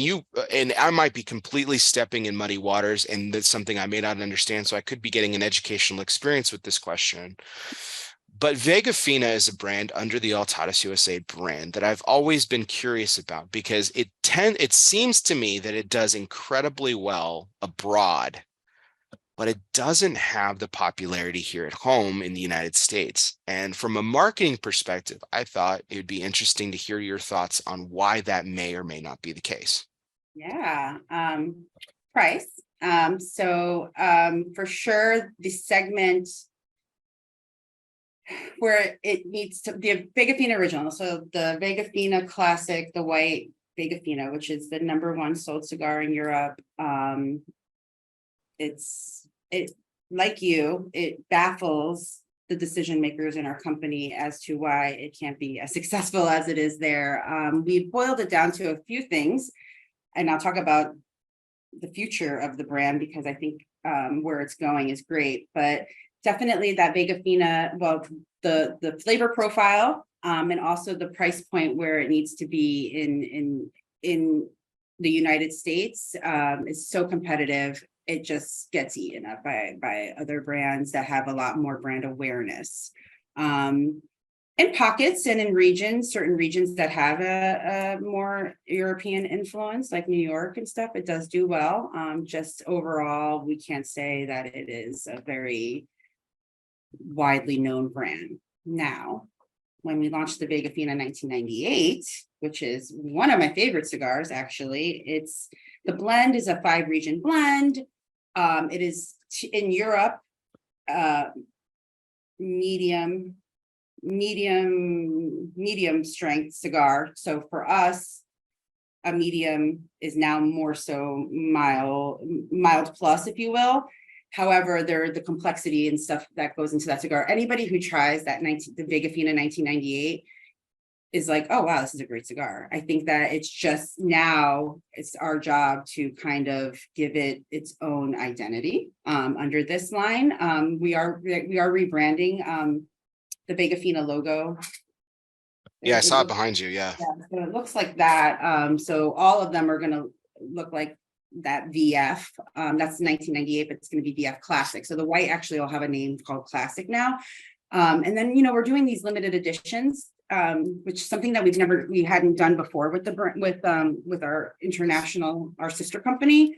and I might be completely stepping in muddy waters, and that's something I may not understand. So I could be getting an educational experience with this question. But Vega Fina is a brand under the Altadis USA brand that I've always been curious about because it seems to me that it does incredibly well abroad, but it doesn't have the popularity here at home in the United States. And from a marketing perspective, I thought it would be interesting to hear your thoughts on why that may or may not be the case. Yeah. Price. For sure, the segment where it needs to be a Vega Fina original. So the Vega Fina classic, the white Vega Fina, which is the #1 sold cigar in Europe. It like you, it baffles the decision makers in our company as to why it can't be as successful as it is there. We boiled it down to a few things, and I'll talk about the future of the brand because I think where it's going is great, but definitely that Vega Fina, well, the flavor profile, and also the price point where it needs to be in the United States is so competitive. It just gets eaten up by other brands that have a lot more brand awareness. In pockets and in regions, certain regions that have a more European influence, like New York and stuff, it does do well. Just overall, we can't say that it is a very widely known brand. Now, when we launched the Vega Fina in 1998, which is one of my favorite cigars, actually, the blend is a 5-region blend. It is in Europe, medium strength cigar. So for us, a medium is now more so mild plus, if you will. However, the complexity and stuff that goes into that cigar. Anybody who tries the Vega Fina 1998 is like, oh wow, this is a great cigar. I think that it's just now it's our job to kind of give it its own identity under this line. We are rebranding the Vega Fina logo. Yeah, I saw it behind you. Yeah. So it looks like that. So all of them are going to look like that VF. That's 1998, but it's going to be VF Classic. So the white actually will have a name called Classic now. And then, we're doing these limited editions, which is something that we hadn't done before with our sister company.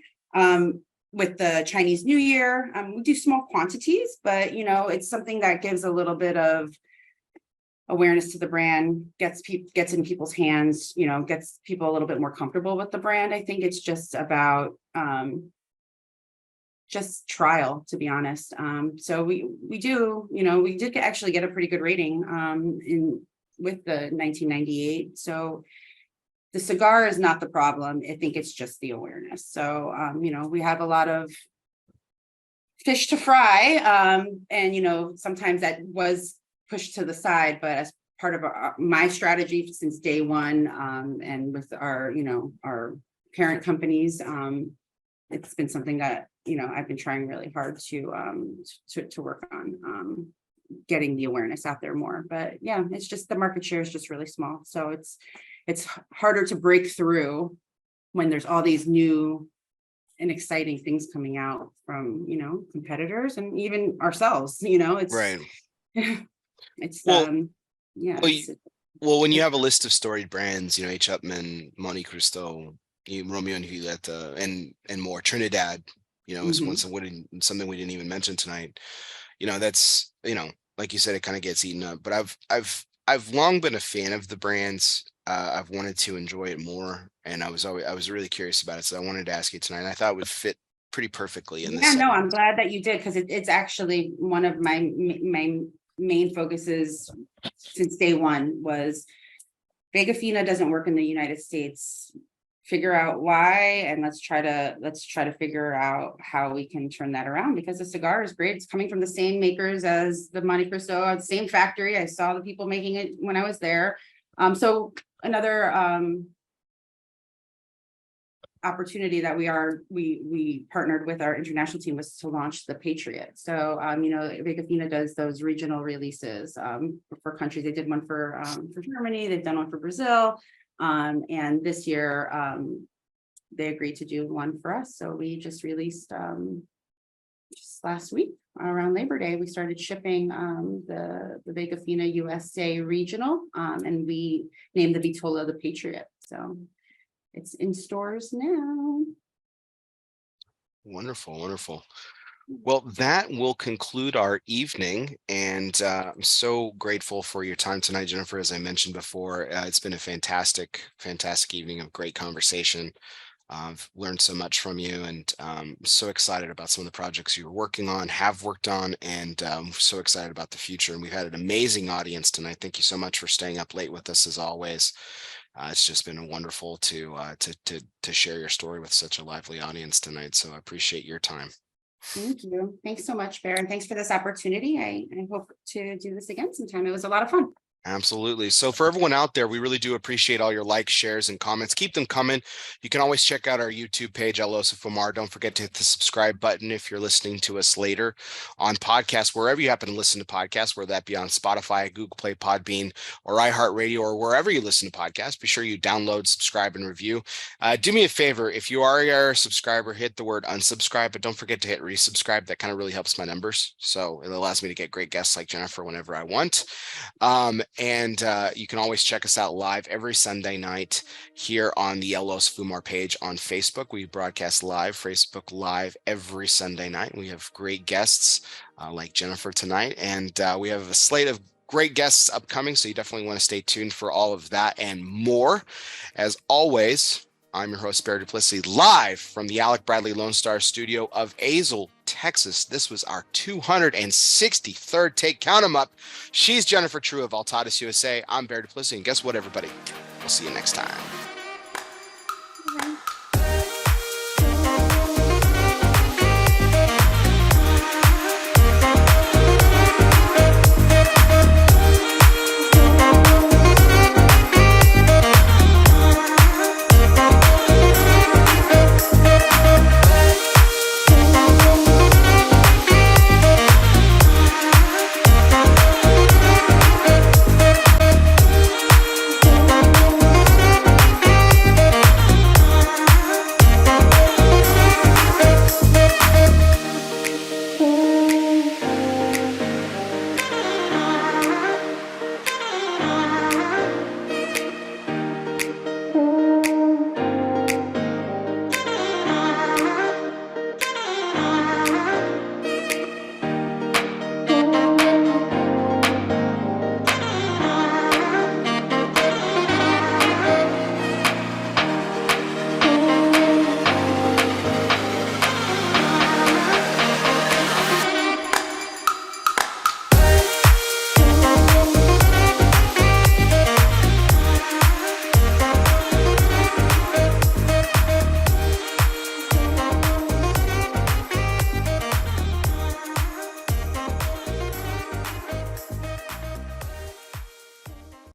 With the Chinese New Year, we do small quantities, but it's something that gives a little bit of awareness to the brand, gets in people's hands, gets people a little bit more comfortable with the brand. I think it's just about just trial, to be honest. So we did actually get a pretty good rating with the 1998. So the cigar is not the problem. I think it's just the awareness. So we have a lot of fish to fry, and sometimes that was pushed to the side, but as part of my strategy since day one, and with our parent companies, it's been something that I've been trying really hard to work on, getting the awareness out there more. But yeah, it's just the market share is just really small, so it's harder to break through when there's all these new and exciting things coming out from competitors and even ourselves. It's right. It's yeah. Well, when you have a list of storied brands, H. Upmann, Montecristo, Romeo and Juliet, and more, Trinidad, is something we didn't even mention tonight. That's like you said, it kind of gets eaten up. But I've long been a fan of the brands. I've wanted to enjoy it more, and I was really curious about it, so I wanted to ask you tonight. And I thought it would fit pretty perfectly in this. Yeah, no, I'm glad that you did, because it's actually one of my main focuses since day one was Vega Fina doesn't work in the United States. Figure out why, and let's try to figure out how we can turn that around, because the cigar is great. It's coming from the same makers as the Montecristo, the same factory. I saw the people making it when I was there. So another opportunity that we partnered with our international team was to launch the Patriot. So Vega Fina does those regional releases for countries. They did one for Germany, they've done one for Brazil, and this year they agreed to do one for us. So we just released just last week around Labor Day, we started shipping the Vega Fina USA regional, and we named the Vitola the Patriot. So it's in stores now. Wonderful, wonderful. Well, that will conclude our evening, and I'm so grateful for your time tonight, Jennifer. As I mentioned before, it's been a fantastic, fantastic evening of great conversation. I've learned so much from you, and so excited about some of the projects you're working on, have worked on, and so excited about the future. And we've had an amazing audience tonight. Thank you so much for staying up late with us as always. It's just been wonderful to share your story with such a lively audience tonight. So I appreciate your time. Thank you. Thanks so much, Bear, and thanks for this opportunity. I hope to do this again sometime. It was a lot of fun. Absolutely. So for everyone out there, we really do appreciate all your likes, shares, and comments. Keep them coming. You can always check out our YouTube page, ELOSOFUMAR. Don't forget to hit the subscribe button if you're listening to us later on podcasts, wherever you happen to listen to podcasts, whether that be on Spotify, Google Play, Podbean, or iHeartRadio, or wherever you listen to podcasts. Be sure you download, subscribe, and review. Do me a favor. If you are a subscriber, hit the word unsubscribe, but don't forget to hit resubscribe. That kind of really helps my numbers. So it allows me to get great guests like Jennifer whenever I want. And you can always check us out live every Sunday night here on the ELOSOFUMAR page on Facebook. We broadcast live, Facebook Live every Sunday night. We have great guests like Jennifer tonight, and we have a slate of great guests upcoming, so you definitely want to stay tuned for all of that and more. As always, I'm your host, Barry Duplessis, live from the Alec Bradley Lone Star studio of Azle, Texas. This was our 263rd take. Count them up. She's Jennifer True of Altadis USA. I'm Barry Duplessis, and guess what, everybody? We'll see you next time.